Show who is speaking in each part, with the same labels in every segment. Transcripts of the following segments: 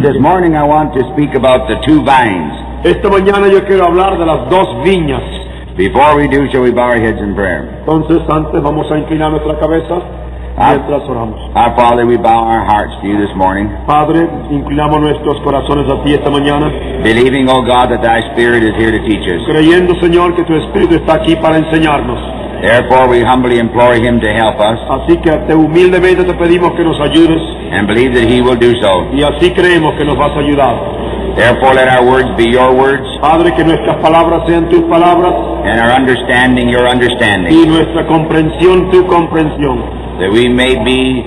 Speaker 1: This morning I want to speak about the two vines.
Speaker 2: Esta mañana yo quiero hablar de las dos viñas.
Speaker 1: Before we do, shall we bow our heads in prayer?
Speaker 2: Entonces, antes vamos a inclinar nuestra cabeza mientras oramos.
Speaker 1: Our Father, we bow our hearts to you this morning,
Speaker 2: Padre, inclinamos nuestros corazones a ti esta mañana,
Speaker 1: believing, O God, that thy Spirit is here to teach us.
Speaker 2: creyendo, Señor, que tu Espíritu está aquí para enseñarnos.
Speaker 1: Therefore, we humbly implore him to help us,
Speaker 2: Así que humildemente te pedimos que nos ayudes,
Speaker 1: and believe that he will do so.
Speaker 2: y así creemos que nos vas a ayudar.
Speaker 1: Therefore, let our words be your words,
Speaker 2: Padre, que nuestras palabras sean tus palabras,
Speaker 1: and our understanding your understanding,
Speaker 2: y nuestra comprensión tu comprensión,
Speaker 1: that we may be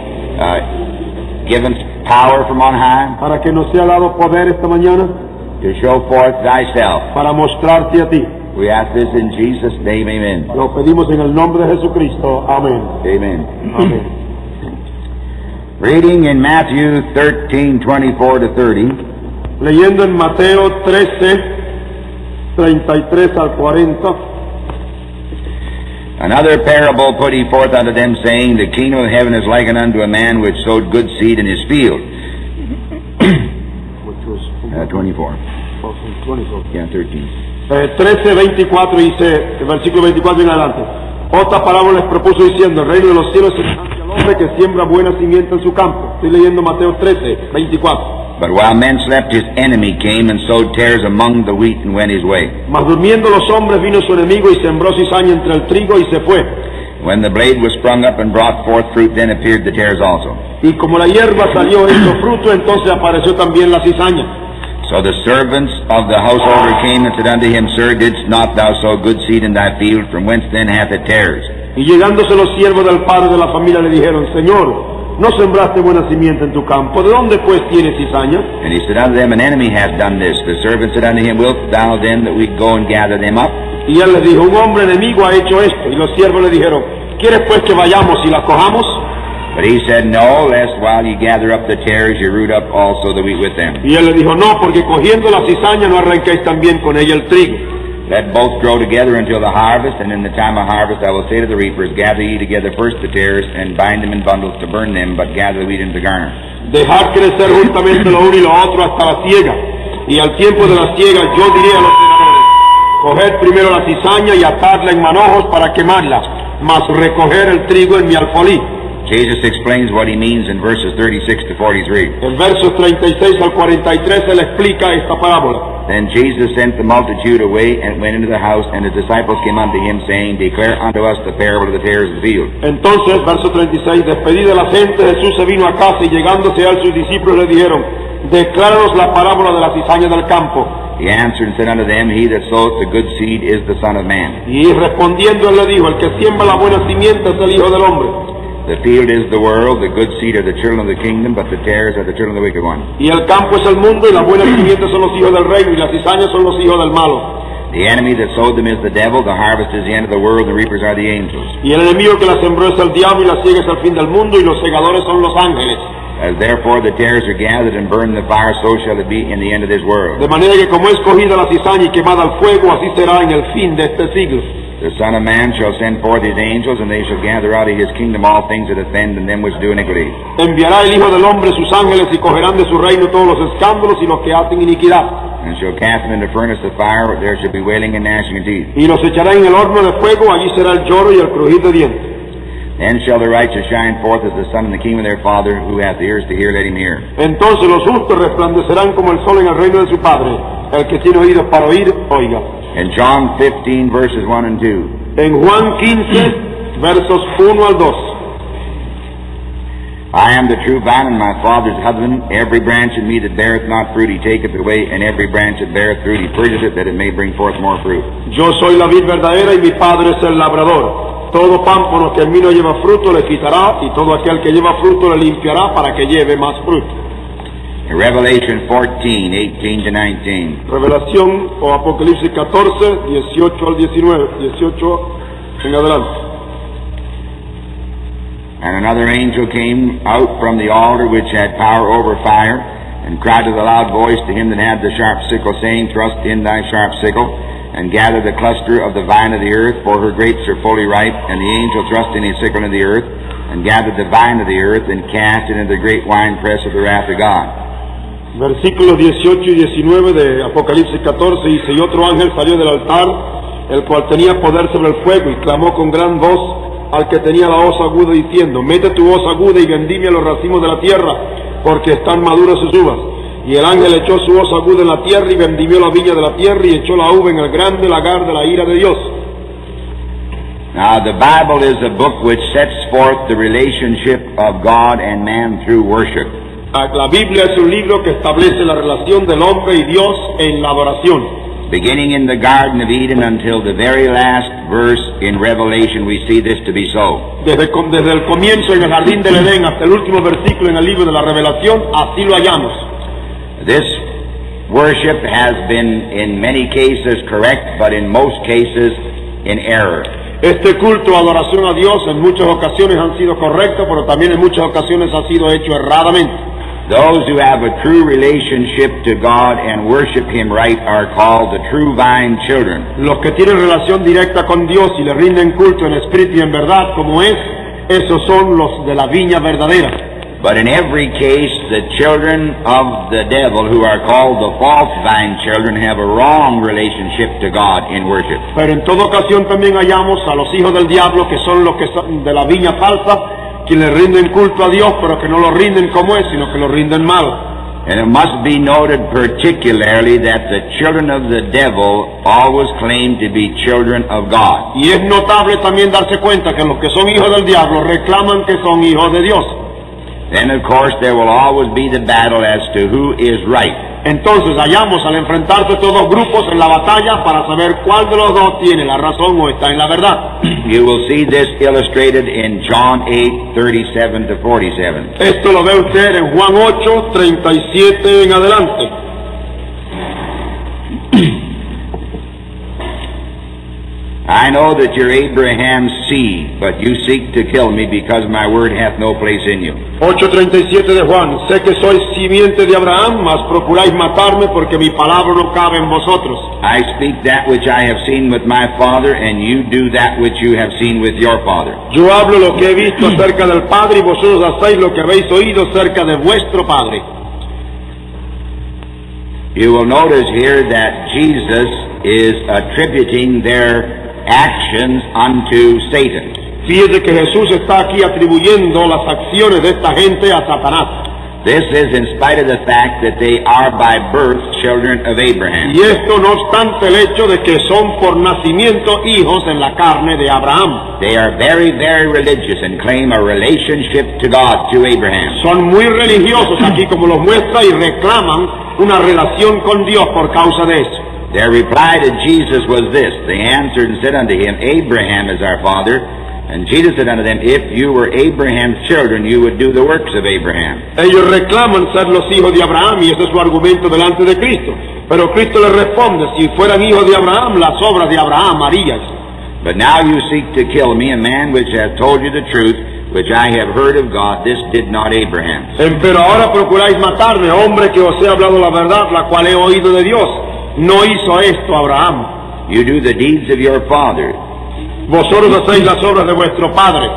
Speaker 1: given power from on high
Speaker 2: para que nos sea dado poder esta mañana
Speaker 1: to show forth thyself.
Speaker 2: para mostrarte a ti.
Speaker 1: We ask this in Jesus' name, amen.
Speaker 2: Lo pedimos en el nombre de Jesucristo. Amén.
Speaker 1: Amen.
Speaker 2: Amén.
Speaker 1: Reading in Matthew 13:24 to 30,
Speaker 2: Leyendo en Mateo 13, 33 al 40,
Speaker 1: another parable put he forth unto them, saying, The kingdom of heaven is likened unto a man which sowed good seed in his field. 24. Yeah, 13.
Speaker 2: 13, 24 dice, el versículo 24 en adelante. Otra parábola les propuso diciendo, el reino de los cielos es semejante al hombre que siembra buena simiente en su campo. Estoy leyendo Mateo 13, 24.
Speaker 1: But while men slept, his enemy came and sowed tares among the wheat and went his way.
Speaker 2: Mas durmiendo los hombres vino su enemigo y sembró cizaña entre el trigo y se fue.
Speaker 1: When the blade was sprung up and brought forth fruit, then appeared the tares also.
Speaker 2: Y como la hierba salió hecho fruto, entonces apareció también la cizaña.
Speaker 1: So the servants of the householder came and said unto him, Sir, didst not thou sow good seed in thy field? From whence then hath it tares?
Speaker 2: Y llegándose los siervos del padre de la familia le dijeron, Señor, ¿no sembraste buena simiente en tu campo? ¿De dónde pues tienes cizaña?
Speaker 1: And he said unto them, An enemy hath done this. The servant said unto him, Wilt thou then that we go and gather them up?
Speaker 2: Y él les dijo, un hombre enemigo ha hecho esto. Y los siervos le dijeron, ¿quieres pues que vayamos y la cojamos?
Speaker 1: But he said, No, lest while ye gather up the tares, ye root up also the wheat with them.
Speaker 2: Y él le dijo, no, porque cogiendo la cizaña no arranquéis también con ella el trigo.
Speaker 1: Let both grow together until the harvest, and in the time of harvest I will say to the reapers, Gather ye together first the tares, and bind them in bundles to burn them, but gather the wheat into the garner.
Speaker 2: Dejad crecer juntamente lo uno y lo otro hasta la siega. Y al tiempo de la siega yo diré a los segadores, coged primero la cizaña y atadla en manojos para quemarla, mas recoger el trigo en mi alfolí.
Speaker 1: Jesus explains what he means in verses 36 to 43.
Speaker 2: En versos 36 al 43 él explica esta parábola.
Speaker 1: Then Jesus sent the multitude away and went into the house, and his disciples came unto him, saying, Declare unto us the parable of the tares of the field.
Speaker 2: Entonces, verso 36, despedida la gente, Jesús se vino a casa y llegándose a él sus discípulos le dijeron, Decláranos la parábola de la cizaña del campo.
Speaker 1: He answered and said unto them, He that soweth the good seed is the Son of Man.
Speaker 2: Y respondiendo él le dijo, el que siembra la buena simiente es el Hijo del Hombre.
Speaker 1: The field is the world, the good seed are the children of the kingdom, but the tares are the children of the wicked one.
Speaker 2: Y el campo es el mundo, y las buenas simientes son los hijos del reino, y las cizañas son los hijos del malo.
Speaker 1: The enemy that sowed them is the devil, the harvest is the end of the world, the reapers are the angels.
Speaker 2: Y el enemigo que la sembró es el diablo, y la siega es el fin del mundo, y los segadores son los ángeles.
Speaker 1: As therefore the tares are gathered and burned in the fire, so shall it be in the end of this world.
Speaker 2: De manera que como es cogida la cizaña y quemada al fuego, así será en el fin de este siglo.
Speaker 1: The Son of Man shall send forth his angels, and they shall gather out of his kingdom all things that offend, and them which do iniquity.
Speaker 2: Enviará el Hijo del Hombre sus ángeles, y cogerán de su reino todos los escándalos y los que hacen iniquidad.
Speaker 1: And shall cast them into furnace of fire, there shall be wailing and gnashing of teeth.
Speaker 2: Y los echará en el horno de fuego, allí será el lloro y el crujir de dientes.
Speaker 1: Then shall the righteous shine forth as the sun in the kingdom of their Father. Who hath ears to hear, let him hear.
Speaker 2: Entonces los justos resplandecerán como el sol en el reino de su Padre. El que tiene oídos para oír, oiga.
Speaker 1: In John 15, verses 1 and 2.
Speaker 2: En Juan 15, versos 1 al 2.
Speaker 1: I am the true vine, and my Father's husband. Every branch in me that beareth not fruit, he taketh away, and every branch that beareth fruit, he purgeth it, that it may bring forth more fruit.
Speaker 2: Yo soy la vid verdadera, y mi Padre es el labrador. Todo pámpano que en mí no lleva fruto le quitará, y todo aquel que lleva fruto le limpiará para que lleve más fruto.
Speaker 1: In Revelation 14, 18 to 19.
Speaker 2: Revelación o Apocalipsis 14, 18 al 19, 18 en adelante.
Speaker 1: And another angel came out from the altar which had power over fire, and cried with a loud voice to him that had the sharp sickle, saying, Thrust in thy sharp sickle, and gather the cluster of the vine of the earth, for her grapes are fully ripe. And the angel thrust in his sickle into the earth, and gathered the vine of the earth, and cast it into the great winepress of the wrath of God.
Speaker 2: Versículos 18 y 19 de Apocalipsis 14 dice: y otro ángel salió del altar, el cual tenía poder sobre el fuego, y clamó con gran voz al que tenía la hoz aguda, diciendo: mete tu hoz aguda y vendimia los racimos de la tierra, porque están maduras sus uvas. Y el ángel echó su hoz aguda en la tierra, y vendimió la viña de la tierra, y echó la uva en el grande lagar de la ira de Dios.
Speaker 1: Now, the Bible is a book which sets forth the relationship of God and man through worship.
Speaker 2: La Biblia es un libro que establece la relación del hombre y Dios en la adoración.
Speaker 1: Beginning in the Garden of Eden until the very last verse in Revelation, we see this to be so.
Speaker 2: Desde el comienzo en el jardín del Edén hasta el último versículo en el libro de la Revelación, así lo hallamos.
Speaker 1: This worship has been in many cases correct, but in most cases in error.
Speaker 2: Este culto, adoración a Dios, en muchas ocasiones han sido correctos, pero también en muchas ocasiones ha sido hecho erradamente.
Speaker 1: Those who have a true relationship to God and worship Him right are called the true vine children.
Speaker 2: Los que tienen relación directa con Dios y le rinden culto en espíritu y en verdad, como es, esos son los de la viña verdadera.
Speaker 1: But in every case, the children of the devil, who are called the false vine children, have a wrong relationship to God in worship.
Speaker 2: Pero en toda ocasión también hallamos a los hijos del diablo, que son los que son de la viña falsa, que le rinden culto a Dios, pero que no lo rinden como es, sino que lo rinden mal.
Speaker 1: And it must be noted particularly that the children of the devil always claim to be children of God.
Speaker 2: Y es notable también darse cuenta que los que son hijos del diablo reclaman que son hijos de Dios.
Speaker 1: Then, of course, there will always be the battle as to who is right.
Speaker 2: Entonces hallamos al enfrentarse estos dos grupos en la batalla para saber cuál de los dos tiene la razón o está en la verdad.
Speaker 1: You will see this illustrated in John 8:37 to 47.
Speaker 2: Esto lo ve usted en Juan 8, 37 en adelante.
Speaker 1: I know that you're Abraham's seed, but you seek to kill me because my word hath no place in you.
Speaker 2: 8:37 de Juan: sé que sois simiente de Abraham, mas procuráis matarme porque mi palabra no cabe en vosotros.
Speaker 1: I speak that which I have seen with my father, and you do that which you have seen with your father.
Speaker 2: Yo hablo lo que he visto acerca del Padre, y vosotros hacéis lo que habéis oído acerca de vuestro Padre.
Speaker 1: You will notice here that Jesus is attributing their actions unto Satan.
Speaker 2: Fíjese que Jesús está aquí atribuyendo las acciones de esta gente a Satanás.
Speaker 1: This is in spite of the fact that they are by birth children of Abraham.
Speaker 2: Y esto no obstante el hecho de que son por nacimiento hijos en la carne de Abraham.
Speaker 1: They are very, very religious and claim a relationship to God through Abraham.
Speaker 2: Son muy religiosos aquí, como los muestra, y reclaman una relación con Dios por causa de eso.
Speaker 1: Their reply to Jesus was this: they answered and said unto him, Abraham is our father. And Jesus said unto them, if you were Abraham's children, you would do the works of Abraham.
Speaker 2: Ellos reclaman ser los hijos de Abraham, y ese es su argumento delante de Cristo. Pero Cristo les responde: si fueran hijos de Abraham, las obras de Abraham harías.
Speaker 1: But now you seek to kill me, a man which hath told you the truth, which I have heard of God. This did not Abraham.
Speaker 2: Pero ahora procuráis matarme, hombre que os he hablado la verdad, la cual he oído de Dios. No hizo esto Abraham.
Speaker 1: You do the deeds of your father.
Speaker 2: Vosotros hacéis las obras de vuestro padre.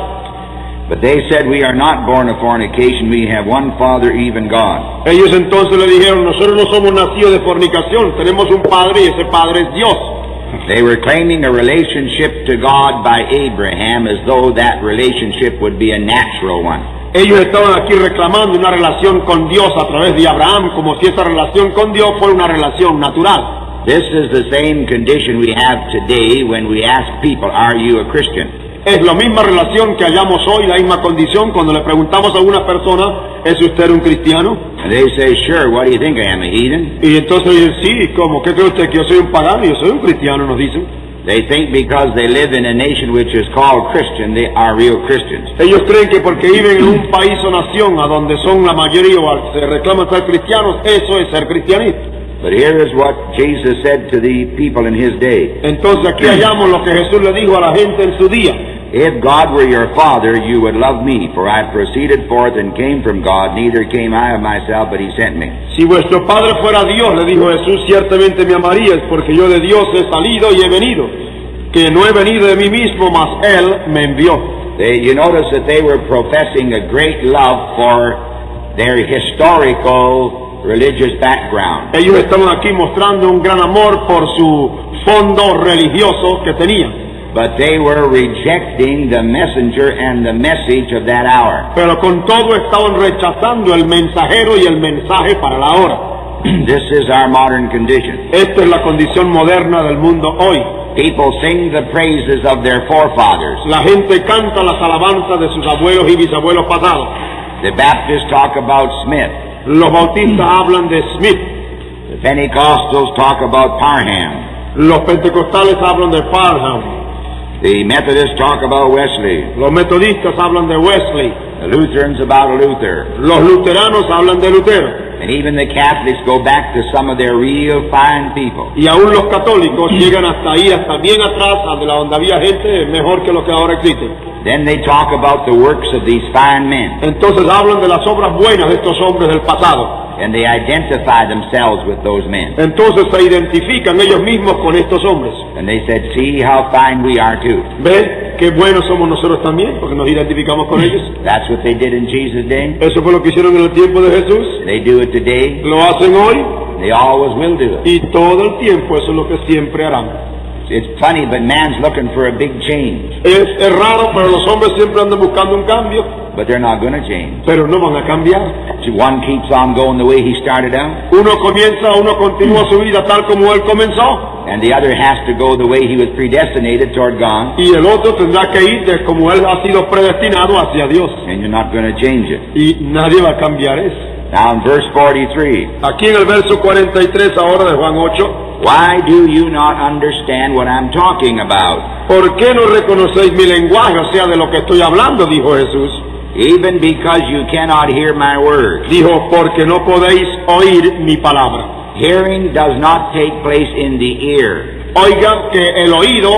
Speaker 1: But they said, we are not born of fornication, we have one Father, even God.
Speaker 2: Ellos entonces le dijeron: nosotros no somos nacidos de fornicación, tenemos un padre, y ese padre es Dios.
Speaker 1: They were claiming a relationship to God by Abraham as though that relationship would be a natural one.
Speaker 2: Ellos estaban aquí reclamando una relación con Dios a través de Abraham, como si esa relación con Dios fuera una relación natural.
Speaker 1: This is the same condition we have today when we ask people, are you a Christian?
Speaker 2: Es la misma relación que hallamos hoy, la misma condición cuando le preguntamos a una persona: ¿es usted un cristiano?
Speaker 1: And they say, sure, what do you think I am, a heathen?
Speaker 2: Y entonces dicen: sí, ¿cómo? ¿Qué cree usted, que yo soy un pagano? Yo soy un cristiano, nos dicen.
Speaker 1: They think because they live in a nation which is called Christian, they are real Christians.
Speaker 2: Ellos creen que porque viven en un país o nación a donde son la mayoría o se reclaman ser cristianos, eso es ser cristianismo.
Speaker 1: But here is what Jesus said to the people in his day.
Speaker 2: Entonces aquí hallamos lo que Jesús le dijo a la gente en su día:
Speaker 1: if God were your father, you would love me, for I proceeded forth and came from God, neither came I of myself, but he sent me.
Speaker 2: Si vuestro padre fuera Dios, le dijo Jesús, ciertamente me amarías, porque yo de Dios he salido y he venido, que no he venido de mí mismo, mas él me envió.
Speaker 1: You notice that they were professing a great love for their historical religious background.
Speaker 2: Ellos estaban aquí mostrando un gran amor por su fondo religioso que tenían.
Speaker 1: But they were rejecting the messenger and the message of that hour.
Speaker 2: Pero con todo estaban rechazando el mensajero y el mensaje para la hora.
Speaker 1: This is our modern condition.
Speaker 2: Esta es la condición moderna del mundo hoy.
Speaker 1: People sing the praises of their forefathers.
Speaker 2: La gente canta las alabanzas de sus abuelos y bisabuelos pasados.
Speaker 1: The Baptists talk about Smith.
Speaker 2: Los bautistas hablan de Smith.
Speaker 1: The Pentecostals talk about Parham.
Speaker 2: Los pentecostales hablan de Parham.
Speaker 1: The Methodists talk about Wesley.
Speaker 2: Los metodistas hablan de Wesley.
Speaker 1: The Lutherans about Luther.
Speaker 2: Los luteranos hablan de Lutero.
Speaker 1: And even the Catholics go back to some of their real fine people.
Speaker 2: Y aún los católicos llegan hasta ahí, hasta bien atrás, a donde había gente mejor que lo que ahora existe.
Speaker 1: Then they talk about the works of these fine men.
Speaker 2: Entonces hablan de las obras buenas de estos hombres del pasado.
Speaker 1: And they identify themselves with those men.
Speaker 2: Entonces se identifican ellos mismos con estos hombres.
Speaker 1: And they said, see how fine we are too.
Speaker 2: ¿Ven qué buenos somos nosotros también? Porque nos identificamos con ellos.
Speaker 1: That's what they did in Jesus' day.
Speaker 2: Eso fue lo que hicieron en el tiempo de Jesús.
Speaker 1: They do it today.
Speaker 2: Lo hacen hoy.
Speaker 1: They always will do it.
Speaker 2: Y todo el tiempo eso es lo que siempre harán.
Speaker 1: It's funny, but man's looking for a big change.
Speaker 2: Es raro, pero los hombres siempre andan buscando un cambio.
Speaker 1: But they're not going to change.
Speaker 2: Pero no van a cambiar.
Speaker 1: One keeps on going the way he started out.
Speaker 2: Uno continúa su vida tal como él comenzó.
Speaker 1: And the other has to go the way he was predestinated toward God.
Speaker 2: Y el otro tendrá que ir de como él ha sido predestinado hacia Dios.
Speaker 1: And you're not going to change it.
Speaker 2: Y nadie va a cambiar eso.
Speaker 1: Now in verse 43.
Speaker 2: Aquí en el verso 43 ahora de Juan 8.
Speaker 1: Why do you not understand what I'm talking about?
Speaker 2: ¿Por qué no reconocéis mi lenguaje, o sea, de lo que estoy hablando? Dijo Jesús.
Speaker 1: Even because you cannot hear my words.
Speaker 2: Dijo, porque no podéis oír mi palabra.
Speaker 1: Hearing does not take place in the ear.
Speaker 2: Oigan que el oído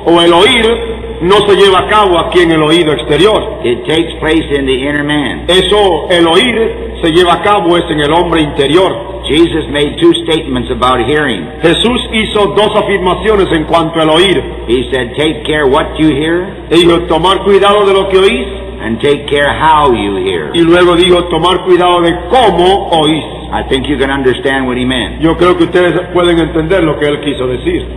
Speaker 2: o el oír no se lleva a cabo aquí en el oído exterior.
Speaker 1: It takes place in the inner man.
Speaker 2: Eso, el oír, se lleva a cabo es en el hombre interior.
Speaker 1: Jesus made two statements about hearing.
Speaker 2: Jesús hizo dos afirmaciones en cuanto al oír.
Speaker 1: He said, take care what you hear.
Speaker 2: Dijo, tomar cuidado de lo que oís.
Speaker 1: And take care how you hear.
Speaker 2: Y luego dijo, tomar cuidado de cómo oís.
Speaker 1: I think you can understand what he meant.
Speaker 2: Yo creo que ustedes pueden entender lo que él quiso decir.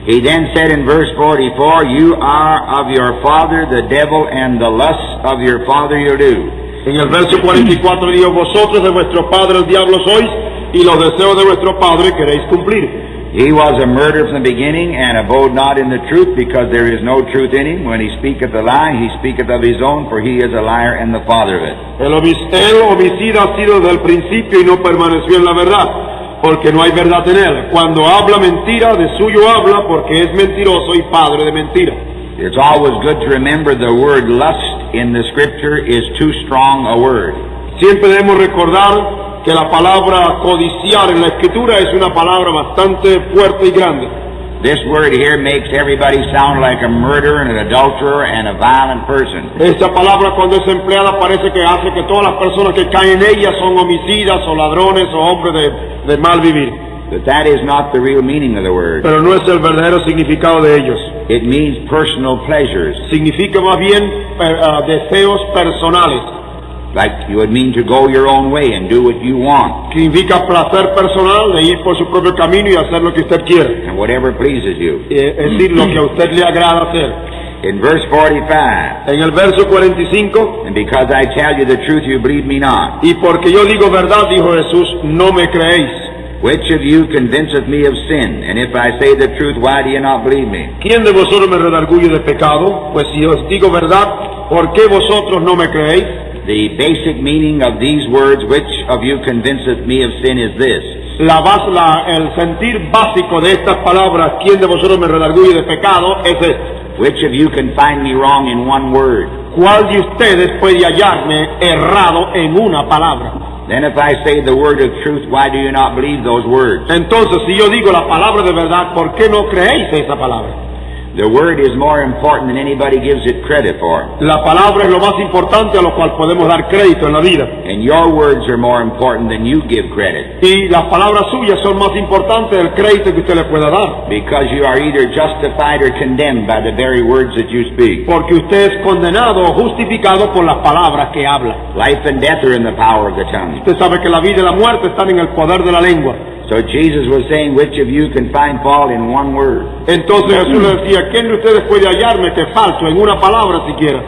Speaker 1: He then said in verse 44, you are of your father the devil, and the lusts of your father you do.
Speaker 2: En el verso 44 dijo, vosotros de vuestro padre el diablo sois, y los deseos de vuestro padre queréis cumplir.
Speaker 1: He was a murderer from the beginning, and abode not in the truth, because there is no truth in him. When he speaketh a lie, he speaketh of his own, for he is a liar and the father of it.
Speaker 2: El homicida ha sido desde el principio y no permaneció en la verdad, porque no hay verdad en él. Cuando habla mentira, de suyo habla, porque es mentiroso y padre de mentira.
Speaker 1: It's always good to remember the word lust in the scripture is too strong a word.
Speaker 2: Siempre debemos recordar que la palabra codiciar en la escritura es una palabra bastante fuerte y grande.
Speaker 1: This word here makes everybody sound like a murderer and an adulterer and a violent person.
Speaker 2: Esta palabra cuando es empleada parece que hace que todas las personas que caen en ella son homicidas o ladrones o hombres de mal vivir.
Speaker 1: But that is not the real meaning of the word.
Speaker 2: Pero no es el verdadero significado de ellos.
Speaker 1: It means personal pleasures.
Speaker 2: Significa más bien deseos personales.
Speaker 1: Like you would mean to go your own way and do what you want.
Speaker 2: Significa placer personal de ir por su propio camino y hacer lo que usted quiere.
Speaker 1: And whatever pleases you.
Speaker 2: Es decir, lo que a usted le agrada hacer.
Speaker 1: In verse 45.
Speaker 2: En el verso 45.
Speaker 1: And because I tell you the truth, you believe me not.
Speaker 2: Y porque yo digo verdad, dijo Jesús, no me creéis.
Speaker 1: Which of you convinceth me of sin? And if I say the truth, why do you not believe me?
Speaker 2: ¿Quién de vosotros me redarguye de pecado? Pues si os digo verdad, ¿por qué vosotros no me creéis?
Speaker 1: The basic meaning of these words, which of you convinceth me of sin, is this.
Speaker 2: El sentir básico de estas palabras, ¿quién de vosotros me redarguye de pecado? Es este.
Speaker 1: Which of you can find me wrong in one word?
Speaker 2: ¿Cuál de ustedes puede hallarme errado en una palabra?
Speaker 1: Then if I say the word of truth, why do you not believe those words?
Speaker 2: Entonces, si yo digo la palabra de verdad, ¿por qué no creéis esa palabra?
Speaker 1: The Word is more important than anybody gives it credit for.
Speaker 2: La palabra es lo más importante a lo cual podemos dar crédito en la vida.
Speaker 1: And your words are more important than you give credit.
Speaker 2: Y las palabras suyas son más importantes del crédito que usted le pueda dar.
Speaker 1: Because you are either justified or condemned by the very words that you speak.
Speaker 2: Porque usted es condenado o justificado por las palabras que habla.
Speaker 1: Life and death are in the power of the tongue.
Speaker 2: Usted sabe que la vida y la muerte están en el poder de la lengua.
Speaker 1: So Jesus was saying, which of you can find fault in one word?
Speaker 2: Entonces Jesús le decía, ¿quién de ustedes puede hallarme que falso en una palabra siquiera?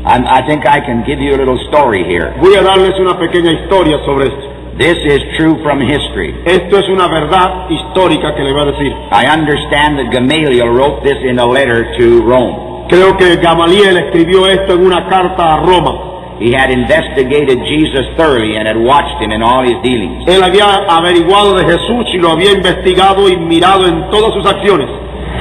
Speaker 1: I think I can give you a little story here.
Speaker 2: Voy a darles una pequeña historia sobre esto.
Speaker 1: This is true from history.
Speaker 2: Esto es una verdad histórica que le voy a decir.
Speaker 1: I understand that Gamaliel wrote this in a letter to Rome.
Speaker 2: Creo que Gamaliel escribió esto en una carta a Roma.
Speaker 1: He had investigated Jesus thoroughly and had watched him in all his dealings.
Speaker 2: Él había averiguado de Jesús y lo había investigado y mirado en todas sus acciones.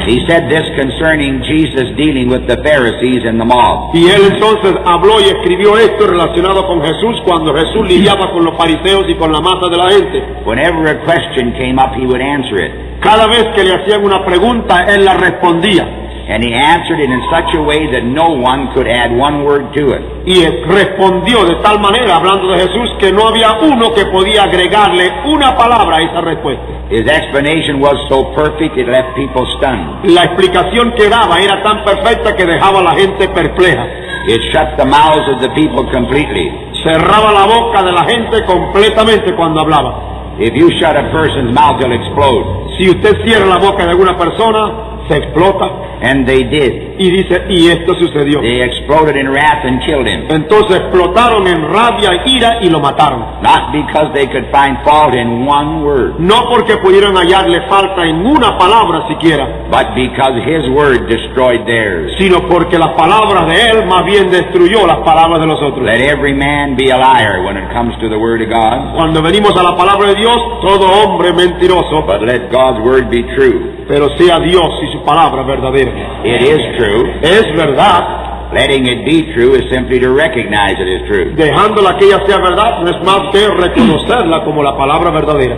Speaker 1: He said this concerning Jesus dealing with the Pharisees and the mob.
Speaker 2: Y él entonces habló y escribió esto relacionado con Jesús cuando Jesús lidiaba con los fariseos y con la masa de la gente.
Speaker 1: Whenever a question came up, he would answer it.
Speaker 2: Cada vez que le hacían una pregunta, él la respondía.
Speaker 1: And he answered it in such a way that no one could add one word to it.
Speaker 2: Y respondió de tal manera, hablando de Jesús, que no había uno que podía agregarle una palabra a esa respuesta.
Speaker 1: His explanation was so perfect it left people stunned.
Speaker 2: La explicación que daba era tan perfecta que dejaba a la gente perpleja.
Speaker 1: It shut the mouths of the people completely.
Speaker 2: Cerraba la boca de la gente completamente cuando hablaba.
Speaker 1: If you shut a person's mouth, he'll explode.
Speaker 2: Si usted cierra la boca de alguna persona, se explota.
Speaker 1: And they did.
Speaker 2: Y dice, y esto sucedió.
Speaker 1: They exploded in wrath and killed him.
Speaker 2: Entonces explotaron en rabia, ira y lo mataron.
Speaker 1: Not because they could find fault in one word,
Speaker 2: No porque pudieron hallarle falta en una palabra siquiera,
Speaker 1: but because his word destroyed theirs.
Speaker 2: sino porque las palabras de él más bien destruyó las palabras de los otros.
Speaker 1: Let every man be a liar when it comes to the word of God,
Speaker 2: Cuando venimos a la palabra de Dios, todo hombre mentiroso,
Speaker 1: but let God's word be true.
Speaker 2: pero sea Dios y su palabra verdadera.
Speaker 1: It is true.
Speaker 2: Es verdad.
Speaker 1: Letting it be true is simply to recognize it as true.
Speaker 2: Dejándola que ella sea verdad no es más que reconocerla como la palabra verdadera.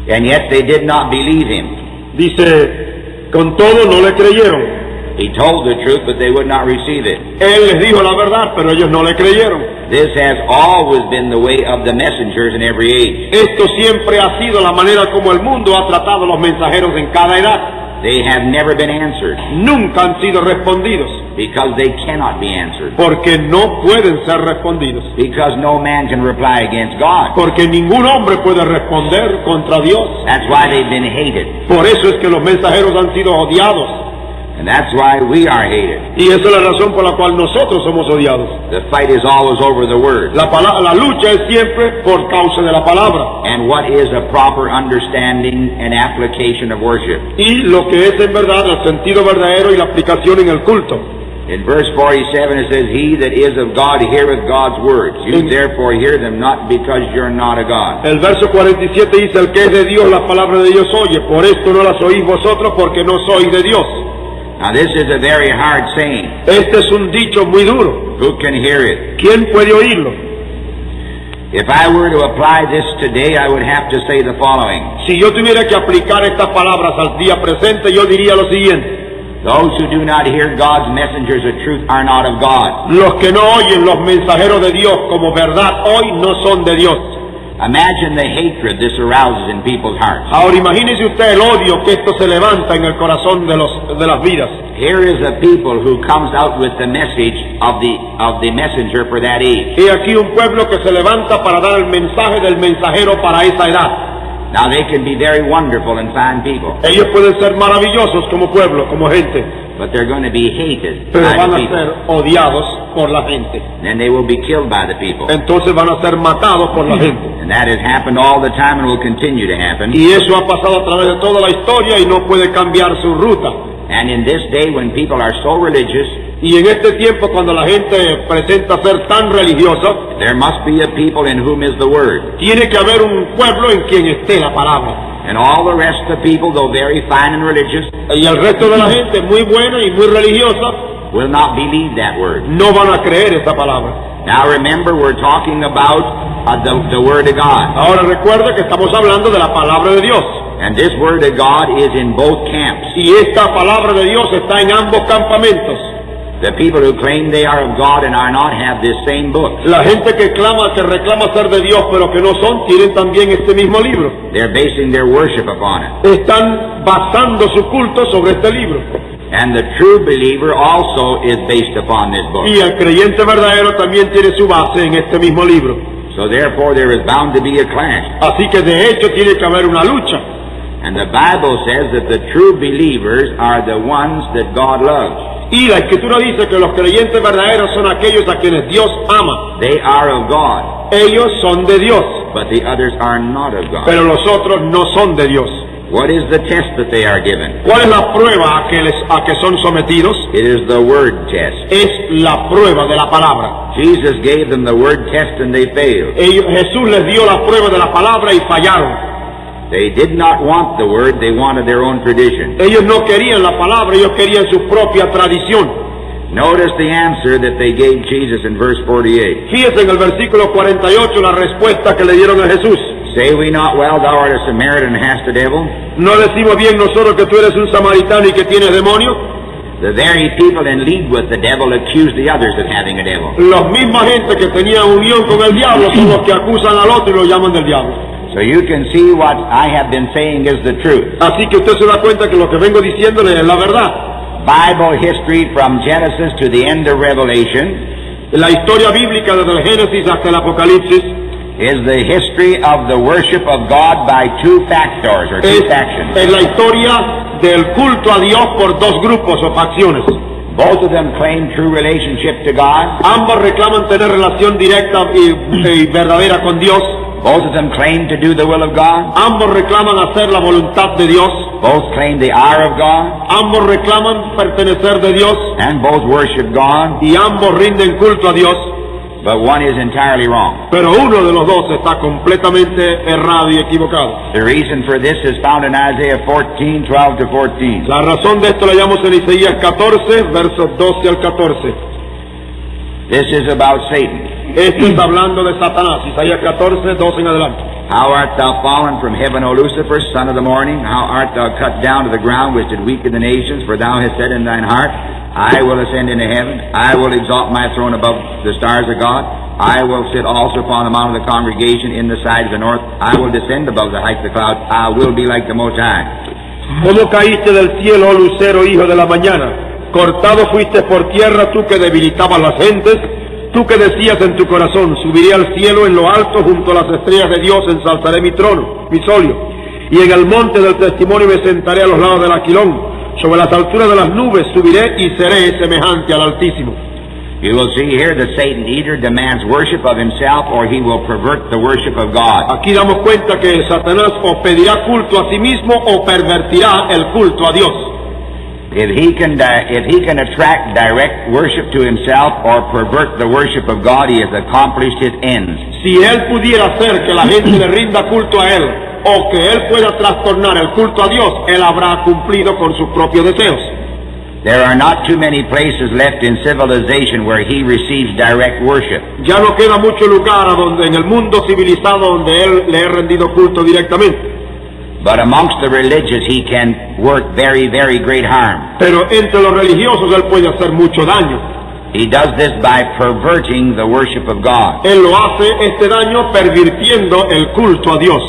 Speaker 1: And yet they did not believe him.
Speaker 2: Dice, con todo no le creyeron.
Speaker 1: He told the truth, but they would not receive it.
Speaker 2: Él les dijo la verdad, pero ellos no le creyeron.
Speaker 1: This has always been the way of the messengers in every age.
Speaker 2: Esto siempre ha sido la manera como el mundo ha tratado a los mensajeros en cada edad.
Speaker 1: They have never been answered
Speaker 2: Nunca han sido respondidos,
Speaker 1: because they cannot be answered.
Speaker 2: porque no pueden ser respondidos.
Speaker 1: Because no man can reply against God.
Speaker 2: Porque ningún hombre puede responder contra Dios.
Speaker 1: That's why they've been hated.
Speaker 2: Por eso es que los mensajeros han sido odiados.
Speaker 1: And that's why we are hated.
Speaker 2: Y esa es la razón por la cual nosotros somos odiados.
Speaker 1: The fight is always over the word.
Speaker 2: La lucha es siempre por causa de la palabra.
Speaker 1: And what is a proper understanding and application of worship.
Speaker 2: Y lo que es en verdad el sentido verdadero y la aplicación en el culto.
Speaker 1: In verse 47 it says, He that is of God heareth God's words. You therefore hear them not because you're not of God.
Speaker 2: El verso 47 dice, el que es de Dios, las palabras de Dios oye. Por esto no las oís vosotros, porque no sois de Dios.
Speaker 1: Now this is a very hard saying.
Speaker 2: Este es un dicho muy duro.
Speaker 1: Who can hear it?
Speaker 2: ¿Quién puede oírlo?
Speaker 1: If I were to apply this today, I would have to say the following.
Speaker 2: Si yo tuviera que aplicar estas palabras al día presente, yo diría lo siguiente.
Speaker 1: Those who do not hear God's messengers of truth are not of God.
Speaker 2: Los que no oyen los mensajeros de Dios como verdad hoy no son de Dios.
Speaker 1: Imagine the hatred this arouses in people's hearts.
Speaker 2: Ahora imagínese usted el odio que esto se levanta en el corazón de las vidas.
Speaker 1: Here is a people who comes out with the message of the messenger for that age.
Speaker 2: He aquí un pueblo que se levanta para dar el mensaje del mensajero para esa edad.
Speaker 1: Now they can be very wonderful and fine people,
Speaker 2: Ellos pueden ser maravillosos como pueblo, como gente,
Speaker 1: but they're going to be hated
Speaker 2: pero
Speaker 1: by
Speaker 2: van
Speaker 1: the
Speaker 2: a
Speaker 1: people.
Speaker 2: ser odiados por la gente.
Speaker 1: Then they will be killed by the people.
Speaker 2: Entonces van a ser matados por la gente.
Speaker 1: And that has happened all the time and will continue to happen.
Speaker 2: Y eso ha pasado a través de toda la historia y no puede cambiar su ruta.
Speaker 1: And in this day when people are so religious,
Speaker 2: Y en este tiempo cuando la gente presenta ser tan religiosa,
Speaker 1: there must be a people in whom is the word.
Speaker 2: tiene que haber un pueblo en quien esté la palabra.
Speaker 1: And all the rest of the people, though very fine and religious,
Speaker 2: Y el resto de la gente muy buena y muy religiosa
Speaker 1: will not believe that word.
Speaker 2: no van a creer esa palabra.
Speaker 1: Now remember, we're talking about the word of God.
Speaker 2: Ahora recuerda que estamos hablando de la palabra de Dios.
Speaker 1: And this word of God is in both camps.
Speaker 2: Y esta palabra de Dios está en ambos campamentos.
Speaker 1: The people who claim they are of God and are not have this same book.
Speaker 2: La gente que reclama ser de Dios pero que no son, tienen también este mismo libro.
Speaker 1: They're basing their worship upon it.
Speaker 2: Están basando su culto sobre este libro.
Speaker 1: And the true believer also is based upon this book.
Speaker 2: Y el creyente verdadero también tiene su base en este mismo libro.
Speaker 1: So therefore there is bound to be a clash.
Speaker 2: Así que de hecho tiene que haber una lucha.
Speaker 1: And the Bible says that the true believers are the ones that God loves.
Speaker 2: Y la Escritura dice que los creyentes verdaderos son aquellos a quienes Dios ama.
Speaker 1: They are of God.
Speaker 2: Ellos son de Dios.
Speaker 1: But the others are not of God.
Speaker 2: Pero los otros no son de Dios.
Speaker 1: What is the test that they are given?
Speaker 2: ¿Cuál es la prueba a que son sometidos?
Speaker 1: It is the word test.
Speaker 2: Es la prueba de la palabra.
Speaker 1: Jesus gave them the word test and they failed.
Speaker 2: Jesús les dio la prueba de la palabra y fallaron.
Speaker 1: They did not want the word, they wanted their own tradition.
Speaker 2: Ellos no querían la palabra, ellos querían su propia tradición.
Speaker 1: Notice the answer that they gave Jesus in verse 48.
Speaker 2: Fíjense en el versículo 48 la respuesta que le dieron a Jesús.
Speaker 1: Say we not well, thou art a Samaritan and hast a devil?
Speaker 2: ¿No decimos bien nosotros que tú eres un samaritano y que tienes demonio?
Speaker 1: The very people in league with the devil accuse the others of having a devil.
Speaker 2: Los misma gente que tenía unión con el diablo son los que acusan al otro y lo llaman del diablo.
Speaker 1: So you can see what I have been saying is the truth.
Speaker 2: Así que usted se da cuenta que lo que vengo diciéndole es la verdad.
Speaker 1: Bible history from Genesis to the end of Revelation
Speaker 2: La historia bíblica desde el Génesis hasta el Apocalipsis
Speaker 1: is the history of the worship of God by two factors or two factions.
Speaker 2: es la historia del culto a Dios por dos grupos o facciones.
Speaker 1: Both of them claim true relationship to God.
Speaker 2: Ambos reclaman tener relación directa y verdadera con Dios.
Speaker 1: Both of them claim to do the will of God.
Speaker 2: Ambos reclaman hacer la voluntad de Dios.
Speaker 1: Both claim they are of God.
Speaker 2: Ambos reclaman pertenecer de Dios.
Speaker 1: And both worship God.
Speaker 2: Y ambos rinden culto a Dios.
Speaker 1: But one is entirely wrong.
Speaker 2: Pero uno de los dos está completamente errado y equivocado.
Speaker 1: The reason for this is found in Isaiah 14, 12 to 14.
Speaker 2: La razón de esto la hallamos en Isaías 14, versos 12 al 14.
Speaker 1: This is about Satan.
Speaker 2: Esto está hablando de Satanás. Isaías 14, 12 en adelante.
Speaker 1: How art thou fallen from heaven, O Lucifer, son of the morning? How art thou cut down to the ground, which did weaken the nations? For thou hast said in thine heart, I will ascend into heaven. I will exalt my throne above the stars of God. I will sit also upon the mount of the congregation in the side of the north. I will descend above the heights of the clouds. I will be like the Most High.
Speaker 2: ¿Cómo caíste del cielo, oh lucero, hijo de la mañana? Cortado fuiste por tierra, tú que debilitabas las gentes. Tú que decías en tu corazón, subiré al cielo en lo alto, junto a las estrellas de Dios ensalzaré mi trono, mi solio. Y en el monte del testimonio me sentaré a los lados del aquilón. Sobre las alturas de las nubes subiré y seré semejante al Altísimo.
Speaker 1: You will see here that Satan either demands worship of himself or he will pervert the worship of God.
Speaker 2: Aquí damos cuenta que Satanás o pedirá culto a sí mismo o pervertirá el culto a Dios.
Speaker 1: If he can attract direct worship to himself or pervert the worship of God, he has accomplished his ends.
Speaker 2: Si él pudiera hacer que la gente le rinda culto a él, o que él pueda trastornar el culto a Dios, él habrá cumplido con sus propios deseos.
Speaker 1: There are not too many places left in civilization where he receives direct worship.
Speaker 2: Ya no queda mucho lugar a donde en el mundo civilizado donde él le ha rendido culto directamente.
Speaker 1: But amongst the religious he can work very, very great harm.
Speaker 2: Pero entre los religiosos él puede hacer mucho daño.
Speaker 1: He does this by perverting the worship of God.
Speaker 2: Él lo hace este daño pervirtiendo el culto a Dios.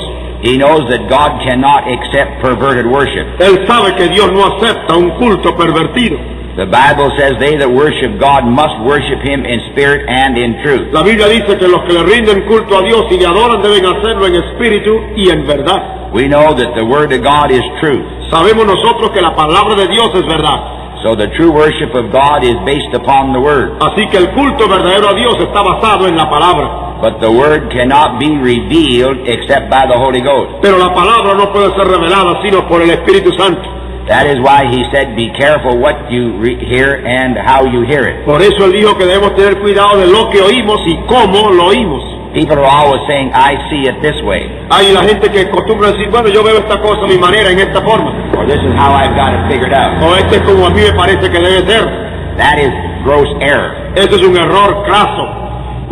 Speaker 1: He knows that God cannot accept perverted worship.
Speaker 2: Él sabe que Dios no acepta un culto pervertido.
Speaker 1: The Bible says they that worship God must worship Him in spirit and in truth.
Speaker 2: La Biblia dice que los que le rinden culto a Dios y le adoran deben hacerlo en espíritu y en verdad.
Speaker 1: We know that the Word of God is truth.
Speaker 2: Sabemos nosotros que la palabra de Dios es verdad.
Speaker 1: So the true worship of God is based upon the Word.
Speaker 2: Así que el culto verdadero a Dios está basado en la palabra.
Speaker 1: But the Word cannot be revealed except by the Holy Ghost.
Speaker 2: Pero la palabra no puede ser revelada sino por el Espíritu Santo.
Speaker 1: That is why He said, be careful what you hear and how you hear it.
Speaker 2: Por eso él dijo que debemos tener cuidado de lo que oímos y cómo lo oímos.
Speaker 1: People are always saying, I see it this way.
Speaker 2: Hay la gente que acostumbra decir, bueno, yo veo esta cosa a mi manera, en esta forma.
Speaker 1: Or this is how I've got it figured out.
Speaker 2: O este es como a mí me parece que debe ser.
Speaker 1: That is gross error.
Speaker 2: Eso es un error craso.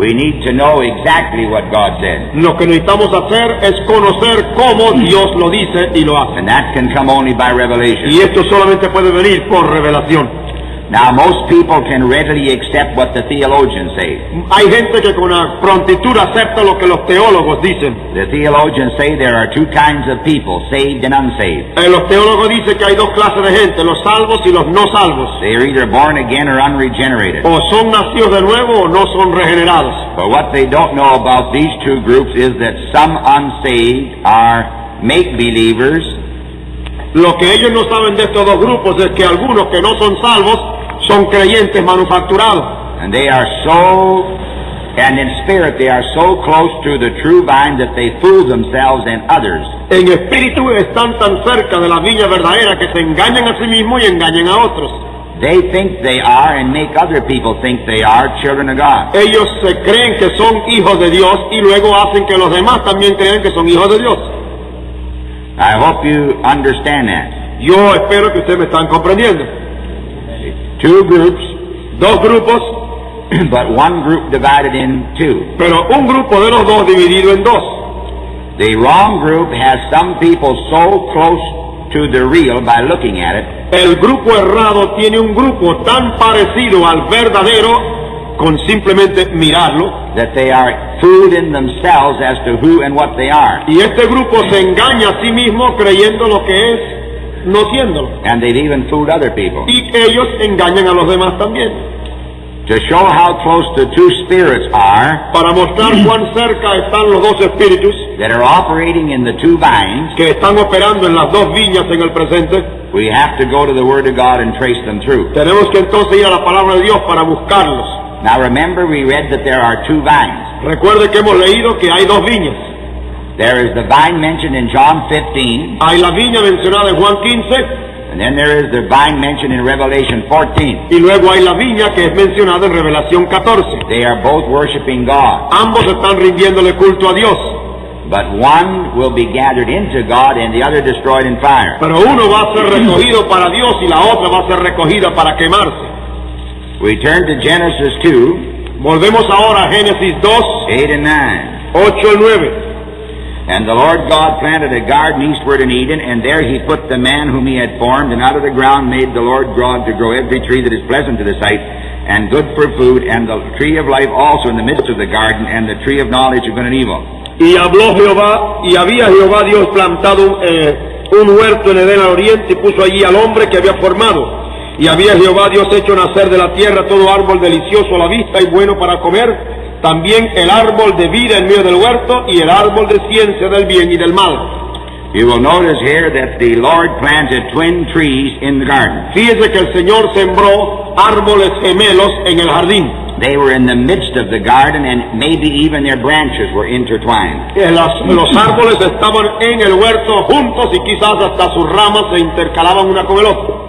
Speaker 1: We need to know exactly what God said.
Speaker 2: Lo que necesitamos hacer es conocer cómo Dios lo dice y lo hace.
Speaker 1: And that can come only by revelation.
Speaker 2: Y esto solamente puede venir por revelación.
Speaker 1: Now, most people can readily accept what the theologians say.
Speaker 2: Hay gente que con la prontitud acepta lo que los teólogos dicen.
Speaker 1: The theologians say there are two kinds of people, saved and unsaved.
Speaker 2: Los teólogos dicen que hay dos clases de gente, los salvos y los no salvos.
Speaker 1: They are either born again or unregenerated.
Speaker 2: O son nacidos de nuevo o no son regenerados.
Speaker 1: But what they don't know about these two groups is that some unsaved are make-believers.
Speaker 2: Lo que ellos no saben de estos dos grupos es que algunos que no son salvos son creyentes manufacturados.
Speaker 1: And they are and in spirit they are so close to the true vine that they fool themselves and others.
Speaker 2: En espíritu están tan cerca de la viña verdadera que se engañan a sí mismos y engañan a otros.
Speaker 1: They think they are and make other people think they are children of God.
Speaker 2: Ellos se creen que son hijos de Dios y luego hacen que los demás también crean que son hijos de Dios.
Speaker 1: I hope you understand that.
Speaker 2: Yo espero que ustedes me están comprendiendo.
Speaker 1: Two groups,
Speaker 2: Dos grupos,
Speaker 1: but one group divided in two.
Speaker 2: pero un grupo de los dos dividido en dos.
Speaker 1: The wrong group has some people so close to the real by looking at it
Speaker 2: El grupo errado tiene un grupo tan parecido al verdadero con simplemente mirarlo.
Speaker 1: that they are fooled in themselves as to who and what they are.
Speaker 2: Y este grupo se engaña a sí mismo creyendo lo que es, no siéndolo.
Speaker 1: And they've even fooled other people.
Speaker 2: Y ellos engañan a los demás también.
Speaker 1: To show how close the two spirits are
Speaker 2: Para mostrar cuán cerca están los dos espíritus
Speaker 1: that are operating in the two vines,
Speaker 2: que están operando en las dos viñas en el presente,
Speaker 1: we have to go to the Word of God and trace them through.
Speaker 2: tenemos que entonces ir a la palabra de Dios para buscarlos.
Speaker 1: Now remember, we read that there are two vines.
Speaker 2: Recuerde que hemos leído que hay dos viñas.
Speaker 1: There is the vine mentioned in John 15,
Speaker 2: Hay la viña mencionada en Juan 15
Speaker 1: and then there is the vine mentioned in Revelation 14.
Speaker 2: y luego hay la viña que es mencionada en Revelación 14.
Speaker 1: They are both worshiping God,
Speaker 2: Ambos están rindiéndole culto a Dios,
Speaker 1: but one will be gathered into God and the other destroyed in fire.
Speaker 2: pero uno va a ser recogido para Dios y la otra va a ser recogida para quemarse.
Speaker 1: We turn to Genesis 2,
Speaker 2: Volvemos ahora a Génesis 2,
Speaker 1: 8 and 9.
Speaker 2: 8 y 9.
Speaker 1: And the Lord God planted a garden eastward in Eden, and there he put the man whom he had formed, and out of the ground made the Lord God to grow every tree that is pleasant to the sight, and good for food, and the tree of life also in the midst of the garden, and the tree of knowledge of good and evil.
Speaker 2: Y habló Jehová, y había Jehová Dios plantado un huerto en Edén al oriente, y puso allí al hombre que había formado. Y había Jehová Dios hecho nacer de la tierra todo árbol delicioso a la vista y bueno para comer, también el árbol de vida en medio del huerto, y el árbol de ciencia del bien y del mal.
Speaker 1: You will notice here that the Lord planted twin trees in the garden.
Speaker 2: Fíjese que el Señor sembró árboles gemelos en el jardín.
Speaker 1: They were in the midst of the garden, and maybe even their branches were intertwined.
Speaker 2: Los árboles estaban en el huerto juntos y quizás hasta sus ramas se intercalaban una con el otro.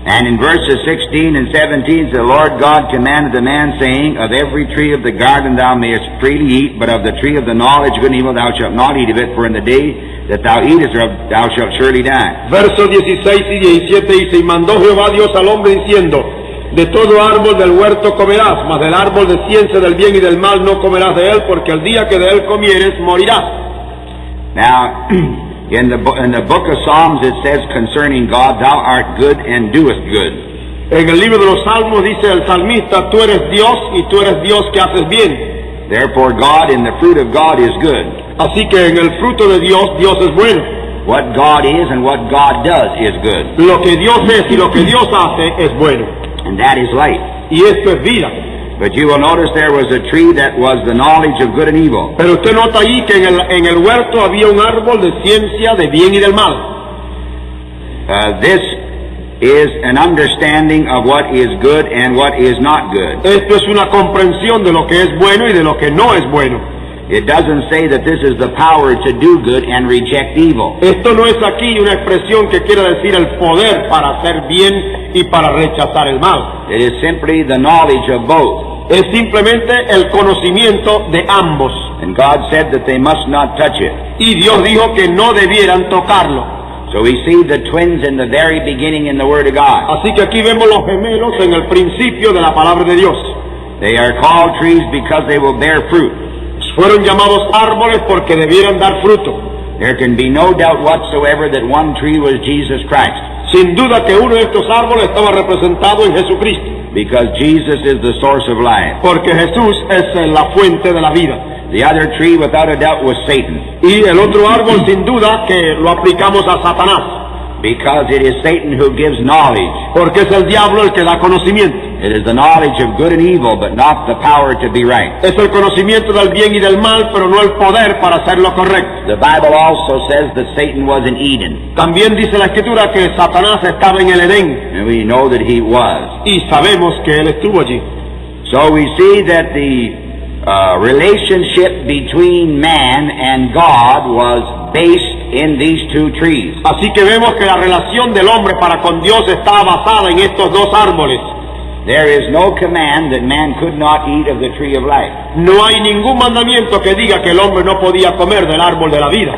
Speaker 1: And in verses 16 and 17, the Lord God commanded the man, saying, Of every tree of the garden thou mayest freely eat, but of the tree of the knowledge of good and evil thou shalt not eat of it, for in the day that thou eatest thereof thou shalt surely die.
Speaker 2: Versos 16 y 17 dice, y mandó Jehová Dios al hombre diciendo, de todo árbol del huerto comerás, mas del árbol de ciencia del bien y del mal no comerás de él, porque el día que de él comieres morirás.
Speaker 1: Now, in the book of Psalms it says concerning God, Thou art good and doest good.
Speaker 2: En el libro de los Salmos dice el salmista, tú eres Dios y tú eres Dios que haces bien.
Speaker 1: Therefore God in the fruit of God is good.
Speaker 2: Así que en el fruto de Dios, Dios es bueno.
Speaker 1: What God is and what God does is good.
Speaker 2: Lo que Dios es y lo que Dios hace es bueno.
Speaker 1: And that is life.
Speaker 2: Y esto es vida.
Speaker 1: But you will notice there was a tree that was the knowledge of good and evil.
Speaker 2: Pero usted nota allí que en el huerto había un árbol de ciencia de bien y del mal.
Speaker 1: This is an understanding of what is good and what is not good.
Speaker 2: Esto es una comprensión de lo que es bueno y de lo que no es bueno.
Speaker 1: It doesn't say that this is the power to do good and reject evil.
Speaker 2: Esto no es aquí una expresión que quiera decir el poder para hacer bien y para rechazar el mal.
Speaker 1: It is simply the knowledge of both.
Speaker 2: Es simplemente el conocimiento de ambos.
Speaker 1: And God said that they must not touch it.
Speaker 2: Y Dios dijo que no debieran tocarlo.
Speaker 1: So we see the twins in the very beginning in the Word of God.
Speaker 2: Así que aquí vemos los gemelos en el principio de la palabra de Dios.
Speaker 1: They are called trees because they will bear fruit.
Speaker 2: Fueron llamados árboles porque debieran dar fruto.
Speaker 1: There can be no doubt whatsoever that one tree was Jesus Christ,
Speaker 2: Sin duda que uno de estos árboles estaba representado en Jesucristo,
Speaker 1: because Jesus is the source of life.
Speaker 2: porque Jesús es la fuente de la vida.
Speaker 1: The other tree, without a doubt, was Satan,
Speaker 2: Y el otro árbol, sin duda, que lo aplicamos a Satanás,
Speaker 1: because it is Satan who gives knowledge.
Speaker 2: porque es el diablo el que da conocimiento.
Speaker 1: It is the knowledge of good and evil, but not the power to be right.
Speaker 2: Es el conocimiento del bien y del mal, pero no el poder para hacer lo correcto.
Speaker 1: The Bible also says that Satan was in Eden,
Speaker 2: También dice la Escritura que Satanás estaba en el Edén,
Speaker 1: and we know that he was.
Speaker 2: y sabemos que él estuvo allí.
Speaker 1: So we see that the relationship between man and God was based in these two trees.
Speaker 2: Así que vemos que la relación del hombre para con Dios está basada en estos dos árboles.
Speaker 1: There is no command that man could not eat of the tree of life.
Speaker 2: No hay ningún mandamiento que diga que el hombre no podía comer del árbol de la vida.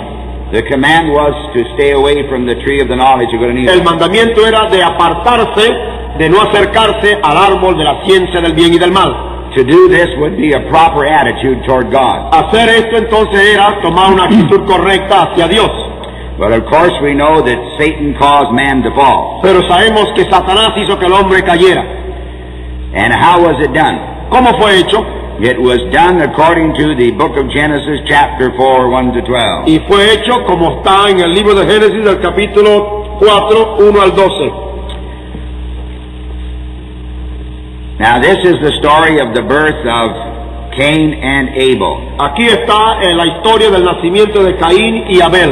Speaker 1: The command was to stay away from the tree of the knowledge of good and
Speaker 2: El
Speaker 1: evil.
Speaker 2: mandamiento era de apartarse, de no acercarse al árbol de la ciencia del bien y del mal.
Speaker 1: To do this would be a proper attitude toward God.
Speaker 2: Hacer esto entonces era tomar una actitud correcta hacia Dios.
Speaker 1: But of course we know that Satan caused man to fall.
Speaker 2: Pero sabemos que Satanás hizo que el hombre cayera.
Speaker 1: And how was it done?
Speaker 2: ¿Cómo fue hecho?
Speaker 1: It was done according to the book of Genesis chapter 4, 1 to 12.
Speaker 2: Y fue hecho como está en el libro de Génesis del capítulo 4, 1 al 12.
Speaker 1: Now this is the story of the birth of Cain and Abel.
Speaker 2: Aquí está la historia del nacimiento de Caín y Abel.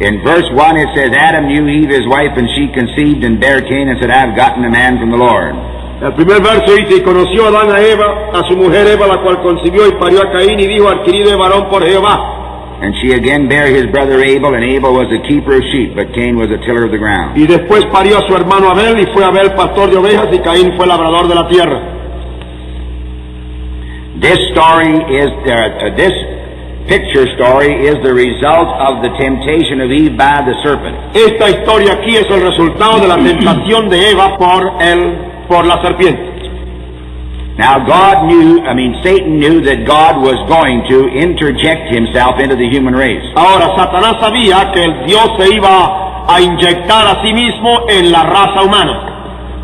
Speaker 1: In verse 1 it says, Adam knew Eve his wife, and she conceived and bare Cain, and said, I have gotten a man from the Lord.
Speaker 2: El primer verso dice, y conoció Adán a Eva, a su mujer Eva, la cual concibió y parió a Caín, y dijo, adquirido de varón por Jehová.
Speaker 1: And she again bare his brother Abel, and Abel was a keeper of sheep, but Cain was a tiller of the ground.
Speaker 2: Y después parió a su hermano Abel, y fue Abel pastor de ovejas, y Caín fue labrador de la tierra.
Speaker 1: This story is, this picture story is the result of the temptation of Eve by the serpent.
Speaker 2: Esta historia aquí es el resultado de la tentación de Eva por la serpiente.
Speaker 1: Now Satan knew that God was going to interject himself into the human race.
Speaker 2: Ahora, Satanás sabía que el Dios se iba a inyectar a sí mismo en la raza humana.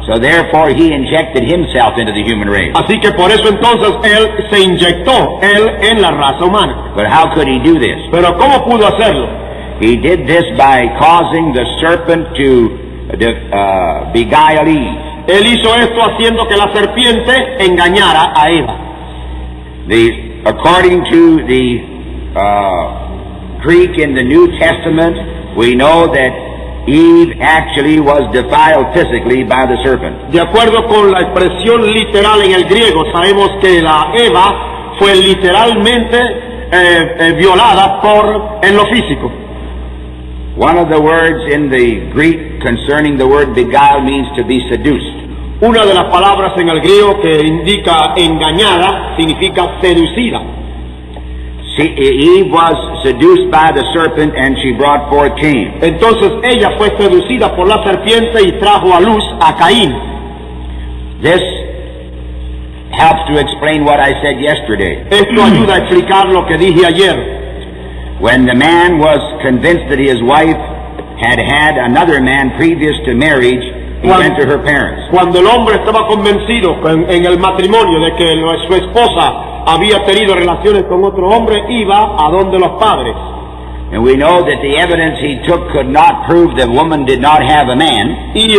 Speaker 1: So therefore he injected himself into the human race.
Speaker 2: Así que por eso entonces él se inyectó, él en la raza humana.
Speaker 1: But how could he do this?
Speaker 2: Pero ¿cómo pudo hacerlo?
Speaker 1: He did this by causing the serpent to beguile Eve.
Speaker 2: Él hizo esto haciendo que la serpiente engañara a Eva.
Speaker 1: According to the Greek in the New Testament, we know that Eve actually was defiled physically by the serpent.
Speaker 2: De acuerdo con la expresión literal en el griego, sabemos que la Eva fue literalmente violada en lo físico.
Speaker 1: One of the words in the Greek concerning the word beguile means to be seduced.
Speaker 2: Una de las palabras en el griego que indica engañada significa seducida.
Speaker 1: Eve was seduced by the serpent, and she brought forth Cain.
Speaker 2: Entonces ella fue seducida por la serpiente y trajo a luz a Caín.
Speaker 1: This helps to explain what I said yesterday.
Speaker 2: Esto ayuda a explicar lo que dije ayer.
Speaker 1: When the man was convinced that his wife had had another man previous to marriage, he went to her parents.
Speaker 2: Cuando el hombre estaba convencido en el matrimonio de que su esposa había tenido relaciones con otro hombre, iba a donde los padres.
Speaker 1: And we know that the evidence he took could not prove the woman did not have a man.
Speaker 2: Y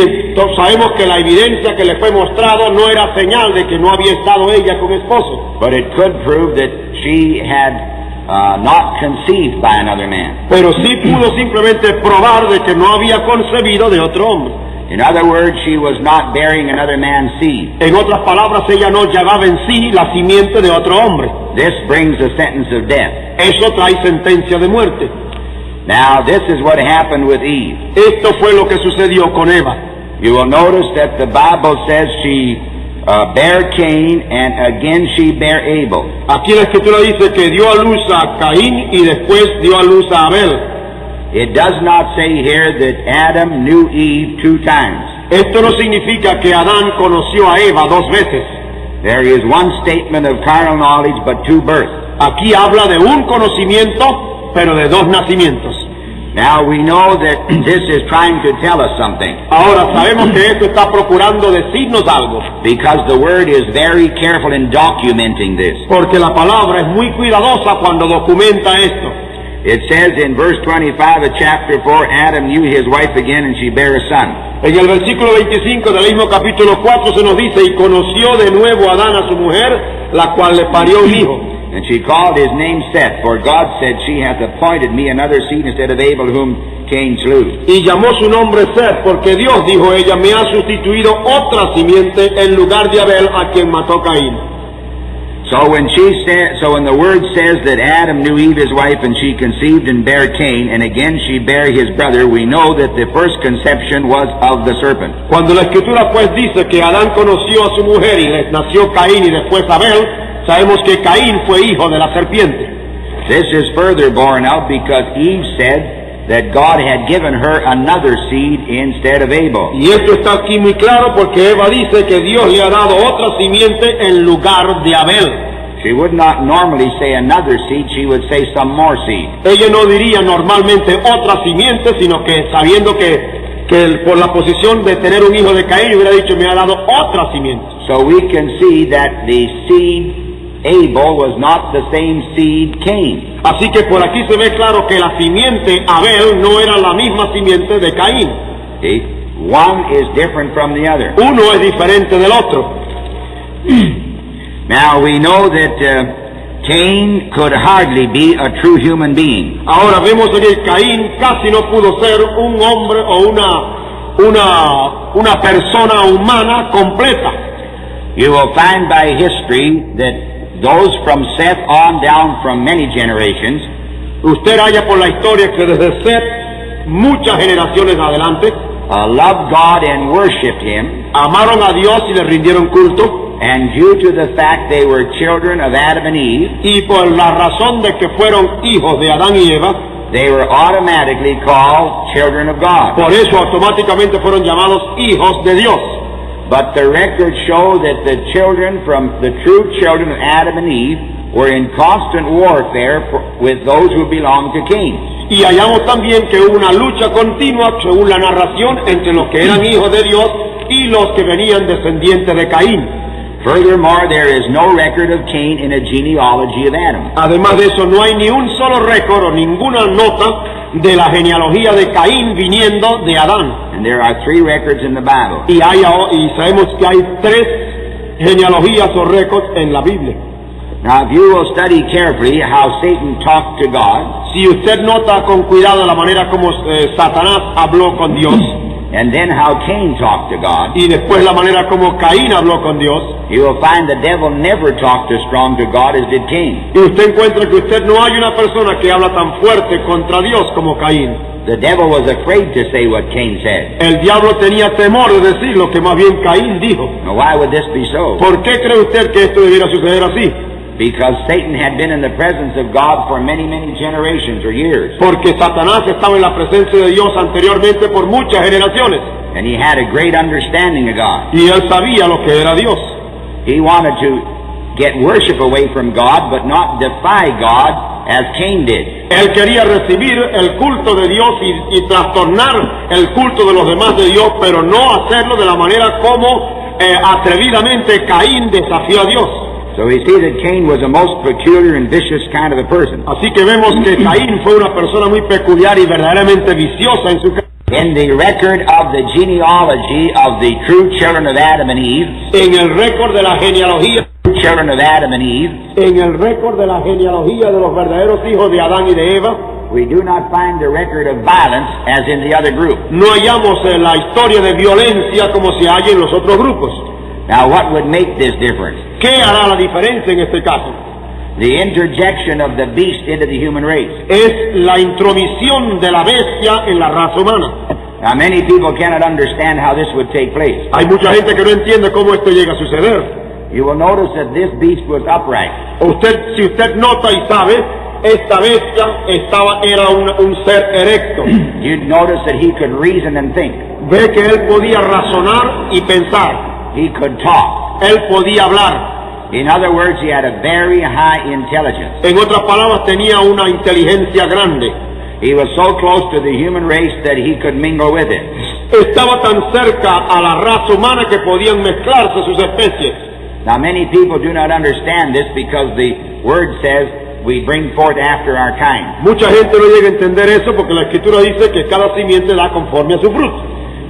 Speaker 2: sabemos que la evidencia que le fue mostrado no era señal de que no había estado ella con esposo.
Speaker 1: But it could prove that she had not conceived by another man.
Speaker 2: Pero sí pudo simplemente probar de que no había concebido de otro hombre.
Speaker 1: In other words, she was not bearing another man's seed.
Speaker 2: En otras palabras, ella no llevaba en sí la simiente de otro hombre.
Speaker 1: This brings a sentence of death.
Speaker 2: Eso trae sentencia de muerte.
Speaker 1: Now, this is what happened with Eve.
Speaker 2: Esto fue lo que sucedió con Eva.
Speaker 1: You will notice that the Bible says she bare Cain, and again she bare Abel.
Speaker 2: Aquí la Escritura dice que dio a luz a Caín y después dio a luz a Abel.
Speaker 1: It does not say here that Adam knew Eve 2 times.
Speaker 2: Esto no significa que Adán conoció a Eva 2 veces.
Speaker 1: There is one statement of carnal knowledge, but two births.
Speaker 2: Aquí habla de un conocimiento, pero de dos nacimientos.
Speaker 1: Now we know that this is trying to tell us something,
Speaker 2: Ahora sabemos que esto está procurando decirnos algo,
Speaker 1: because the Word is very careful in documenting this.
Speaker 2: porque la palabra es muy cuidadosa cuando documenta esto.
Speaker 1: It says in verse 25 of chapter 4, Adam knew his wife again, and she bare a son.
Speaker 2: En el versículo 25 del mismo capítulo 4 se nos dice, y conoció de nuevo Adán a su mujer, la cual le parió un hijo.
Speaker 1: And she called his name Seth, for God said, She hath appointed me another seed instead of Abel, whom Cain slew.
Speaker 2: Y llamó su nombre Seth, porque Dios, dijo ella, me ha sustituido otra simiente en lugar de Abel, a quien mató Caín.
Speaker 1: So when the word says that Adam knew Eve his wife, and she conceived and bare Cain, and again she bare his brother, we know that the first conception was of the serpent.
Speaker 2: Cuando la Escritura pues dice que Adán conoció a su mujer y les nació Caín y después Abel, sabemos que Caín fue hijo de la serpiente.
Speaker 1: This is further borne out because Eve said that God had given her another seed instead of Abel.
Speaker 2: Y esto está aquí muy claro porque Eva dice que Dios le ha dado otra simiente en lugar de Abel.
Speaker 1: She would not normally say another seed, she would say some more seed.
Speaker 2: Ella no diría normalmente otra simiente, sino que sabiendo que por la posición de tener un hijo de Caín hubiera dicho me ha dado otra simiente.
Speaker 1: So we can see that the seed Abel was not the same seed Cain.
Speaker 2: Así que por aquí se ve claro que la simiente Abel no era la misma simiente de Caín.
Speaker 1: See? One is different from the other.
Speaker 2: Uno es diferente del otro.
Speaker 1: Now we know that Cain could hardly be a true human being.
Speaker 2: Ahora vemos que Caín casi no pudo ser un hombre o una persona humana completa.
Speaker 1: You will find by history that those from Seth on down from many generations,
Speaker 2: Usted halla por la historia que desde Seth, muchas generaciones adelante,
Speaker 1: loved God and worshipped Him,
Speaker 2: amaron a Dios y le rindieron culto,
Speaker 1: and due to the fact they were children of Adam and Eve,
Speaker 2: y por la razón de que fueron hijos de Adán y Eva,
Speaker 1: they were automatically called children of God.
Speaker 2: por eso automáticamente fueron llamados hijos de Dios.
Speaker 1: But the records show that the true children of Adam and Eve were in constant warfare with those who belonged to Cain.
Speaker 2: Y hallamos también que hubo una lucha continua, según la narración, entre los que eran hijos de Dios y los que venían descendientes de Caín.
Speaker 1: Furthermore, there is no record of Cain in a genealogy of Adam.
Speaker 2: Además de eso, no hay ni un solo récord o ninguna nota de la genealogía de Caín viniendo de Adán.
Speaker 1: And there are 3 records in the Bible.
Speaker 2: Y sabemos que hay 3 genealogías o récords en la Biblia.
Speaker 1: Now, if you will study carefully how Satan talked to God,
Speaker 2: Si usted nota con cuidado la manera como Satanás habló con Dios,
Speaker 1: and then how Cain talked to God,
Speaker 2: y después la manera como Caín habló con Dios,
Speaker 1: you will find the devil never talked as strong to God as did Cain.
Speaker 2: y usted encuentra que usted no hay una persona que habla tan fuerte contra Dios como Caín.
Speaker 1: The devil was afraid to say what Cain said.
Speaker 2: El diablo tenía temor de decir lo que más bien Caín dijo.
Speaker 1: Now, why would this be so?
Speaker 2: ¿Por qué cree usted que esto debiera suceder así?
Speaker 1: Because Satan had been in the presence of God for many, many generations or years.
Speaker 2: Porque Satanás estaba en la presencia de Dios anteriormente por muchas generaciones.
Speaker 1: And he had a great understanding of God.
Speaker 2: Y él sabía lo que era Dios.
Speaker 1: He wanted to get worship away from God, but not defy God as Cain did.
Speaker 2: Él quería recibir el culto de Dios y trastornar el culto de los demás de Dios, pero no hacerlo de la manera como atrevidamente Caín desafió a Dios.
Speaker 1: So we see that Cain was a most peculiar and vicious kind of a person.
Speaker 2: Así que vemos que Caín fue una persona muy peculiar y verdaderamente viciosa en su carácter.
Speaker 1: In the record of the genealogy of the true children of Adam and Eve,
Speaker 2: En el récord de la genealogía,
Speaker 1: children of Adam and Eve,
Speaker 2: en el récord de la genealogía de los verdaderos hijos de Adán y de Eva,
Speaker 1: we do not find the record of violence as in the other group.
Speaker 2: no hallamos la historia de violencia como se halla en los otros grupos.
Speaker 1: Now, what would make this difference?
Speaker 2: ¿Qué hará la diferencia en este caso?
Speaker 1: The interjection of the beast into the human race.
Speaker 2: Es la intromisión de la bestia en la raza humana.
Speaker 1: Now, many people cannot understand how this would take place.
Speaker 2: Hay mucha gente que no entiende cómo esto llega a suceder.
Speaker 1: You will notice that this beast was upright.
Speaker 2: Si usted nota y sabe, esta bestia era un ser erecto.
Speaker 1: You'd notice that he could reason and think.
Speaker 2: Ve que él podía razonar y pensar.
Speaker 1: He could talk.
Speaker 2: Él podía hablar.
Speaker 1: In other words, he had a very high intelligence.
Speaker 2: En otras palabras, tenía una inteligencia grande.
Speaker 1: He was so close to the human race that he could mingle with it.
Speaker 2: Estaba tan cerca a la raza humana que podían mezclarse sus especies.
Speaker 1: Now, many people do not understand this because the word says we bring forth after our kind.
Speaker 2: Mucha gente no llega a entender eso porque la Escritura dice que cada simiente da conforme a su fruto.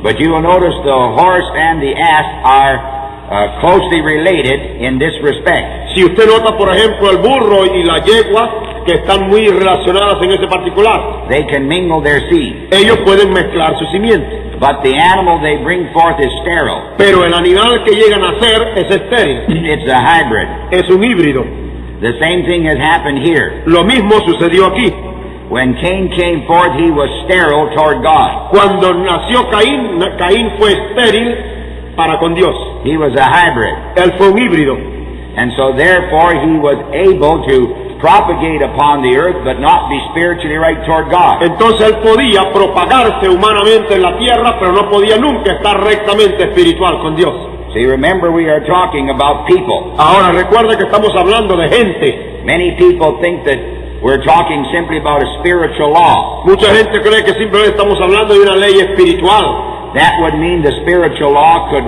Speaker 1: But you will notice the horse and the ass are closely related in this respect.
Speaker 2: Si usted nota, por ejemplo, el burro y la yegua, que están muy relacionadas en ese particular,
Speaker 1: They can mingle their seed.
Speaker 2: ellos pueden mezclar su simiente.
Speaker 1: But the animal they bring forth is sterile.
Speaker 2: Pero el animal que llegan a ser es estéril,
Speaker 1: It's a hybrid.
Speaker 2: es un híbrido.
Speaker 1: The same thing has happened here.
Speaker 2: Lo mismo sucedió aquí.
Speaker 1: When Cain came forth, he was sterile toward God.
Speaker 2: Cuando nació Caín, Caín fue estéril para con Dios.
Speaker 1: He was a hybrid.
Speaker 2: Él fue un híbrido.
Speaker 1: And so therefore he was able to propagate upon the earth, but not be spiritually right toward God.
Speaker 2: Entonces él podía propagarse humanamente en la tierra, pero no podía nunca estar rectamente espiritual con Dios.
Speaker 1: See, remember we are talking about people.
Speaker 2: Ahora recuerda que estamos hablando de gente.
Speaker 1: Many people think that we're talking simply about a spiritual law.
Speaker 2: Mucha gente cree que simplemente estamos hablando de una ley espiritual.
Speaker 1: That would mean the spiritual law could,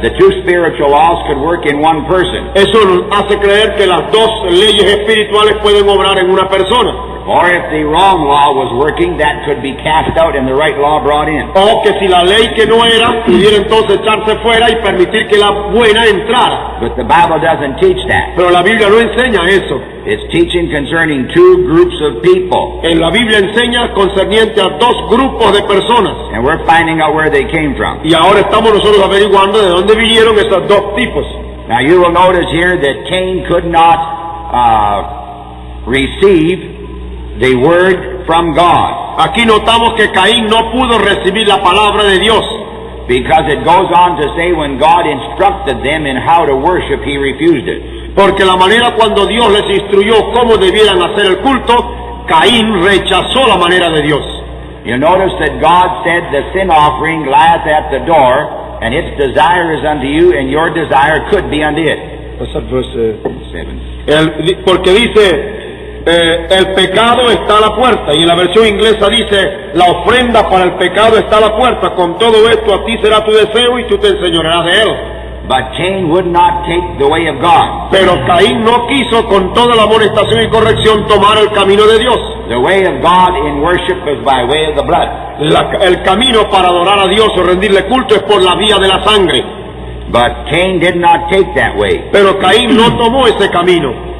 Speaker 1: the two spiritual laws could work in one person.
Speaker 2: Eso nos hace creer que las dos leyes espirituales pueden obrar en una persona.
Speaker 1: Or if the wrong law was working, that could be cast out and the right law brought in.
Speaker 2: O que si la ley que no era pudiera entonces echarse fuera y permitir que la buena entrara.
Speaker 1: But the Bible doesn't teach that.
Speaker 2: Pero la Biblia no enseña eso.
Speaker 1: It's teaching concerning two groups of people.
Speaker 2: En la Biblia enseña concerniente a dos grupos de personas.
Speaker 1: And we're finding out where they came from.
Speaker 2: Y ahora estamos nosotros averiguando de dónde vinieron esos dos tipos.
Speaker 1: Now you will notice here that Cain could not receive the word from God,
Speaker 2: Aquí notamos que Caín no pudo recibir la palabra de Dios.
Speaker 1: because it goes on to say when God instructed them in how to worship, he refused it.
Speaker 2: Porque la manera cuando Dios les instruyó cómo debieran hacer el culto, Caín rechazó la manera de Dios.
Speaker 1: You notice that God said the sin offering lieth at the door, and its desire is unto you, and your desire could be unto it. 7.
Speaker 2: Porque dice, el pecado está a la puerta, y en la versión inglesa dice, la ofrenda para el pecado está a la puerta, con todo esto a ti será tu deseo y tú te enseñorearás de él.
Speaker 1: But Cain would not take the way of God.
Speaker 2: Pero Caín no quiso con toda la amonestación y corrección tomar el camino de Dios.
Speaker 1: The way of God in worship is by way of the blood.
Speaker 2: El camino para adorar a Dios o rendirle culto es por la vía de la sangre.
Speaker 1: But Cain did not take that way.
Speaker 2: Pero Caín no tomó ese camino.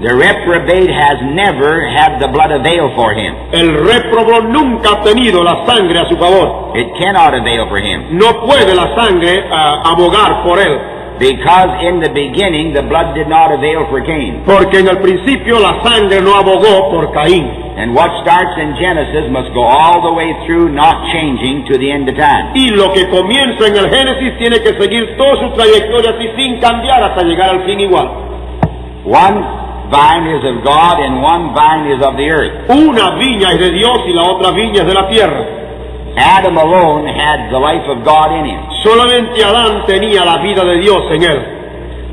Speaker 1: The reprobate has never had the blood avail for him.
Speaker 2: El réprobo nunca ha tenido la sangre a su favor.
Speaker 1: It cannot avail for him.
Speaker 2: No puede la sangre abogar por él.
Speaker 1: Because in the beginning the blood did not avail for Cain.
Speaker 2: Porque en el principio la sangre no abogó por Caín.
Speaker 1: And what starts in Genesis must go all the way through, not changing, to the end of time.
Speaker 2: Y lo que comienza en el Génesis tiene que seguir toda su trayectoria así sin cambiar hasta llegar al fin igual.
Speaker 1: One vine is of God and one vine is of the earth.
Speaker 2: Una viña es de Dios y la otra viña es de la tierra.
Speaker 1: Adam alone had the life of God in him.
Speaker 2: Solamente Adán tenía la vida de Dios en él.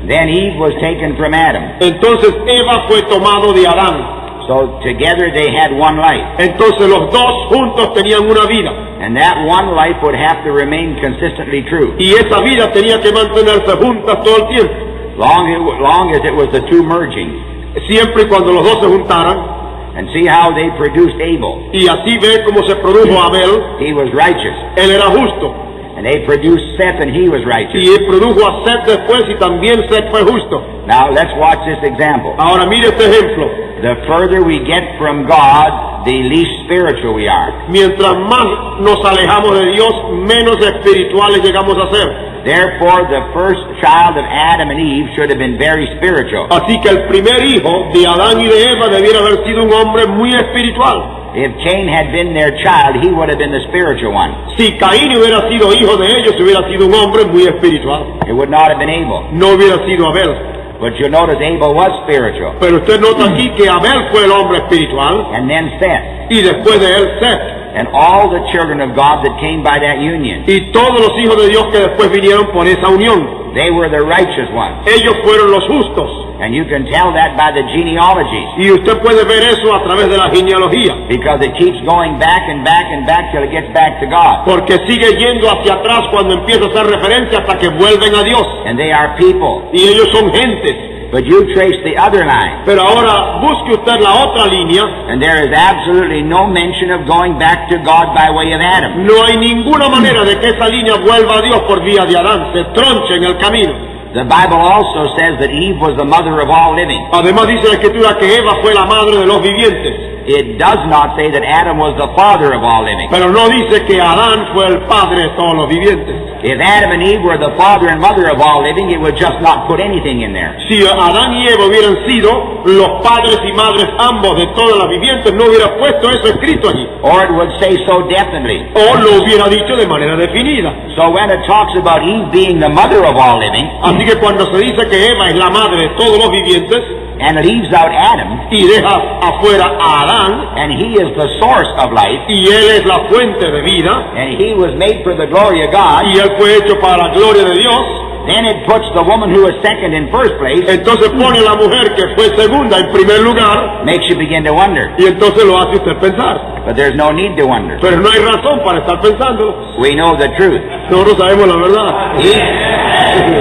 Speaker 1: Then Eve was taken from Adam.
Speaker 2: Entonces Eva fue tomado de Adán.
Speaker 1: So together they had one life.
Speaker 2: Entonces los dos juntos tenían una vida.
Speaker 1: And that one life would have to remain consistently true.
Speaker 2: Y esa vida tenía que mantenerse juntas todo el tiempo.
Speaker 1: Long as it was the two merging.
Speaker 2: Siempre y cuando los dos se juntaran.
Speaker 1: And see how they produced Abel.
Speaker 2: Y así ve cómo se produjo Abel.
Speaker 1: He was righteous.
Speaker 2: Él era justo.
Speaker 1: And they produced Seth and he was righteous.
Speaker 2: Y él produjo a Seth después y también Seth fue justo.
Speaker 1: Now let's watch this example.
Speaker 2: Ahora mire este ejemplo.
Speaker 1: The further we get from God, the least spiritual we are.
Speaker 2: Mientras más nos alejamos de Dios, menos espirituales llegamos a ser.
Speaker 1: Therefore, the first child of Adam and Eve should have been very spiritual.
Speaker 2: Así que el primer hijo de Adán y de Eva debiera haber sido un hombre muy espiritual.
Speaker 1: If Cain had been their child, he would have been the spiritual one.
Speaker 2: Si Caín hubiera sido hijo de ellos, hubiera sido un hombre muy espiritual.
Speaker 1: It would not have been Abel.
Speaker 2: No hubiera sido Abel.
Speaker 1: But you notice Abel was spiritual.
Speaker 2: Pero usted nota aquí que Abel fue el hombre espiritual
Speaker 1: And then Seth.
Speaker 2: y después de él Seth.
Speaker 1: and all the children of God that came by that union.
Speaker 2: y todos los hijos de Dios que después vinieron por esa unión.
Speaker 1: They were the righteous ones.
Speaker 2: Ellos fueron los justos.
Speaker 1: And you can tell that by the genealogies,
Speaker 2: Y usted puede ver eso a través de la genealogía,
Speaker 1: because it keeps going back and back and back till it gets back to God.
Speaker 2: porque sigue yendo hacia atrás cuando empieza a hacer referencia hasta que vuelven a Dios.
Speaker 1: And they are people.
Speaker 2: Y ellos son gentes.
Speaker 1: But you trace the other line,
Speaker 2: Pero ahora busque usted la otra línea.
Speaker 1: and there is absolutely no mention of going back to God by way of Adam.
Speaker 2: No hay ninguna manera de que esa línea vuelva a Dios por vía de Adán, se tronche en el camino.
Speaker 1: The Bible also says that Eve was the mother of all living.
Speaker 2: Además dice la Escritura que Eva fue la madre de los vivientes,
Speaker 1: It does not say that Adam was the father of all living.
Speaker 2: pero no dice que Adán fue el padre de todos los vivientes.
Speaker 1: If Adam and Eve were the father and mother of all living, it would just not put anything in there.
Speaker 2: Si Adán y Eva hubieran sido los padres y madres ambos de todas las vivientes, no hubiera puesto eso escrito allí,
Speaker 1: Or it would say so definitely.
Speaker 2: o lo hubiera dicho de manera definida.
Speaker 1: So when it talks about Eve being the mother of all living,
Speaker 2: Así que cuando se dice que Eva es la madre de todos los vivientes
Speaker 1: and it leaves out Adam,
Speaker 2: y deja afuera a Adán,
Speaker 1: and he is the source of life,
Speaker 2: y él es la fuente de vida,
Speaker 1: and he was made for the glory of God,
Speaker 2: y él fue hecho para la gloria de Dios,
Speaker 1: then it puts the woman who was second in first place,
Speaker 2: entonces pone a la mujer que fue segunda en primer lugar,
Speaker 1: makes you begin to wonder.
Speaker 2: y entonces lo hace usted pensar.
Speaker 1: But there's no need to wonder.
Speaker 2: Pero no hay razón para estar pensándolo.
Speaker 1: We know the truth.
Speaker 2: Nosotros sabemos la verdad.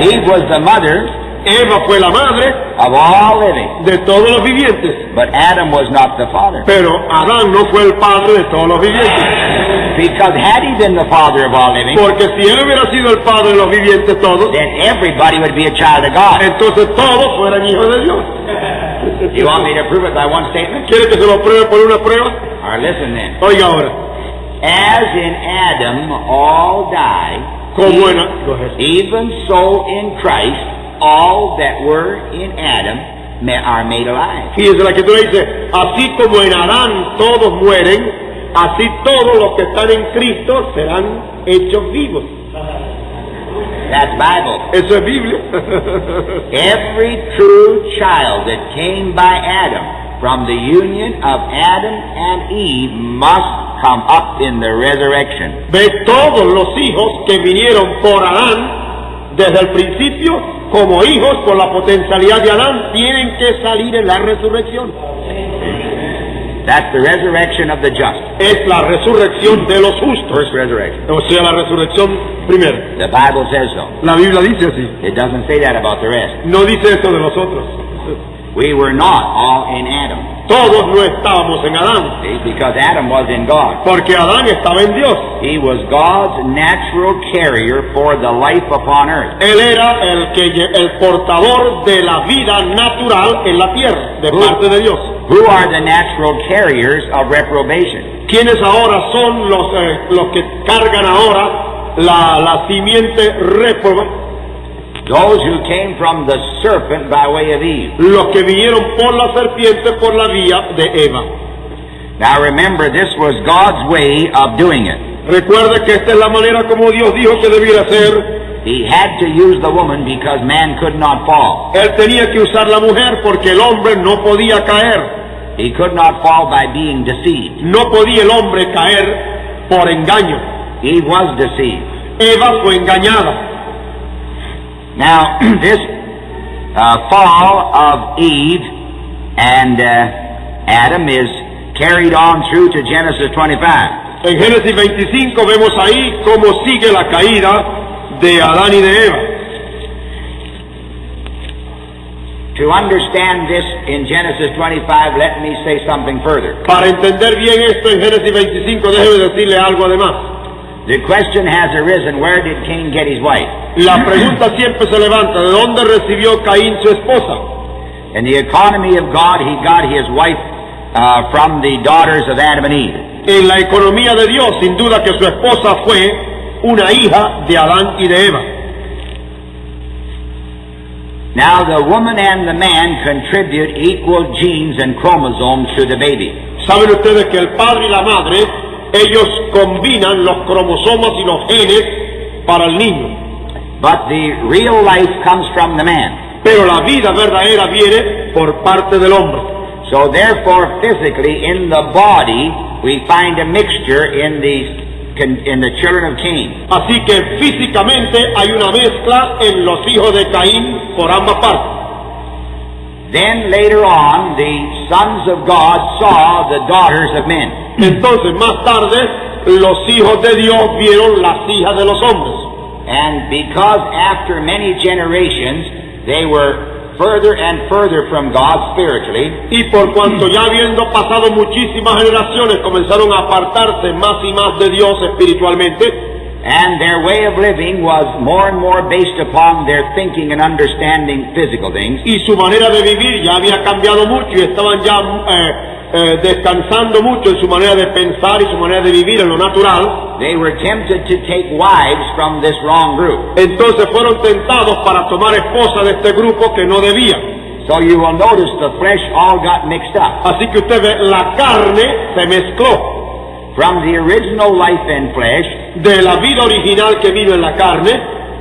Speaker 1: Eve was the mother
Speaker 2: Eva fue la madre
Speaker 1: of all living,
Speaker 2: de todos los vivientes,
Speaker 1: but Adam was not the father.
Speaker 2: pero Adán no fue el padre de todos los vivientes.
Speaker 1: Because had he been the father of all living,
Speaker 2: Porque si él hubiera sido el padre de los vivientes todos,
Speaker 1: then everybody would be a child of God.
Speaker 2: entonces todos fueran hijos de Dios.
Speaker 1: You want me to prove it by one statement?
Speaker 2: ¿Quiere que se lo pruebe por una prueba?
Speaker 1: All right, listen then.
Speaker 2: Oiga ahora,
Speaker 1: As in Adam all die,
Speaker 2: como en,
Speaker 1: even so in Christ all that were in Adam are made alive.
Speaker 2: fíjese la escritura dice, así como en Adán todos mueren, así todos los que están en Cristo serán hechos vivos.
Speaker 1: That's Bible.
Speaker 2: Eso es Biblia.
Speaker 1: Every true child that came by Adam, from the union of Adam and Eve, must come up in the resurrection.
Speaker 2: Ve, todos los hijos que vinieron por Adán, desde el principio, como hijos por la potencialidad de Adán, tienen que salir en la resurrección.
Speaker 1: That's the resurrection of the just.
Speaker 2: Es la resurrección de los justos.
Speaker 1: First resurrection.
Speaker 2: O sea, la resurrección primera.
Speaker 1: The Bible says so.
Speaker 2: La Biblia dice así.
Speaker 1: It doesn't say that about the rest.
Speaker 2: No dice eso de nosotros.
Speaker 1: We were not all in Adam.
Speaker 2: Todos no estábamos en Adán,
Speaker 1: See, because Adam was in God.
Speaker 2: porque Adán estaba en Dios.
Speaker 1: He was God's natural carrier for the life upon earth.
Speaker 2: Él era el portador de la vida natural en la tierra, de parte de Dios.
Speaker 1: Who are the natural carriers of reprobation?
Speaker 2: ¿Quiénes ahora son los que cargan ahora la simiente réproba?
Speaker 1: Those who came from the serpent by way of Eve.
Speaker 2: Los que vinieron por la serpiente por la vía de Eva.
Speaker 1: Now remember, this was God's way of doing it.
Speaker 2: Recuerde que esta es la manera como Dios dijo que debiera ser.
Speaker 1: He had to use the woman because man could not fall.
Speaker 2: Él tenía que usar la mujer porque el hombre no podía caer.
Speaker 1: He could not fall by being deceived.
Speaker 2: No podía el hombre caer por engaño.
Speaker 1: Eve was deceived.
Speaker 2: Eva fue engañada.
Speaker 1: Now, this fall of Eve and Adam is carried on through to Genesis 25.
Speaker 2: En Génesis 25 vemos ahí cómo sigue la caída de Adán y de Eva.
Speaker 1: To understand this in Genesis 25, let me say something further.
Speaker 2: Para entender bien esto en Génesis 25, déjeme decirle algo además.
Speaker 1: The question has arisen, where did Cain get his wife?
Speaker 2: La pregunta siempre se levanta, ¿de dónde recibió Caín su esposa?
Speaker 1: In the economy of God, he got his wife from the daughters of Adam and Eve.
Speaker 2: En la economía de Dios, sin duda que su esposa fue una hija de Adán y de Eva.
Speaker 1: Now the woman and the man contribute equal genes and chromosomes to the baby.
Speaker 2: Saben ustedes que el padre y la madre, ellos combinan los cromosomas y los genes para el niño.
Speaker 1: But the real life comes from the man.
Speaker 2: Pero la vida verdadera viene por parte del hombre.
Speaker 1: So therefore, physically, in the body, we find a mixture in the children of Cain.
Speaker 2: Así que físicamente hay una mezcla en los hijos de Caín por ambas partes.
Speaker 1: Then later on, the sons of God saw the daughters of men.
Speaker 2: Entonces más tarde los hijos de Dios vieron las hijas de los hombres.
Speaker 1: And because after many generations they were further and further from God spiritually,
Speaker 2: Y por cuanto ya habiendo pasado muchísimas generaciones comenzaron a apartarse más y más de Dios espiritualmente,
Speaker 1: and their way of living was more and more based upon their thinking and understanding physical things,
Speaker 2: y su manera de vivir ya había cambiado mucho y estaban ya descansando mucho en su manera de pensar y su manera de vivir en lo natural,
Speaker 1: they were tempted to take wives from this wrong group.
Speaker 2: entonces fueron tentados para tomar esposa de este grupo que no debía.
Speaker 1: So you will notice the flesh all got mixed up.
Speaker 2: Así que usted ve, la carne se mezcló
Speaker 1: From the original life and flesh
Speaker 2: de la vida original que vino en la carne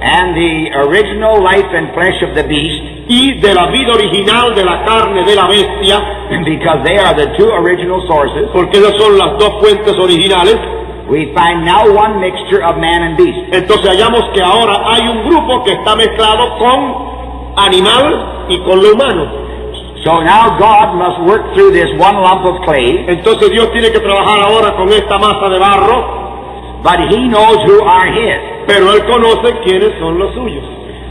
Speaker 1: and the original life and flesh of the beast,
Speaker 2: y de la vida original de la carne de la bestia,
Speaker 1: because they are the two original sources,
Speaker 2: porque esas son las dos fuentes originales.
Speaker 1: we find now one mixture of man and beast.
Speaker 2: Entonces hallamos que ahora hay un grupo que está mezclado con animal y con lo humano.
Speaker 1: So now God must work through this one lump of clay,
Speaker 2: Entonces Dios tiene que trabajar ahora con esta masa de barro,
Speaker 1: but He knows who are His.
Speaker 2: pero Él conoce quiénes son los suyos.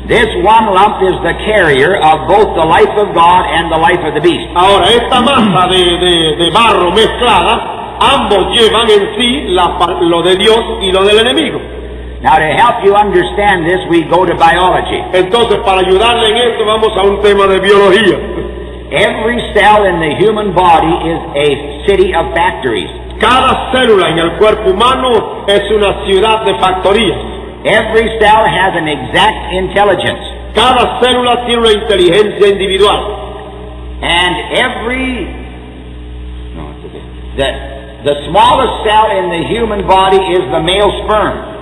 Speaker 1: This one lump is the carrier of both the life of God and the life of the beast.
Speaker 2: Ahora, esta masa de barro mezclada, ambos llevan en sí lo de Dios y lo del enemigo.
Speaker 1: Now to help you understand this, we go to biology.
Speaker 2: Entonces, para ayudarle en esto, vamos a un tema de biología.
Speaker 1: Every cell in the human body is a city of factories.
Speaker 2: Cada célula en el cuerpo humano es una ciudad de factorías.
Speaker 1: Every cell has an exact intelligence.
Speaker 2: Cada célula tiene una inteligencia individual.
Speaker 1: And the smallest cell in the human body is the male sperm.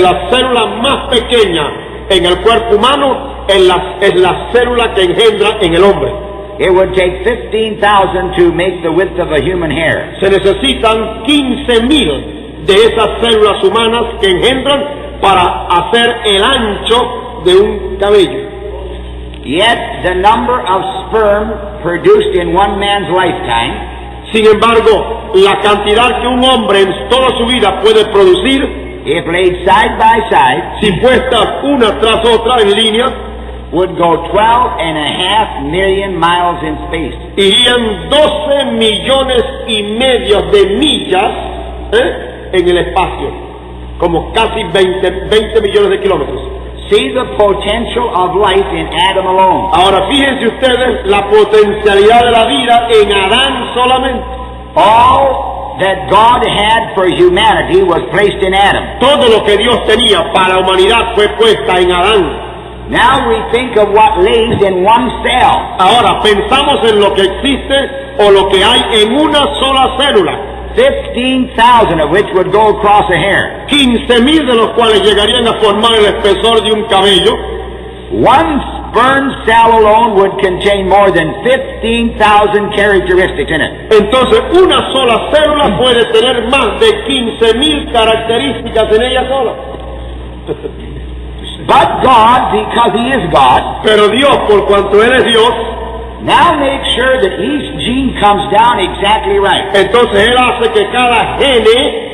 Speaker 2: La célula más pequeña en el cuerpo humano es la célula que engendra en el hombre.
Speaker 1: It would take 15,000 to make the width of a human hair.
Speaker 2: Se necesitan 15,000 de esas células humanas que engendran para hacer el ancho de un cabello.
Speaker 1: Yet the number of sperm produced in one man's lifetime,
Speaker 2: Sin embargo, la cantidad que un hombre en toda su vida puede producir,
Speaker 1: if laid side by side,
Speaker 2: si puestas una tras otra en línea,
Speaker 1: would go 12.5 million miles in space.
Speaker 2: irían 12 millones y medio de millas en el espacio, como casi 20 millones de kilómetros.
Speaker 1: See the potential of life in Adam alone.
Speaker 2: Ahora fíjense ustedes la potencialidad de la vida en Adán solamente.
Speaker 1: All that God had for humanity was placed in Adam.
Speaker 2: Todo lo que Dios tenía para la humanidad fue puesta en Adán.
Speaker 1: Now we think of what lays in one cell.
Speaker 2: Ahora pensamos en lo que existe o lo que hay en una sola célula.
Speaker 1: 15,000 of which would go across a hair.
Speaker 2: 15,000 de los cuales llegarían a formar el espesor de un cabello.
Speaker 1: One sperm cell alone would contain more than 15,000 characteristics in it.
Speaker 2: Entonces una sola célula puede tener más de 15,000 características en ella sola.
Speaker 1: But God, because He is God,
Speaker 2: Pero Dios, por cuanto Él es Dios,
Speaker 1: now makes sure that each gene comes down exactly right.
Speaker 2: entonces Él hace que cada gene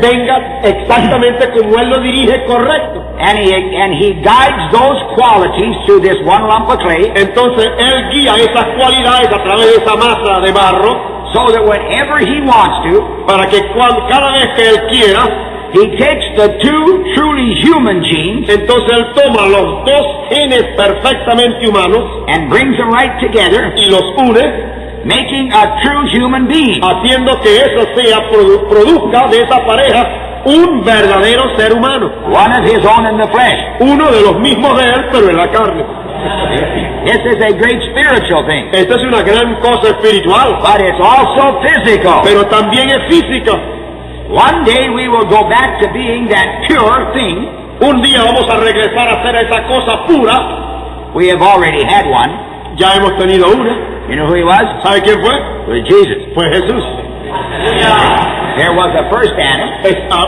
Speaker 2: venga exactamente como Él lo dirige correcto.
Speaker 1: And he guides those qualities through this one lump of clay,
Speaker 2: Entonces Él guía esas cualidades a través de esa masa de barro,
Speaker 1: so that whenever He wants to,
Speaker 2: para que cada vez que Él quiera,
Speaker 1: He takes the two truly human genes
Speaker 2: entonces Él toma los dos genes perfectamente humanos
Speaker 1: and brings them right together,
Speaker 2: y los une,
Speaker 1: making a true human being.
Speaker 2: haciendo que eso produzca de esa pareja un verdadero ser humano.
Speaker 1: One of His own in the flesh.
Speaker 2: Uno de los mismos de Él, pero en la carne.
Speaker 1: This is a great spiritual thing,
Speaker 2: Esta es una gran cosa espiritual,
Speaker 1: but it's also physical.
Speaker 2: pero también es física.
Speaker 1: One day we will go back to being that pure thing.
Speaker 2: Un día vamos a regresar a hacer esa cosa pura.
Speaker 1: We have already had one.
Speaker 2: Ya hemos tenido una.
Speaker 1: You know who He was?
Speaker 2: ¿Sabe quién fue?
Speaker 1: It was Jesus.
Speaker 2: Fue Jesús.
Speaker 1: There was a first Adam,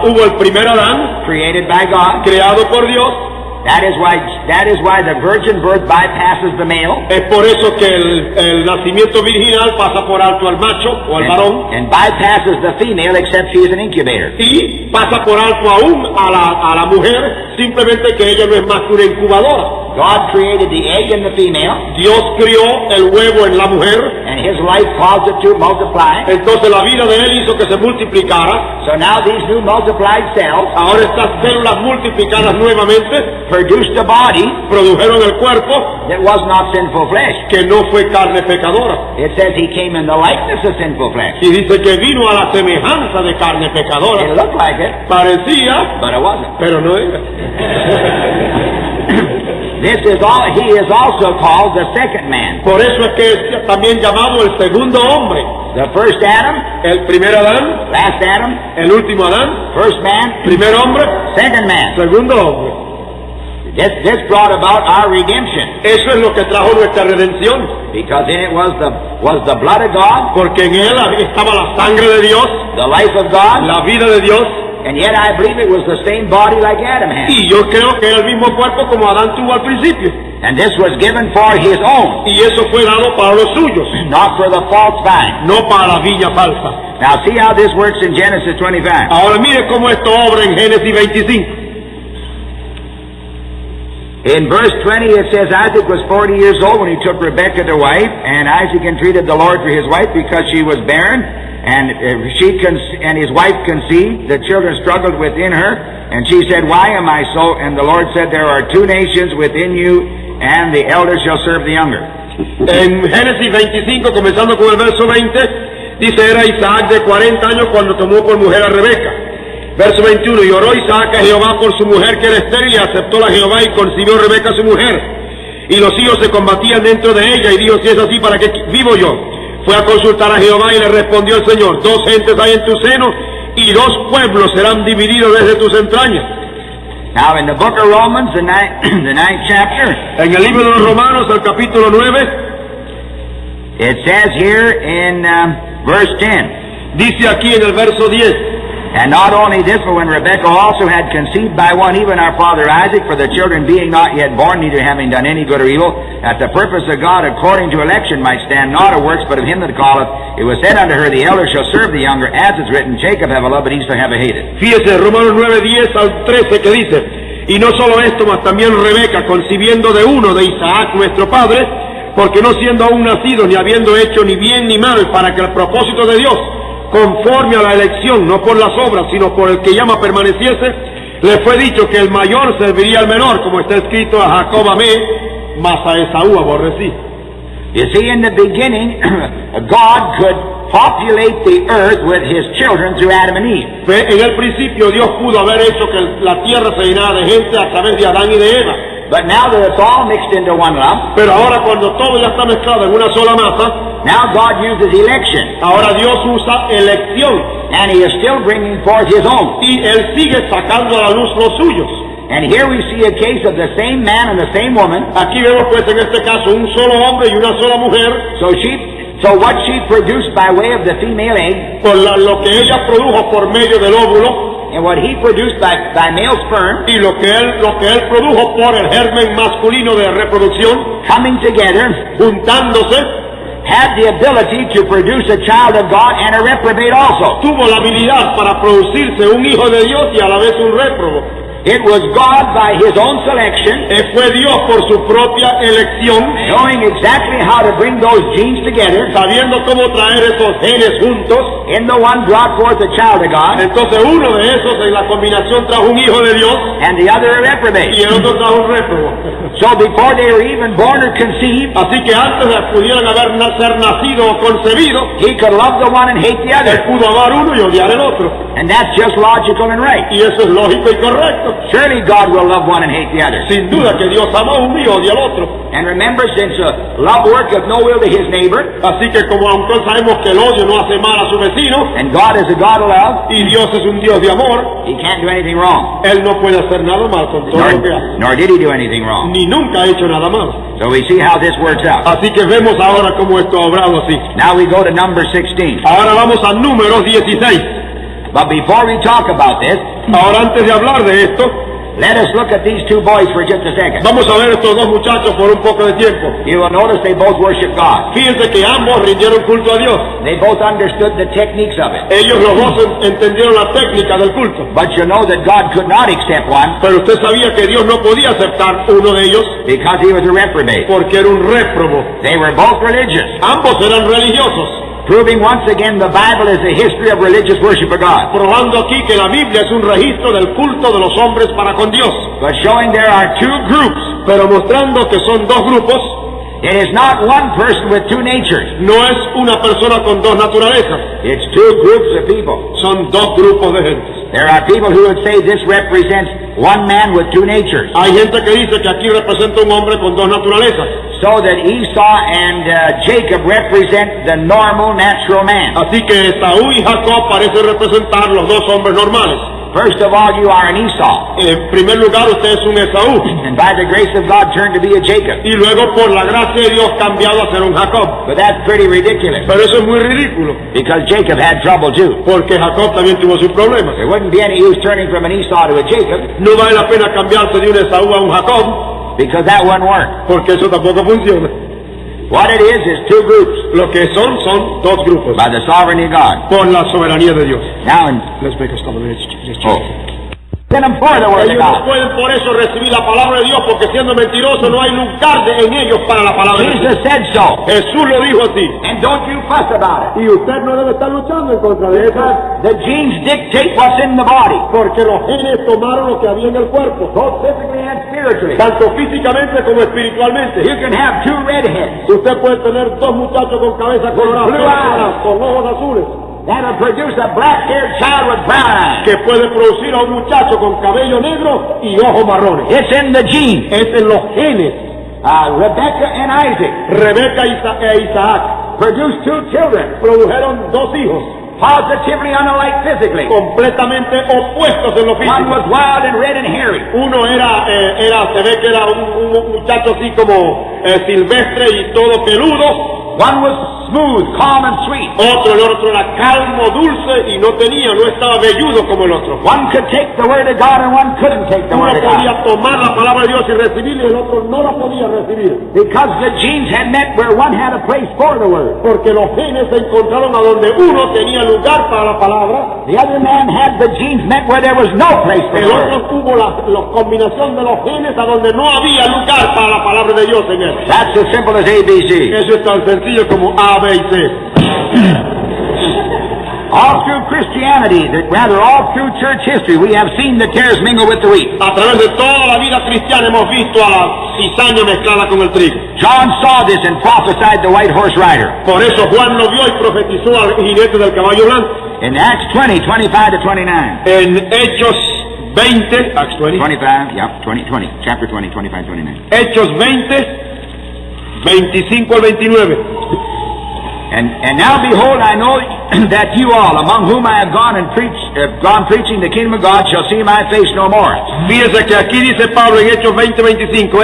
Speaker 2: Hubo el primer Adán,
Speaker 1: created by God.
Speaker 2: creado por Dios.
Speaker 1: That is why the virgin birth bypasses the male.
Speaker 2: Es por eso que el nacimiento virginal pasa por alto al macho o al varón
Speaker 1: And bypasses the female except she is an incubator.
Speaker 2: y pasa por alto aún a la mujer, simplemente que ella no es más que una incubadora.
Speaker 1: God created the egg in the female,
Speaker 2: Dios crió el huevo en la mujer,
Speaker 1: and His life caused it to multiply.
Speaker 2: entonces la vida de él hizo que se multiplicara.
Speaker 1: So now these new multiplied cells
Speaker 2: Ahora estas células multiplicadas nuevamente
Speaker 1: produced a body
Speaker 2: produjeron el cuerpo
Speaker 1: that was not sinful flesh.
Speaker 2: que no fue carne pecadora.
Speaker 1: It says He came in the likeness of sinful flesh.
Speaker 2: Y dice que vino a la semejanza de carne
Speaker 1: It
Speaker 2: pecadora.
Speaker 1: looked like it,
Speaker 2: Parecía,
Speaker 1: but it wasn't.
Speaker 2: pero no era.
Speaker 1: He is also called the second man.
Speaker 2: Por eso es que es también llamado el segundo hombre.
Speaker 1: The first Adam,
Speaker 2: El primer Adán,
Speaker 1: last Adam,
Speaker 2: el último Adán,
Speaker 1: first man,
Speaker 2: primer hombre,
Speaker 1: second man.
Speaker 2: segundo hombre.
Speaker 1: This brought about our redemption,
Speaker 2: Eso es lo que trajo nuestra redención,
Speaker 1: because in it was the blood of God,
Speaker 2: porque en él estaba la sangre de Dios,
Speaker 1: the life of God,
Speaker 2: la vida de Dios,
Speaker 1: and yet I believe it was the same body like Adam had.
Speaker 2: y yo creo que era el mismo cuerpo como Adán tuvo al principio.
Speaker 1: And this was given for his own,
Speaker 2: Y eso fue dado para los suyos,
Speaker 1: not for the false vine.
Speaker 2: no para la viña falsa.
Speaker 1: Now see how this works in Genesis 25.
Speaker 2: Ahora mire cómo esto obra en Génesis 25.
Speaker 1: In verse 20 it says, Isaac was 40 years old when he took Rebekah to wife, and Isaac entreated the Lord for his wife because she was barren, and his wife conceived. The children struggled within her, and she said, Why am I so? And the Lord said, There are two nations within you, and the elder shall serve the younger.
Speaker 2: En Génesis 25, comenzando con el verso 20, dice, era Isaac de 40 años cuando tomó por mujer a Rebeca. Verso 21, y oró Isaac a Jehová por su mujer que era estéril, y aceptó la Jehová y concibió Rebeca su mujer. Y los hijos se combatían dentro de ella, y dijo, si es así, ¿para qué vivo yo? Fue a consultar a Jehová y le respondió el Señor, 2 gentes hay en tu seno, y 2 pueblos serán divididos desde tus entrañas.
Speaker 1: Now in the book of Romans, the ninth chapter,
Speaker 2: En el libro de los Romanos, el capítulo 9,
Speaker 1: it says here in verse 10,
Speaker 2: dice aquí en el verso 10,
Speaker 1: And not only this, but when Rebekah also had conceived by one, even our father Isaac, for the children being not yet born, neither having done any good or evil, that the purpose of God according to election might stand not of works, but of him that calleth, it was said unto her, The elder shall serve the younger, as is written, Jacob have I loved, but Esau have I hated.
Speaker 2: Fíjese, Romanos 9, 10 al 13, que dice, y no solo esto, mas también Rebeca, concibiendo de uno, de Isaac nuestro padre, porque no siendo aún nacido, ni habiendo hecho ni bien ni mal, para que el propósito de Dios, conforme a la elección, no por las obras, sino por el que llama permaneciese, le fue dicho que el mayor serviría al menor, como está escrito, a Jacob amé, mas a Esaú aborrecí.
Speaker 1: You see, in the beginning, God could populate the earth with his children through Adam and Eve.
Speaker 2: En el principio Dios pudo haber hecho que la tierra se llenara de gente a través de Adán y de Eva.
Speaker 1: But now that it's all mixed into one lump,
Speaker 2: Pero ahora cuando todo ya está mezclado en una sola masa,
Speaker 1: now God uses election,
Speaker 2: ahora Dios usa elección
Speaker 1: and he is still bringing forth his own.
Speaker 2: y Él sigue sacando a la luz los suyos.
Speaker 1: And here we see a case of the same man and the same woman.
Speaker 2: Aquí vemos pues en este caso un solo hombre y una sola mujer,
Speaker 1: So what she produced by way of the female egg,
Speaker 2: por lo que ella produjo por medio del óvulo
Speaker 1: and what he produced by male sperm,
Speaker 2: y lo que él produjo por el germen masculino de reproducción,
Speaker 1: coming together,
Speaker 2: juntándose,
Speaker 1: had the ability to produce a child of God and a reprobate also.
Speaker 2: tuvo la habilidad para producirse un hijo de Dios y a la vez un réprobo.
Speaker 1: It was God by his own selection,
Speaker 2: Fue Dios por su propia elección,
Speaker 1: knowing exactly how to bring those genes together.
Speaker 2: sabiendo cómo traer esos genes juntos.
Speaker 1: In the one brought forth a child of God,
Speaker 2: Entonces uno de esos en la combinación trajo un hijo de Dios
Speaker 1: and the other a
Speaker 2: y
Speaker 1: reprobate.
Speaker 2: el otro trajo un réprobo.
Speaker 1: So before they were even born or conceived,
Speaker 2: Así que antes de pudieran ser nacido o concebido,
Speaker 1: he could love the one and hate the
Speaker 2: él
Speaker 1: other.
Speaker 2: pudo amar uno y odiar el otro.
Speaker 1: And that's just logical and right.
Speaker 2: Y eso es lógico y correcto.
Speaker 1: Surely God will love one and hate the other.
Speaker 2: Sin duda que Dios ama a uno y odia al otro.
Speaker 1: And remember, since love worketh no will to his neighbor,
Speaker 2: Así que como aunque sabemos que el odio no hace mal a su vecino,
Speaker 1: and God is a God of love,
Speaker 2: y Dios es un Dios de amor,
Speaker 1: he can't do anything wrong.
Speaker 2: Él no puede hacer nada mal con todo lo que hace.
Speaker 1: Nor did he do anything wrong.
Speaker 2: Ni nunca ha hecho nada mal.
Speaker 1: So we see how this works out.
Speaker 2: Así que vemos ahora cómo esto ha obrado así.
Speaker 1: Now we go to number 16.
Speaker 2: Ahora vamos a Números 16.
Speaker 1: But before we talk about this,
Speaker 2: Ahora antes de hablar de esto,
Speaker 1: let us look at these two boys for just a second.
Speaker 2: vamos a ver estos dos muchachos por un poco de tiempo.
Speaker 1: You will notice they both worship God.
Speaker 2: Fíjense que ambos rindieron culto a Dios.
Speaker 1: They both understood the techniques of it.
Speaker 2: Ellos los dos entendieron la técnica del culto.
Speaker 1: But you know that God could not accept one
Speaker 2: Pero usted sabía que Dios no podía aceptar uno de ellos
Speaker 1: because he was a reprobate.
Speaker 2: porque era un réprobo.
Speaker 1: They were both religious,
Speaker 2: Ambos eran religiosos,
Speaker 1: proving once again the Bible is a history of religious worship of God.
Speaker 2: probando aquí que la Biblia es un registro del culto de los hombres para con Dios,
Speaker 1: But showing there are two groups.
Speaker 2: pero mostrando que son dos grupos.
Speaker 1: It is not one person with two natures.
Speaker 2: No es una persona con dos naturalezas,
Speaker 1: It's two groups of people.
Speaker 2: son dos grupos de gente.
Speaker 1: There are people who would say this represents one man with two natures.
Speaker 2: Hay gente que dice que aquí representa un hombre con dos naturalezas.
Speaker 1: So that Esau and Jacob represent the normal, natural man.
Speaker 2: Así que Esaú y Jacob parecen representar los dos hombres normales.
Speaker 1: First of all, you are an Esau.
Speaker 2: En primer lugar, usted es un Esaú.
Speaker 1: And by the grace of God turned to be a Jacob.
Speaker 2: Y luego, por la gracia de Dios, cambiado a ser un Jacob.
Speaker 1: But that's pretty ridiculous.
Speaker 2: Pero eso es muy ridículo,
Speaker 1: Because Jacob had trouble too.
Speaker 2: porque Jacob también tuvo sus problemas.
Speaker 1: There wouldn't be any use turning from an Esau to a Jacob,
Speaker 2: No vale la pena cambiarse de un Esaú a un Jacob,
Speaker 1: because that wouldn't work.
Speaker 2: porque eso tampoco funciona.
Speaker 1: What it is two groups
Speaker 2: Lo que son dos grupos,
Speaker 1: by the sovereignty of God.
Speaker 2: por la soberanía de Dios.
Speaker 1: Now,
Speaker 2: Let's make a stop.
Speaker 1: send them for the word of
Speaker 2: Ellos no
Speaker 1: God.
Speaker 2: pueden por eso recibir la palabra de Dios, porque siendo mentirosos no hay lugar en ellos para la palabra de Dios.
Speaker 1: Jesus said so.
Speaker 2: Jesús lo dijo así.
Speaker 1: And don't you fuss about it.
Speaker 2: Y usted no debe estar luchando en contra de eso,
Speaker 1: The genes dictate what's in the body,
Speaker 2: porque los genes tomaron lo que había en el cuerpo,
Speaker 1: both physically and spiritually.
Speaker 2: tanto físicamente como espiritualmente.
Speaker 1: You can have two redheads
Speaker 2: Usted puede tener dos muchachos con cabeza colorada, con ojos azules,
Speaker 1: that'll produce a black-haired child with brown eyes.
Speaker 2: que puede producir a un muchacho con cabello negro y ojos marrones.
Speaker 1: It's in the genes.
Speaker 2: Es en los genes.
Speaker 1: Rebecca and Isaac
Speaker 2: Rebeca e Isaac
Speaker 1: produced two children,
Speaker 2: produjeron dos hijos
Speaker 1: positively unlike physically.
Speaker 2: completamente opuestos en lo
Speaker 1: One
Speaker 2: físico.
Speaker 1: was wild and red and hairy.
Speaker 2: Uno se ve que era un muchacho así como silvestre y todo peludo.
Speaker 1: One was smooth, calm, and sweet.
Speaker 2: El otro era calmo, dulce y no estaba velludo como el otro.
Speaker 1: One could take the word of God and one couldn't take the
Speaker 2: Uno
Speaker 1: word of God.
Speaker 2: podía tomar la palabra de Dios y recibirla y el otro no la podía recibir.
Speaker 1: Because the genes had met where one had a place for the word.
Speaker 2: Porque los genes se encontraron a donde uno tenía lugar para la palabra,
Speaker 1: The other man had the genes met where there was no place for
Speaker 2: el
Speaker 1: the word.
Speaker 2: otro tuvo la combinación de los genes a donde no había lugar para la palabra de Dios en él.
Speaker 1: That's as simple as ABC.
Speaker 2: Eso es tan sencillo como A, B y C.
Speaker 1: All through Christianity, rather all through church history, we have seen the tares mingle with the wheat.
Speaker 2: A través de toda la vida cristiana hemos visto a la cizaña mezclada con el trigo.
Speaker 1: John saw this and prophesied the white horse rider.
Speaker 2: Por eso Juan lo vio y profetizó al jinete del caballo blanco.
Speaker 1: In Acts 20, 25 to 29.
Speaker 2: En Hechos 20, Acts 20,
Speaker 1: 25, yeah, 20, chapter 20, 25, 29.
Speaker 2: Hechos 20, 25 al 29.
Speaker 1: And now behold, I know that you all, among whom I have gone preaching the kingdom of God, shall see my face no more.
Speaker 2: Fíjese que aquí dice Pablo en Hechos 20, 25,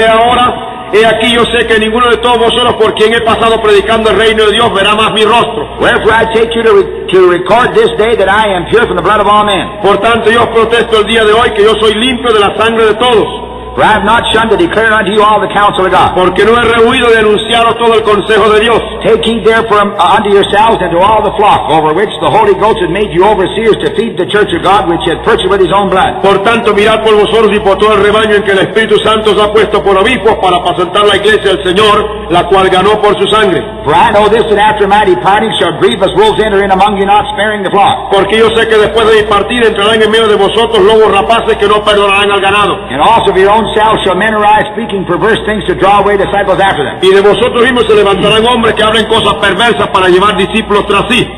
Speaker 2: he aquí yo sé que ninguno de todos vosotros por quien he pasado predicando el reino de Dios verá más mi rostro.
Speaker 1: Wherefore I take you to record this day that I am pure from the blood of all men.
Speaker 2: Por tanto yo os protesto el día de hoy que yo soy limpio de la sangre de todos.
Speaker 1: For I have not shunned to declare unto you all the counsel of God.
Speaker 2: Porque no he rehuido de anunciaros todo el consejo de Dios.
Speaker 1: Take heed therefore unto yourselves and to all the flock, over which the Holy Ghost has made you overseers to feed the church of God, which he hath purchased with his own blood.
Speaker 2: Por tanto, mirad por vosotros y por todo el rebaño en que el Espíritu Santo os ha puesto por obispos para apacentar la iglesia del Señor, la cual ganó por su sangre.
Speaker 1: For I know this, that after my departing shall grievous wolves enter in among you, not sparing the flock.
Speaker 2: Porque yo sé que después de mi partida entrarán en medio de vosotros lobos rapaces que no perdonarán al ganado.
Speaker 1: And also of your own selves shall men arise speaking perverse things to draw away disciples after them.
Speaker 2: Y de vosotros mismos se levantarán hombres que hablen cosas perversas para llevar discípulos tras sí.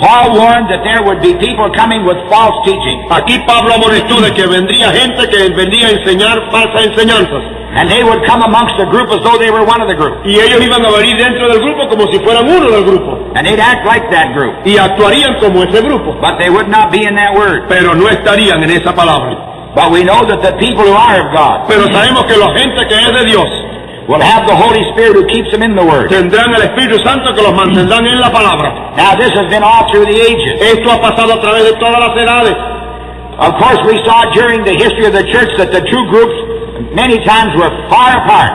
Speaker 1: Paul warned that there would be people coming with false teaching,
Speaker 2: Aquí Pablo amonestó de que vendría gente que vendría a enseñar falsas enseñanzas.
Speaker 1: and they would come amongst the group as though they were one of the group,
Speaker 2: Y ellos iban a venir dentro del grupo como si fueran uno del grupo.
Speaker 1: and they'd act like that group,
Speaker 2: Y actuarían como ese grupo.
Speaker 1: but they would not be in that word.
Speaker 2: Pero no estarían en esa palabra.
Speaker 1: But we know that the people who are of God
Speaker 2: Pero sabemos que la gente que es de Dios
Speaker 1: will have the Holy Spirit who keeps them in the word.
Speaker 2: tendrán el Espíritu Santo que los mantendrán en la palabra.
Speaker 1: Now this has been all through the ages.
Speaker 2: Esto ha pasado a través de todas las edades.
Speaker 1: Of course, we saw during the history of the church that the two groups many times were far apart.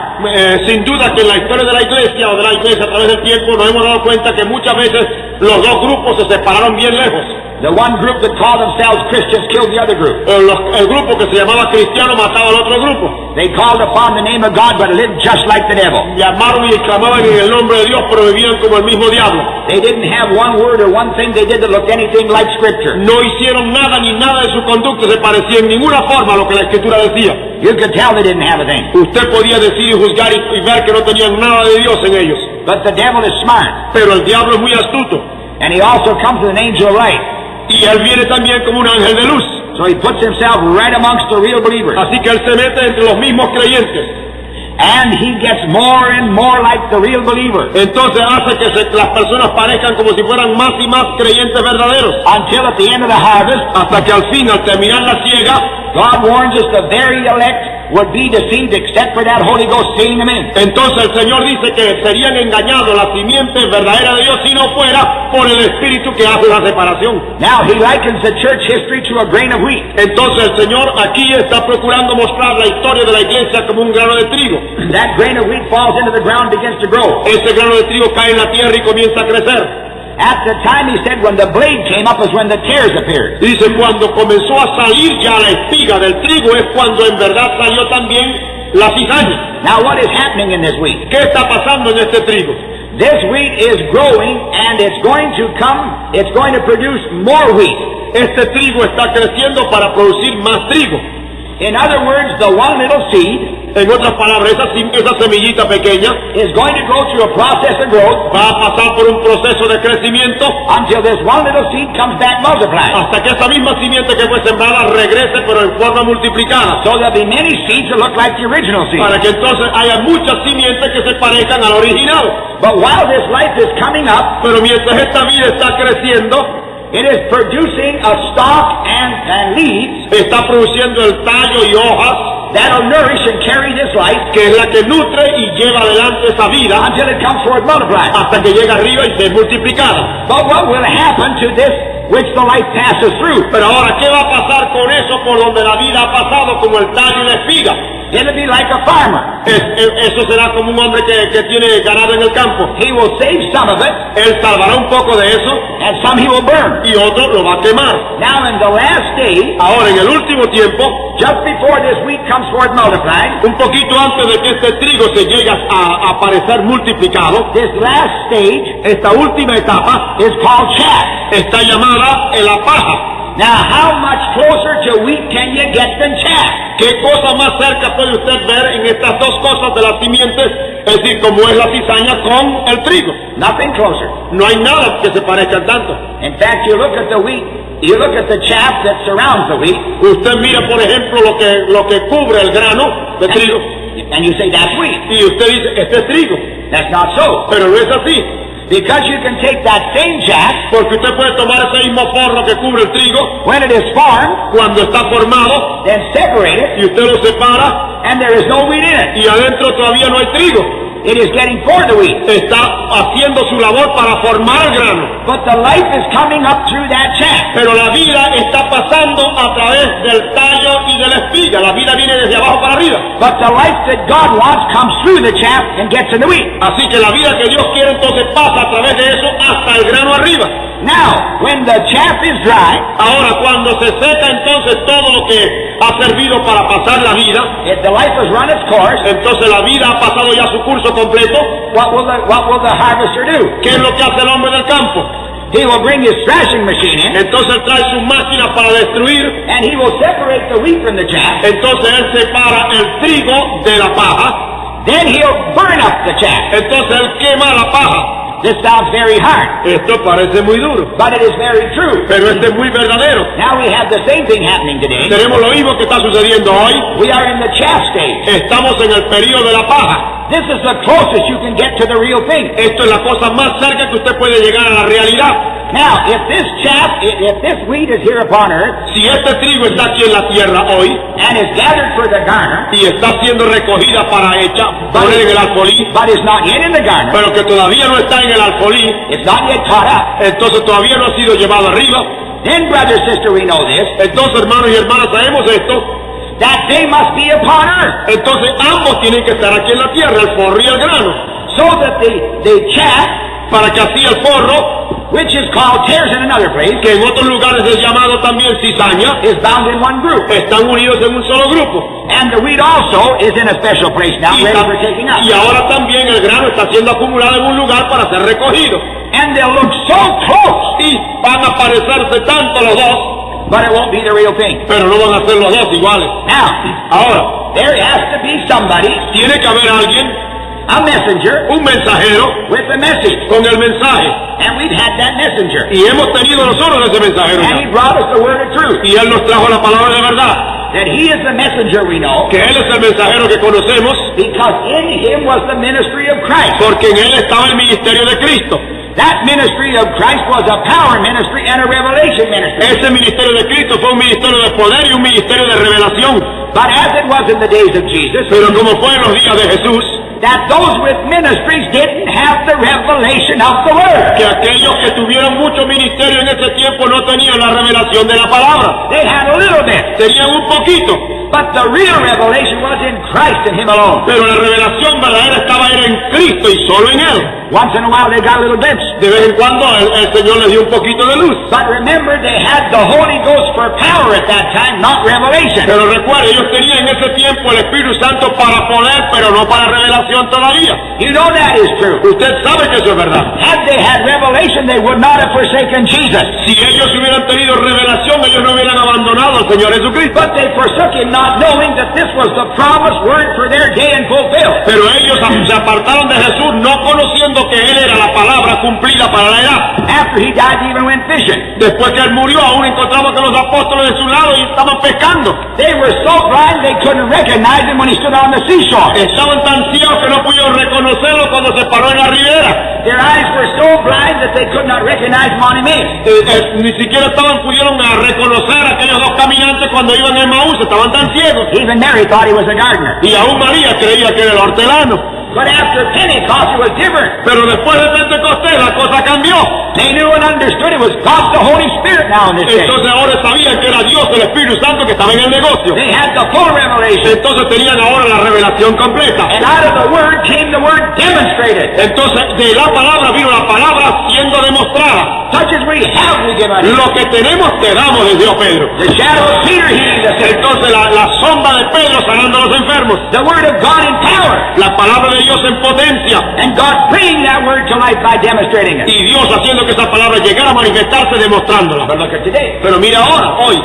Speaker 2: Sin duda que en la historia de la iglesia o de la iglesia a través del tiempo nos hemos dado cuenta que muchas veces los dos grupos se separaron bien lejos.
Speaker 1: The one group that called themselves Christians killed the other group.
Speaker 2: El grupo que se llamaba cristiano mataba al otro grupo.
Speaker 1: They called upon the name of God but lived just like the devil.
Speaker 2: Llamaron y clamaban en el nombre de Dios, pero vivían como el mismo diablo.
Speaker 1: They didn't have one word or one thing they did that looked anything like Scripture.
Speaker 2: No hicieron nada ni nada de su conducta se parecía en ninguna forma a lo que la Escritura decía.
Speaker 1: You could tell they didn't have a thing.
Speaker 2: Usted podía decir y juzgar y ver que no tenían nada de Dios en ellos.
Speaker 1: But the devil is smart,
Speaker 2: Pero el diablo es muy astuto.
Speaker 1: and he also comes as an angel of light.
Speaker 2: Y él viene también como un ángel de luz.
Speaker 1: So he puts himself right amongst the real believers.
Speaker 2: Así que él se mete entre los mismos creyentes.
Speaker 1: And he gets more and more like the real believer.
Speaker 2: Entonces hace que las personas parezcan como si fueran más y más creyentes verdaderos.
Speaker 1: Until at the end of the harvest,
Speaker 2: Hasta que al fin, al terminar la siega,
Speaker 1: God warns us the very elect would be deceived except for that Holy Ghost seeing them in.
Speaker 2: entonces el Señor dice que serían engañados la simiente verdadera de Dios si no fuera por el Espíritu que hace la separación.
Speaker 1: Now he likens the church history to a grain of wheat.
Speaker 2: Entonces el Señor aquí está procurando mostrar la historia de la iglesia como un grano de trigo.
Speaker 1: That grain of wheat falls into the ground, begins to grow.
Speaker 2: Ese grano de trigo cae en la tierra y comienza a crecer.
Speaker 1: At the time, he said, when the blade came up is when the tares appeared.
Speaker 2: Dice, cuando comenzó a salir ya la espiga del trigo es cuando en verdad salió también la cizaña.
Speaker 1: Now what is happening in this wheat?
Speaker 2: ¿Qué está pasando en este trigo?
Speaker 1: This wheat is growing and it's going to produce more wheat.
Speaker 2: Este trigo está creciendo para producir más trigo.
Speaker 1: In other words, the one little seed
Speaker 2: En otras palabras, esa semillita pequeña
Speaker 1: is going to go through a process of growth
Speaker 2: va a pasar por un proceso de crecimiento
Speaker 1: until this one little seed comes back multiplied.
Speaker 2: hasta que esa misma simiente que fue sembrada regrese pero en forma multiplicada.
Speaker 1: So there'll be many seeds that look like the original seed.
Speaker 2: Para que entonces haya muchas simientes que se parezcan al original.
Speaker 1: But while this life is coming up,
Speaker 2: Pero mientras esta vida está creciendo,
Speaker 1: it is producing a stalk and leaves
Speaker 2: está produciendo el tallo y hojas
Speaker 1: that'll nourish and carry this life
Speaker 2: que es la que nutre y lleva adelante esa vida
Speaker 1: until it comes forth multiplied.
Speaker 2: hasta que llega arriba y se es multiplicada.
Speaker 1: But what will happen to this which the life passes through?
Speaker 2: Pero ahora, ¿qué va a pasar con eso por donde la vida ha pasado como el tallo y la espiga?
Speaker 1: It'll be like a farmer.
Speaker 2: Eso será como un hombre que tiene ganado en el campo.
Speaker 1: He will save some of it,
Speaker 2: Él salvará un poco de eso
Speaker 1: and some he will burn.
Speaker 2: y otro lo va a quemar.
Speaker 1: Now in the last day,
Speaker 2: Ahora, en el último tiempo,
Speaker 1: just before this wheat comes forth multiplied,
Speaker 2: un poquito antes de que este trigo se llegue a aparecer multiplicado,
Speaker 1: this last stage
Speaker 2: esta última etapa
Speaker 1: is called chaff.
Speaker 2: está llamada la paja.
Speaker 1: Now how much closer to wheat can you get than chaff?
Speaker 2: ¿Qué cosa más cerca puede usted ver en estas dos cosas de las simientes? Es decir, como es la cizaña con el trigo.
Speaker 1: Nothing closer.
Speaker 2: No hay nada que se parezcan tanto.
Speaker 1: In fact, you look at the wheat, you look at the chaff that surrounds the wheat,
Speaker 2: Usted mira, por ejemplo, lo que cubre el grano de trigo
Speaker 1: and you say that's wheat.
Speaker 2: y usted dice, este es trigo.
Speaker 1: That's not so.
Speaker 2: Pero no es así.
Speaker 1: Because you can take that same chaff,
Speaker 2: Porque usted puede tomar ese mismo forro que cubre el trigo
Speaker 1: when it is formed,
Speaker 2: cuando está formado
Speaker 1: then separate it,
Speaker 2: y usted lo separa
Speaker 1: and there is no wheat in it.
Speaker 2: y adentro todavía no hay trigo.
Speaker 1: It is getting for the wheat.
Speaker 2: Está haciendo su labor para formar el grano.
Speaker 1: But the life is coming up through that chaff.
Speaker 2: Pero la vida está pasando a través del tallo y de la espiga. La vida viene desde abajo para arriba.
Speaker 1: But the life that God wants comes through the chaff and gets in the wheat.
Speaker 2: Así que la vida que Dios quiere entonces pasa a través de eso hasta el grano arriba.
Speaker 1: Now, when the chaff is dry,
Speaker 2: Ahora, cuando se seca entonces todo lo que ha servido para pasar la vida,
Speaker 1: if the life has run its course,
Speaker 2: entonces la vida ha pasado ya su curso completo,
Speaker 1: what will the harvester do?
Speaker 2: ¿qué es lo que hace el hombre del campo?
Speaker 1: He will bring his thrashing machine in,
Speaker 2: Entonces él trae su máquina para destruir,
Speaker 1: and he will separate the wheat from the chaff.
Speaker 2: entonces él separa el trigo de la paja,
Speaker 1: Then he'll burn up the chaff.
Speaker 2: entonces él quema la paja.
Speaker 1: This sounds very hard,
Speaker 2: Esto parece muy duro,
Speaker 1: but it is very true.
Speaker 2: pero esto es muy verdadero.
Speaker 1: Now we have the same thing happening today.
Speaker 2: Tenemos lo mismo que está sucediendo hoy.
Speaker 1: We are in the chaff stage.
Speaker 2: Estamos en el periodo de la paja.
Speaker 1: This is the closest you can get to the real thing.
Speaker 2: Esto es la cosa más cerca que usted puede llegar a la realidad.
Speaker 1: Now, if this chaff, if this wheat is here upon earth
Speaker 2: Si este trigo está aquí en la tierra hoy
Speaker 1: and is gathered for the garner,
Speaker 2: y está siendo recogida para poner en el alfolí,
Speaker 1: but is not yet in the garner,
Speaker 2: pero que todavía no está en el alfolí,
Speaker 1: it's not yet caught up,
Speaker 2: entonces todavía no ha sido llevado arriba.
Speaker 1: then, brother, sister, we know this,
Speaker 2: Entonces, hermanos y hermanas, sabemos esto.
Speaker 1: that they must be upon earth,
Speaker 2: Entonces ambos tienen que estar aquí en la tierra, el forro y el grano,
Speaker 1: so that the chaff,
Speaker 2: para que así el forro,
Speaker 1: which is called tares in another place,
Speaker 2: que en otros lugares es llamado también cizaña,
Speaker 1: is bound in one group.
Speaker 2: están unidos en un solo grupo.
Speaker 1: And the wheat also is in a special place now,
Speaker 2: Y,
Speaker 1: ready for taking up.
Speaker 2: y ahora también el grano está siendo acumulado en un lugar para ser recogido.
Speaker 1: And they'll look so close,
Speaker 2: Y van a parecerse tanto los dos,
Speaker 1: but it won't be the real thing.
Speaker 2: pero no van a ser los dos iguales.
Speaker 1: Now,
Speaker 2: Ahora,
Speaker 1: there has to be somebody,
Speaker 2: tiene que haber alguien,
Speaker 1: a messenger,
Speaker 2: un mensajero,
Speaker 1: with a message.
Speaker 2: con el mensaje.
Speaker 1: And we've had that messenger.
Speaker 2: Y hemos tenido nosotros ese mensajero
Speaker 1: And
Speaker 2: ya.
Speaker 1: he brought us the word of truth.
Speaker 2: Y él nos trajo la palabra de verdad.
Speaker 1: That he is the messenger we know,
Speaker 2: Que él es el mensajero que conocemos,
Speaker 1: because in him was the ministry of Christ.
Speaker 2: porque en él estaba el ministerio de Cristo.
Speaker 1: That ministry of Christ was a power ministry and a revelation ministry.
Speaker 2: Ese ministerio de Cristo fue un ministerio de poder y un ministerio de revelación.
Speaker 1: But as it was in the days of Jesus,
Speaker 2: Pero como fue en los días de Jesús,
Speaker 1: that those with ministries didn't have the revelation of the word.
Speaker 2: que aquellos que tuvieron mucho ministerio en ese tiempo no tenían la revelación de la palabra.
Speaker 1: They had a little bit,
Speaker 2: Tenían un poquito,
Speaker 1: but the real revelation was in Christ and him alone.
Speaker 2: pero la revelación verdadera estaba era en Cristo y solo en él.
Speaker 1: Once in a while they got a little glimpse.
Speaker 2: De vez en cuando el Señor les dio un poquito de luz.
Speaker 1: But remember, they had the Holy Ghost for power at that time, not revelation.
Speaker 2: Pero recuerde, ellos tenían en ese tiempo el Espíritu Santo para poder, pero no para revelación todavía.
Speaker 1: You know that is true.
Speaker 2: Usted sabe que eso es verdad.
Speaker 1: Had they had revelation, they would not have forsaken Jesus.
Speaker 2: Si ellos hubieran tenido revelación, ellos no hubieran abandonado al Señor Jesucristo.
Speaker 1: But they forsook him, not knowing that this was the promised word for their day and fulfilled.
Speaker 2: Pero ellos se apartaron de Jesús no conociendo que Él era la palabra cumplida para la edad.
Speaker 1: After he died, they even went fishing.
Speaker 2: Después que Él murió, aún encontramos que los apóstoles de su lado y estaban pescando.
Speaker 1: They were so blind they couldn't recognize him when he stood on the seashore.
Speaker 2: Estaban tan ciegos que no pudieron reconocerlo cuando se paró en la ribera.
Speaker 1: Their eyes were so blind that they could not recognize him on Emmaus.
Speaker 2: Ni siquiera pudieron reconocer a aquellos dos caminantes cuando iban en Maús, estaban tan ciegos.
Speaker 1: Even Mary thought he was a gardener.
Speaker 2: Y aún María creía que era el hortelano.
Speaker 1: But after Pentecost, it was different.
Speaker 2: Pero después de Pentecostés la cosa cambió.
Speaker 1: They knew and understood it was God the Holy Spirit now in this day.
Speaker 2: Entonces ahora sabían que era Dios, el Espíritu Santo, que estaba en el negocio.
Speaker 1: They had the full revelation.
Speaker 2: Entonces tenían ahora la revelación completa.
Speaker 1: And out of the Word came the Word demonstrated.
Speaker 2: Entonces de la palabra vino la palabra siendo demostrada.
Speaker 1: Such as we have, we give unto you.
Speaker 2: Lo que tenemos te damos, les dio Pedro.
Speaker 1: The shadow of Peter healing the sick.
Speaker 2: Entonces la sombra de Pedro sanando a los enfermos.
Speaker 1: The Word of God in power.
Speaker 2: La palabra de Dios en potencia.
Speaker 1: And God bringing that Word to life by demonstrating it.
Speaker 2: Y Dios haciendo que esa palabra llegara a manifestarse demostrándola.
Speaker 1: But look at today.
Speaker 2: Pero mira ahora, hoy,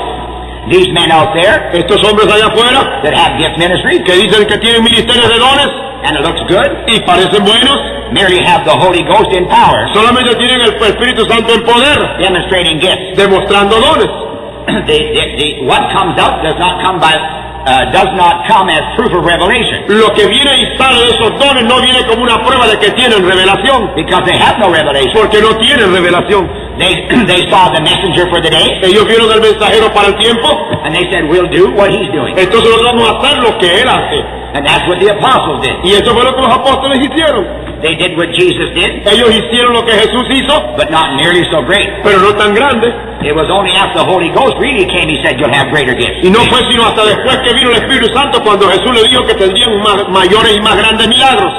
Speaker 1: These men out there
Speaker 2: estos hombres allá afuera
Speaker 1: that have gift ministry,
Speaker 2: que dicen que tienen ministerios de dones
Speaker 1: and it looks good,
Speaker 2: y parecen buenos,
Speaker 1: merely have the Holy Ghost in power,
Speaker 2: solamente tienen el Espíritu Santo en poder,
Speaker 1: demonstrating gifts.
Speaker 2: demostrando dones.
Speaker 1: What comes out does not come as proof of revelation,
Speaker 2: Lo que viene y sale de esos dones no viene como una prueba de que tienen revelación,
Speaker 1: because they have no revelation.
Speaker 2: porque no tienen revelación.
Speaker 1: They saw the messenger for the day,
Speaker 2: Ellos vieron al mensajero para el tiempo,
Speaker 1: and they said, we'll do what he's doing.
Speaker 2: entonces nosotros vamos a hacer lo que él hace.
Speaker 1: And that's what the apostles did.
Speaker 2: Y eso fue lo que los apóstoles hicieron.
Speaker 1: They did what Jesus did,
Speaker 2: Ellos hicieron lo que Jesús hizo,
Speaker 1: but not nearly so great.
Speaker 2: pero no tan grande.
Speaker 1: It was only after the Holy Ghost really came, he said, you'll have greater gifts.
Speaker 2: Y no fue sino hasta después que vino el Espíritu Santo cuando Jesús le dijo que tendrían mayores y más grandes milagros.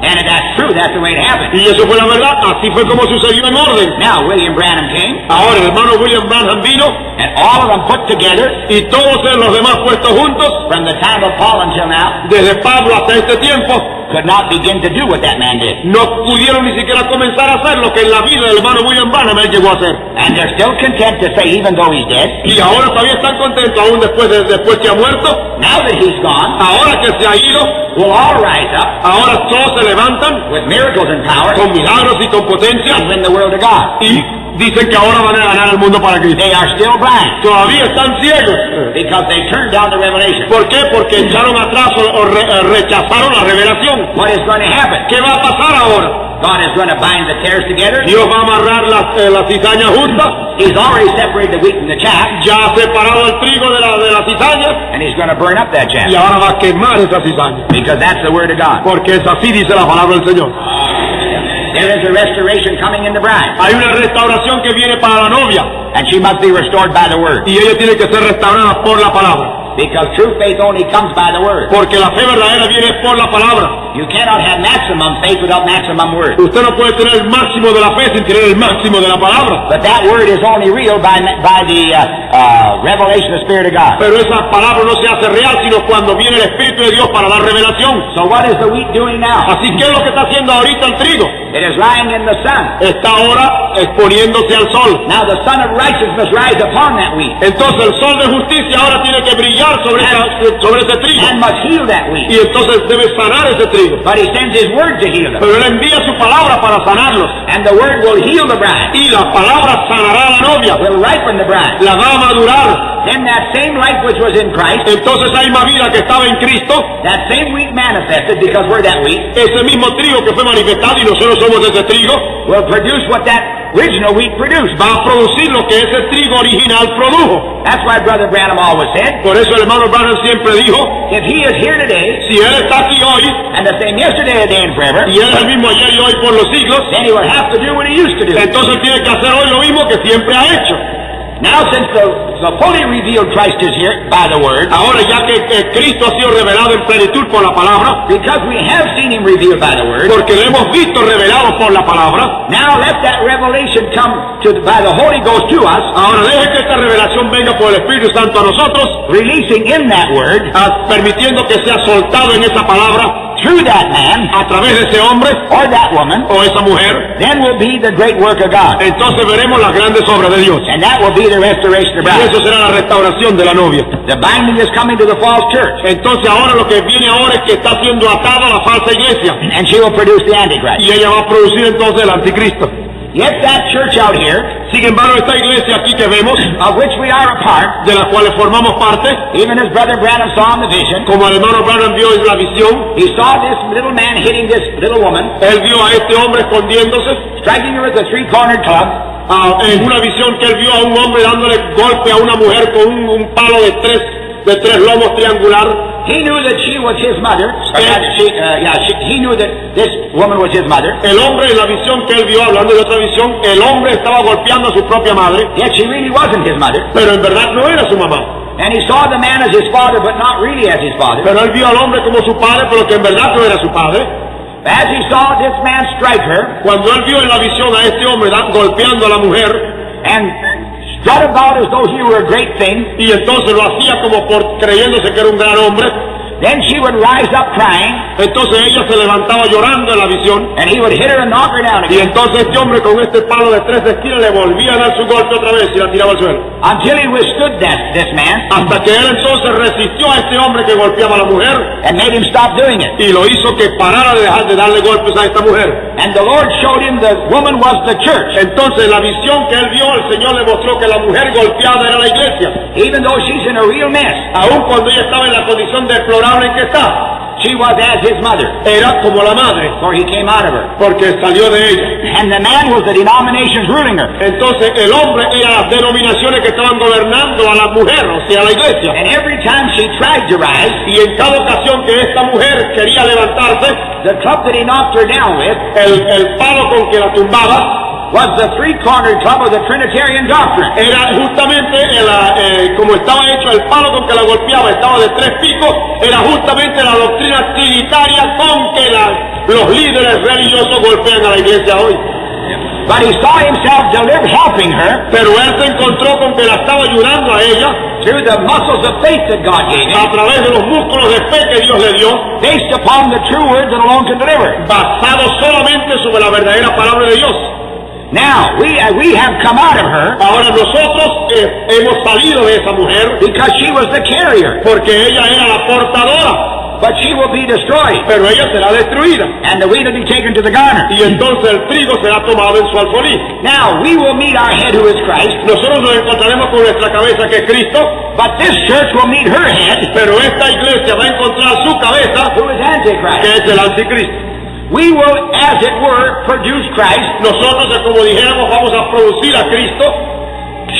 Speaker 1: And if that's true, that's the way it happened.
Speaker 2: Y eso fue la verdad, así fue como sucedió en orden.
Speaker 1: Now, William Branham came,
Speaker 2: Ahora el hermano William Branham vino hilo,
Speaker 1: and all of them put together,
Speaker 2: y todos los demás puestos juntos,
Speaker 1: from the time of Paul until now,
Speaker 2: desde Pablo hasta este tiempo,
Speaker 1: could not begin to do what that man did.
Speaker 2: no pudieron ni siquiera comenzar a hacer lo que en la vida del hermano William Branham él llegó a hacer.
Speaker 1: And they're still content to say, even though he's dead,
Speaker 2: Y ahora todavía están contentos, aún después que ha muerto,
Speaker 1: now that he's gone,
Speaker 2: ahora que se ha ido,
Speaker 1: we'll all rise up
Speaker 2: ahora todos se levantan
Speaker 1: with miracles and power
Speaker 2: con milagros y con potencia,
Speaker 1: and win the world to God.
Speaker 2: y dicen que ahora van a ganar el mundo para Cristo.
Speaker 1: They are still blind
Speaker 2: Todavía están ciegos.
Speaker 1: because they turned down the revelation.
Speaker 2: ¿Por qué? Porque echaron atrás o rechazaron la revelación.
Speaker 1: What is going to happen?
Speaker 2: ¿Qué va a pasar ahora?
Speaker 1: God is going to bind the tares together.
Speaker 2: Dios va a amarrar las cizañas juntas,
Speaker 1: He's already separated the wheat from the chaff,
Speaker 2: ya ha separado el trigo de la cizaña,
Speaker 1: and He's going to burn up that chaff
Speaker 2: y ahora va a quemar esa cizaña.
Speaker 1: because that's the word of God.
Speaker 2: Porque es así dice la palabra del Señor.
Speaker 1: There is a restoration coming in the bride,
Speaker 2: Hay una restauración que viene para la novia,
Speaker 1: and she must be restored by the word,
Speaker 2: y ella tiene que ser restaurada por la palabra.
Speaker 1: because true faith only comes by the word.
Speaker 2: Porque la fe verdadera viene por la palabra.
Speaker 1: You cannot have maximum faith without maximum word.
Speaker 2: Usted no puede tener el máximo de la fe sin tener el máximo de la palabra.
Speaker 1: But that word is only real by the revelation of the Spirit of God.
Speaker 2: Pero esa palabra no se hace real sino cuando viene el Espíritu de Dios para dar revelación.
Speaker 1: So what is the wheat doing now?
Speaker 2: Así que es lo que está haciendo ahorita el trigo.
Speaker 1: It is lying in the sun.
Speaker 2: Está ahora exponiéndose al sol.
Speaker 1: Now the sun of righteousness rise upon that wheat
Speaker 2: Entonces el sol de justicia ahora tiene que brillar sobre ese trigo.
Speaker 1: and must heal that wheat.
Speaker 2: Y entonces debe sanar ese trigo.
Speaker 1: But He sends His word to heal them.
Speaker 2: Pero él envía su palabra para sanarlos.
Speaker 1: And the word will heal the bride,
Speaker 2: Y la palabra sanará a la novia.
Speaker 1: will ripen the bride.
Speaker 2: La va a madurar.
Speaker 1: Then that same life which was in Christ,
Speaker 2: Entonces esa misma vida que estaba en Cristo,
Speaker 1: that same wheat manifested, because we're that wheat,
Speaker 2: ese mismo trigo que fue manifestado y nosotros somos ese trigo,
Speaker 1: will produce what that original wheat produced.
Speaker 2: va a producir lo que ese trigo original produjo.
Speaker 1: That's why Brother Branham always said,
Speaker 2: Por eso el hermano Branham siempre dijo,
Speaker 1: if he is here today,
Speaker 2: si él está aquí hoy,
Speaker 1: and the same yesterday, today, and forever,
Speaker 2: y él es el mismo ayer y hoy por los siglos,
Speaker 1: then he will have to do what he used to do.
Speaker 2: entonces tiene que hacer hoy lo mismo que siempre ha hecho.
Speaker 1: Now, since the fully revealed Christ is here by the word,
Speaker 2: Ahora ya que Cristo ha sido revelado en plenitud por la palabra,
Speaker 1: because we have seen him revealed by the word,
Speaker 2: porque lo hemos visto revelado por la palabra,
Speaker 1: now let that revelation come by the Holy Ghost to us,
Speaker 2: ahora deje que esta revelación venga por el Espíritu Santo a nosotros,
Speaker 1: releasing in that word,
Speaker 2: permitiendo que sea soltado en esa palabra,
Speaker 1: through that man,
Speaker 2: a través de ese hombre
Speaker 1: or that woman,
Speaker 2: o esa mujer,
Speaker 1: then will be the great work of God.
Speaker 2: entonces veremos las grandes obras de Dios.
Speaker 1: And that will be the restoration of
Speaker 2: Y
Speaker 1: bride.
Speaker 2: eso será la restauración de la novia.
Speaker 1: The binding is coming to the false church,
Speaker 2: Entonces ahora lo que viene ahora es que está siendo atado a la falsa iglesia.
Speaker 1: and she will produce the Antichrist.
Speaker 2: Y ella va a producir entonces el anticristo.
Speaker 1: Yet that church out here,
Speaker 2: Sin embargo, esta iglesia aquí que vemos,
Speaker 1: of which we are a part,
Speaker 2: de la cual formamos parte,
Speaker 1: even as Brother Branham saw in the vision,
Speaker 2: como el hermano Branham vio en la visión,
Speaker 1: he saw this little man hitting this little woman,
Speaker 2: él vio a este hombre escondiéndose,
Speaker 1: striking her with a three-cornered club,
Speaker 2: en una visión que él vio a un hombre dándole golpe a una mujer con un palo de tres lomos triangular.
Speaker 1: He knew that she was his mother. He knew that this woman was his mother.
Speaker 2: El hombre en la visión que él vio, hablando de otra visión, el hombre estaba golpeando a su propia madre,
Speaker 1: Yet she really wasn't his mother.
Speaker 2: pero en verdad no era su mamá.
Speaker 1: And he saw the man as his father, but not really as his father.
Speaker 2: Pero él vio al hombre como su padre, pero que en verdad no era su padre.
Speaker 1: As he saw this man strike her
Speaker 2: Cuando él vio en la visión a este hombre golpeando a la mujer,
Speaker 1: and strut about as though he were a great thing,
Speaker 2: y entonces lo hacía como por creyéndose que era un gran hombre,
Speaker 1: then she would rise up crying,
Speaker 2: entonces ella se levantaba llorando en la visión,
Speaker 1: and he would hit her and knock her down
Speaker 2: y
Speaker 1: again,
Speaker 2: entonces este hombre con este palo de 3 esquinas le volvía a dar su golpe otra vez y la tiraba al suelo.
Speaker 1: until he withstood this man
Speaker 2: Hasta que él entonces resistió a este hombre que golpeaba a la mujer
Speaker 1: and made him stop doing it.
Speaker 2: y lo hizo que parara de dejar de darle golpes a esta mujer.
Speaker 1: And the Lord showed him the woman was the church,
Speaker 2: Entonces la visión que él vio, el Señor le mostró que la mujer golpeada era la iglesia.
Speaker 1: even though she's in a real mess.
Speaker 2: Aun cuando ella estaba en la condición deplorable en que está,
Speaker 1: She was as his mother,
Speaker 2: era como la madre,
Speaker 1: for he came out of her.
Speaker 2: porque salió de ella.
Speaker 1: And the man was the denominations ruling her.
Speaker 2: Entonces el hombre era las denominaciones que estaban gobernando a la mujer, o sea, a la iglesia.
Speaker 1: And every time she tried to rise,
Speaker 2: Y en cada ocasión que esta mujer quería levantarse,
Speaker 1: the club that he knocked her down with
Speaker 2: el palo con que la tumbaba
Speaker 1: was the three-cornered club of the Trinitarian doctrine.
Speaker 2: era justamente, como estaba hecho el palo con que la golpeaba, estaba de 3 picos, era justamente la doctrina trinitaria con que los líderes religiosos golpean a la iglesia hoy.
Speaker 1: But he saw himself helping her
Speaker 2: Pero él se encontró con que la estaba ayudando a ella
Speaker 1: through the muscles of faith that God gave
Speaker 2: a
Speaker 1: him,
Speaker 2: través de los músculos de fe que Dios le dio,
Speaker 1: based upon the true words that alone can deliver.
Speaker 2: basado solamente sobre la verdadera palabra de Dios.
Speaker 1: Now, we have come out of her
Speaker 2: Ahora nosotros hemos salido de esa mujer
Speaker 1: because she was the carrier,
Speaker 2: porque ella era la portadora,
Speaker 1: but she will be destroyed,
Speaker 2: pero ella será destruida.
Speaker 1: and the wheat will be taken to the garner.
Speaker 2: Y entonces el trigo será tomado en su alfolí.
Speaker 1: Now, we will meet our head who is Christ,
Speaker 2: Nosotros nos encontraremos con nuestra cabeza que es Cristo,
Speaker 1: but this church will meet her head
Speaker 2: pero esta iglesia va a encontrar su cabeza,
Speaker 1: who is
Speaker 2: que
Speaker 1: Antichrist.
Speaker 2: es el anticristo.
Speaker 1: We will, as it were, produce Christ.
Speaker 2: Nosotros, como dijéramos, vamos a producir a Cristo.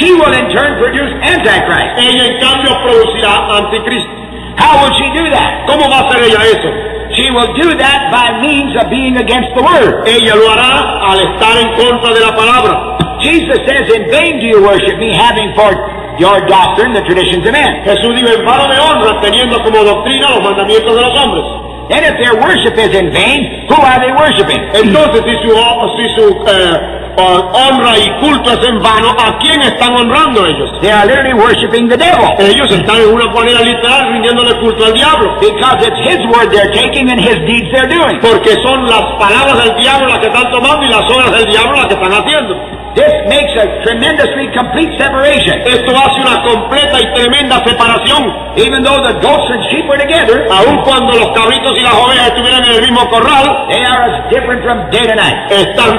Speaker 1: She will in turn produce Antichrist.
Speaker 2: Ella, en cambio, producirá anticristo.
Speaker 1: How will she do that?
Speaker 2: ¿Cómo va a hacer ella eso?
Speaker 1: She will do that by means of being against the Word.
Speaker 2: Ella lo hará al estar en contra de la palabra.
Speaker 1: Jesus says, in vain do you worship me, having for your doctrine the traditions of men.
Speaker 2: Jesús dijo, en vano me honra, teniendo como doctrina los mandamientos de los hombres.
Speaker 1: Then if their worship is in vain, who are they worshiping?
Speaker 2: Entonces, si su honra y culto es en vano, ¿a quién están honrando ellos?
Speaker 1: They are literally worshiping the devil,
Speaker 2: Ellos están en una manera literal rindiéndole culto al diablo,
Speaker 1: because it's his word they're taking and his deeds they're doing.
Speaker 2: porque son las palabras del diablo las que están tomando y las obras del diablo las que están haciendo.
Speaker 1: This makes a tremendously complete separation.
Speaker 2: Esto hace una completa y tremenda separación.
Speaker 1: Even though the goats and sheep were together,
Speaker 2: Aun cuando los cabritos y las ovejas estuvieran en el mismo corral,
Speaker 1: they are as different from day to night.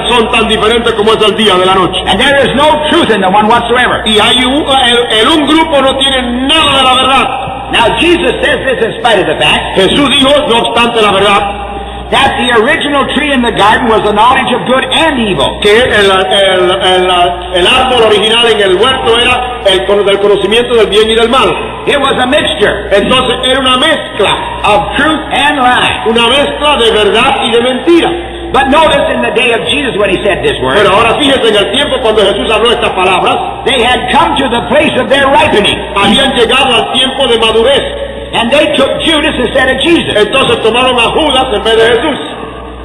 Speaker 2: son tan diferentes como es el día de la noche.
Speaker 1: And there is no truth in the one whatsoever.
Speaker 2: Y hay un grupo no tiene nada de la verdad.
Speaker 1: Now Jesus says this in spite of the fact
Speaker 2: Jesús dijo, no obstante la verdad,
Speaker 1: that the original tree in the garden was the knowledge of good and evil.
Speaker 2: que el árbol original en el huerto era del conocimiento del bien y del mal.
Speaker 1: It was a mixture
Speaker 2: Entonces era una mezcla,
Speaker 1: of truth and lie.
Speaker 2: una mezcla de verdad y de mentira.
Speaker 1: But notice in the day of Jesus when he said this word,
Speaker 2: Pero ahora fíjense en el tiempo cuando Jesús habló estas palabras,
Speaker 1: they had come to the place of their ripening,
Speaker 2: habían llegado al tiempo de madurez.
Speaker 1: and they took Judas instead of Jesus.
Speaker 2: Entonces tomaron a Judas en vez de Jesús.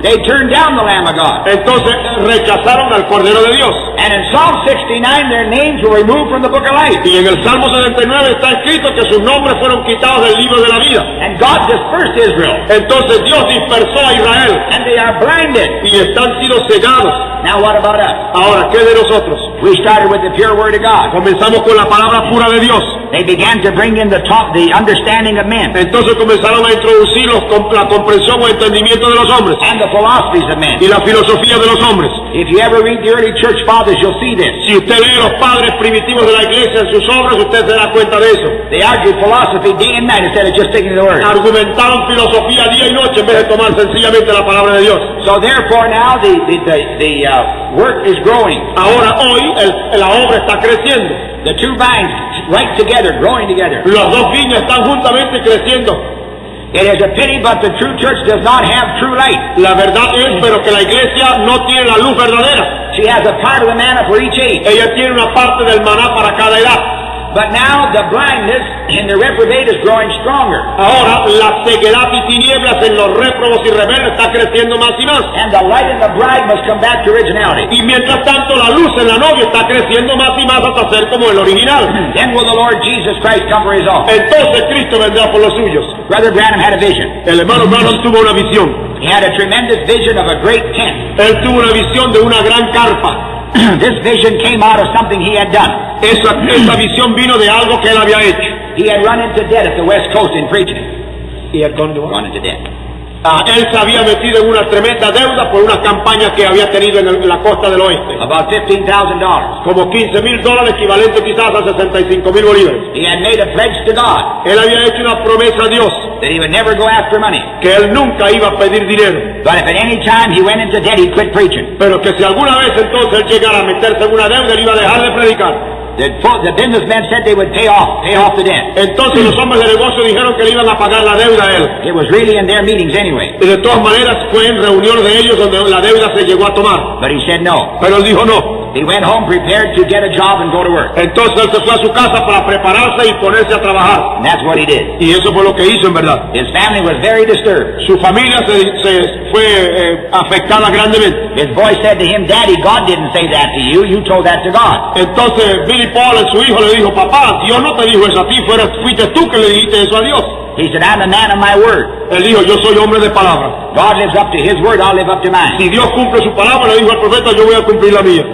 Speaker 1: They turned down the Lamb of God.
Speaker 2: Entonces rechazaron al Cordero de Dios.
Speaker 1: And in Psalm 69, their names were removed from the book of life.
Speaker 2: Y en el Salmo 79 está escrito que sus nombres fueron quitados del libro de la vida.
Speaker 1: And God dispersed Israel,
Speaker 2: Entonces Dios dispersó a Israel
Speaker 1: and they are blinded.
Speaker 2: y están sido cegados.
Speaker 1: Now what about us?
Speaker 2: Ahora, ¿qué de nosotros?
Speaker 1: We started with the pure word of God.
Speaker 2: Comenzamos con la palabra pura de Dios.
Speaker 1: They began to bring in the understanding of men
Speaker 2: Entonces comenzaron a introducir la comprensión o entendimiento de los hombres
Speaker 1: and the philosophies of men.
Speaker 2: y la filosofía de los hombres.
Speaker 1: If you ever read the early church fathers, you'll see this.
Speaker 2: Si usted lee los padres primitivos de la iglesia en sus obras, usted se da cuenta de eso.
Speaker 1: They argued philosophy day and night instead of just sticking to the word.
Speaker 2: Argumentaron filosofía día y noche en vez de tomar sencillamente la palabra de Dios.
Speaker 1: So therefore now the work is growing.
Speaker 2: Ahora, hoy, la obra está creciendo.
Speaker 1: The two vines right together, growing together.
Speaker 2: Las dos viñas están juntamente creciendo.
Speaker 1: It is a pity, but the true church does not have true light.
Speaker 2: La verdad es, pero que la iglesia no tiene la luz verdadera.
Speaker 1: She has a part of the manna for each age.
Speaker 2: Ella tiene una parte del maná para cada edad.
Speaker 1: But now the blindness in the reprobate is growing stronger.
Speaker 2: Ahora, la ceguedad y tinieblas en los réprobos y rebeldes está creciendo más y más.
Speaker 1: And the light in the bride must come back to originality.
Speaker 2: Y mientras tanto, la luz en la novia está creciendo más y más hasta ser como el original.
Speaker 1: Then will the Lord Jesus Christ come for his own.
Speaker 2: Entonces Cristo vendrá por los suyos.
Speaker 1: Brother Branham had a vision.
Speaker 2: El hermano Branham tuvo una visión.
Speaker 1: He had a tremendous vision of a great tent.
Speaker 2: Él tuvo una visión de una gran carpa.
Speaker 1: This vision came out of something he had done.
Speaker 2: Esa visión vino de algo que él había hecho.
Speaker 1: He had run into debt at the West Coast in preaching.
Speaker 2: ¿Y el dónde va?
Speaker 1: Run into debt.
Speaker 2: Él se había metido en una tremenda deuda por una campaña que había tenido en la costa del oeste.
Speaker 1: About $15,000.
Speaker 2: Como $15,000, equivalente quizás a 65,000 bolívares.
Speaker 1: He had made a pledge to God
Speaker 2: Él había hecho una promesa a Dios,
Speaker 1: that he would never go after money.
Speaker 2: que él nunca iba a pedir dinero.
Speaker 1: But if at any time he went into debt, he'd quit preaching.
Speaker 2: Pero que si alguna vez entonces él llegara a meterse en una deuda, él iba a dejar de predicar.
Speaker 1: The businessmen said they would pay off the debt.
Speaker 2: Entonces los hombres de negocio dijeron que le iban a pagar la deuda a él.
Speaker 1: It was really in their meetings anyway.
Speaker 2: Y de todas maneras fue en reuniones de ellos donde la deuda se llegó a tomar.
Speaker 1: But he said no.
Speaker 2: Pero él dijo no.
Speaker 1: He went home prepared to get a job and go to work.
Speaker 2: Entonces él se fue a su casa para prepararse y ponerse a trabajar.
Speaker 1: And that's what he did.
Speaker 2: Y eso fue lo que hizo en verdad.
Speaker 1: His family was very disturbed.
Speaker 2: Su familia se fue afectada grandemente.
Speaker 1: His boy said to him, Daddy, God didn't say that to you. You told that to God.
Speaker 2: Entonces Billy Paul, su hijo, le dijo, papá, Dios no te dijo eso a ti, fuiste tú que le dijiste eso a Dios.
Speaker 1: He said, I'm a man of my word.
Speaker 2: Él dijo, yo soy hombre de palabra.
Speaker 1: God lives up to his word, I'll live up to mine.
Speaker 2: Si Dios cumple su palabra, le dijo al profeta, yo voy a cumplir la mía.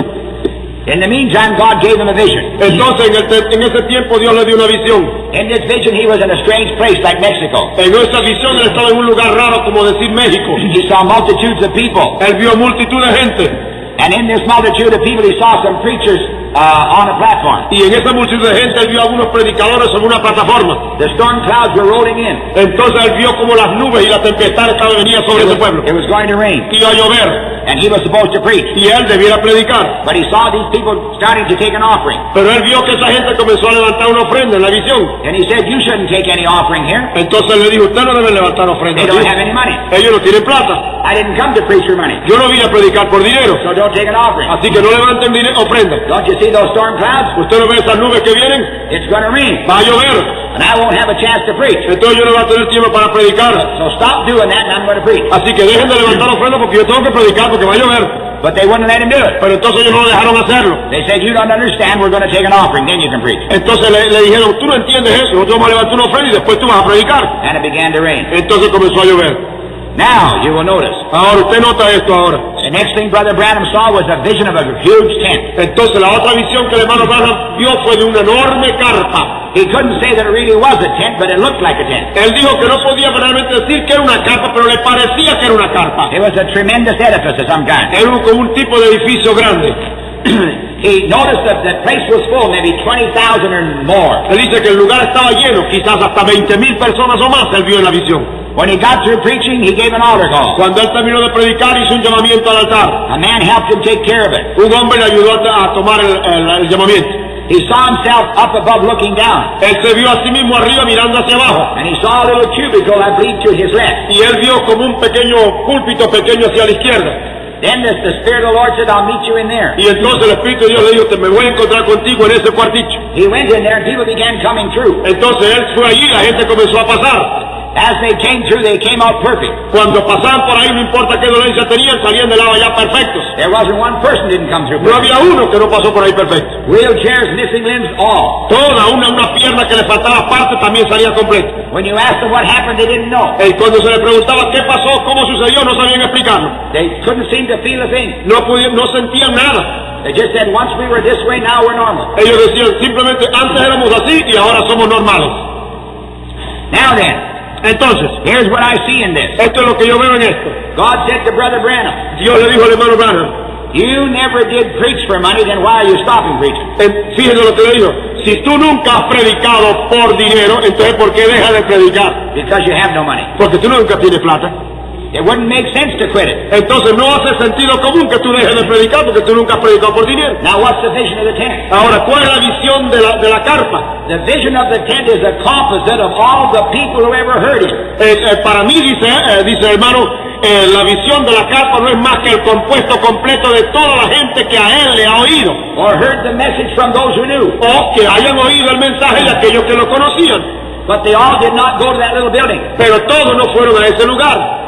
Speaker 1: In the meantime, God gave him a vision.
Speaker 2: Entonces en ese tiempo Dios le dio una visión.
Speaker 1: In this vision, he was in a strange place like Mexico.
Speaker 2: En esa visión él estaba en un lugar raro como decir México.
Speaker 1: He saw multitudes of people.
Speaker 2: Él vio multitud de gente.
Speaker 1: And in this multitude of people, he saw some preachers on a platform.
Speaker 2: Y en esa multitud de gente él vio a algunos predicadores sobre una plataforma.
Speaker 1: The storm clouds were rolling in.
Speaker 2: Entonces él vio como las nubes y la tempestad venía sobre ese pueblo.
Speaker 1: It was going to rain.
Speaker 2: Iba a llover.
Speaker 1: And he was supposed to preach.
Speaker 2: Y él debiera predicar.
Speaker 1: But he saw these people starting to take an offering.
Speaker 2: Pero él vio que esa gente comenzó a levantar una ofrenda en la visión.
Speaker 1: And he said, you shouldn't take any offering here.
Speaker 2: Entonces le dijo, usted no debe levantar ofrenda.
Speaker 1: They don't have any money.
Speaker 2: Ellos no tienen plata.
Speaker 1: I didn't come to preach for money.
Speaker 2: Yo no vine a predicar por dinero.
Speaker 1: So don't take an offering.
Speaker 2: Así que no levanten ofrenda.
Speaker 1: Don't you see those storm clouds?
Speaker 2: ¿Usted no ve esas nubes que vienen?
Speaker 1: It's going to rain.
Speaker 2: Va a llover.
Speaker 1: And I won't have a chance to preach.
Speaker 2: Entonces yo no voy a tener tiempo para predicar.
Speaker 1: So stop doing that and I'm going to preach.
Speaker 2: Así que dejen de levantar ofrenda porque yo tengo que predicar porque va a llover.
Speaker 1: But they wouldn't let him do it.
Speaker 2: Pero entonces ellos no lo dejaron hacerlo.
Speaker 1: They said, you don't understand, we're going to take an offering, then you can preach.
Speaker 2: Entonces le dijeron, tú no entiendes eso, nosotros vamos a levantar una ofrenda y después tú vas a predicar.
Speaker 1: And it began to rain.
Speaker 2: Entonces comenzó a llover.
Speaker 1: Now, you will notice.
Speaker 2: Ahora, usted nota esto ahora.
Speaker 1: The next thing Brother Branham saw was a vision of a huge tent.
Speaker 2: Entonces la otra visión que el hermano Branham vio fue de una enorme carpa.
Speaker 1: He couldn't say that it really was a tent, but it looked like a tent.
Speaker 2: Él dijo que no podía realmente decir que era una carpa, pero le parecía que era una carpa.
Speaker 1: It was a tremendous edifice of some kind.
Speaker 2: Era como un tipo de edificio grande.
Speaker 1: He noticed that the place was full, maybe 20,000 or more.
Speaker 2: Él dice que el lugar estaba lleno, quizás hasta 20,000 personas o más, él vio en la visión.
Speaker 1: When he got through preaching, he gave an altar call.
Speaker 2: Cuando él terminó de predicar, hizo un llamamiento al altar.
Speaker 1: A man helped him take care of it.
Speaker 2: Un hombre le ayudó a tomar el llamamiento.
Speaker 1: He saw himself up above looking down.
Speaker 2: Él se vio a sí mismo arriba mirando hacia abajo.
Speaker 1: And he saw a little cubicle, I believe, to his left.
Speaker 2: Y él vio como un pequeño púlpito pequeño hacia la izquierda.
Speaker 1: Then the Spirit of the Lord said, I'll meet you in there.
Speaker 2: Y entonces el Espíritu de Dios le dijo, me voy a encontrar contigo en ese cuarticho.
Speaker 1: He went in there and people began coming through.
Speaker 2: Entonces él fue allí, la gente comenzó a pasar.
Speaker 1: As they came through, they came out perfect.
Speaker 2: Cuando pasaban por ahí, no importa qué dolencia tenían, salían del lado allá perfectos.
Speaker 1: There wasn't one person didn't come through
Speaker 2: No
Speaker 1: perfect.
Speaker 2: había uno que no pasó por ahí perfecto.
Speaker 1: Wheelchairs, missing limbs, all.
Speaker 2: Toda una pierna que le faltaba parte también salía completa.
Speaker 1: When you asked them what happened, they didn't know.
Speaker 2: Cuando se le preguntaba qué pasó, cómo sucedió, no sabían explicarlo.
Speaker 1: They couldn't seem to feel a thing.
Speaker 2: No sentían nada.
Speaker 1: They just said, once we were this way, now we're normal.
Speaker 2: Ellos decían, simplemente antes éramos así y ahora somos normales.
Speaker 1: Now then,
Speaker 2: entonces,
Speaker 1: here's what I see in this.
Speaker 2: Esto es lo que yo veo en esto.
Speaker 1: God said to Brother Branham,
Speaker 2: Dios le dijo al hermano Branham,
Speaker 1: you never did preach for money, then why are you stopping preaching?
Speaker 2: Fíjense lo que le dijo. Si tú nunca has predicado por dinero, entonces ¿por qué dejas de predicar?
Speaker 1: Because you have no money.
Speaker 2: Porque tú nunca tienes plata.
Speaker 1: It wouldn't make sense to quit it.
Speaker 2: Entonces no hace sentido común que tú dejes de predicar porque tú nunca has predicado por dinero.
Speaker 1: Now what's the vision of the tent?
Speaker 2: Ahora, ¿cuál es la visión de la carpa?
Speaker 1: The vision of the tent is a composite of all the people who ever heard it.
Speaker 2: Para mí, dice el hermano, la visión de la carpa no es más que el compuesto completo de toda la gente que a él le ha oído.
Speaker 1: Or heard the message from those who knew.
Speaker 2: O que hayan oído el mensaje de aquellos que lo conocían.
Speaker 1: But they all did not go to that little building.
Speaker 2: Pero todos no fueron a ese lugar.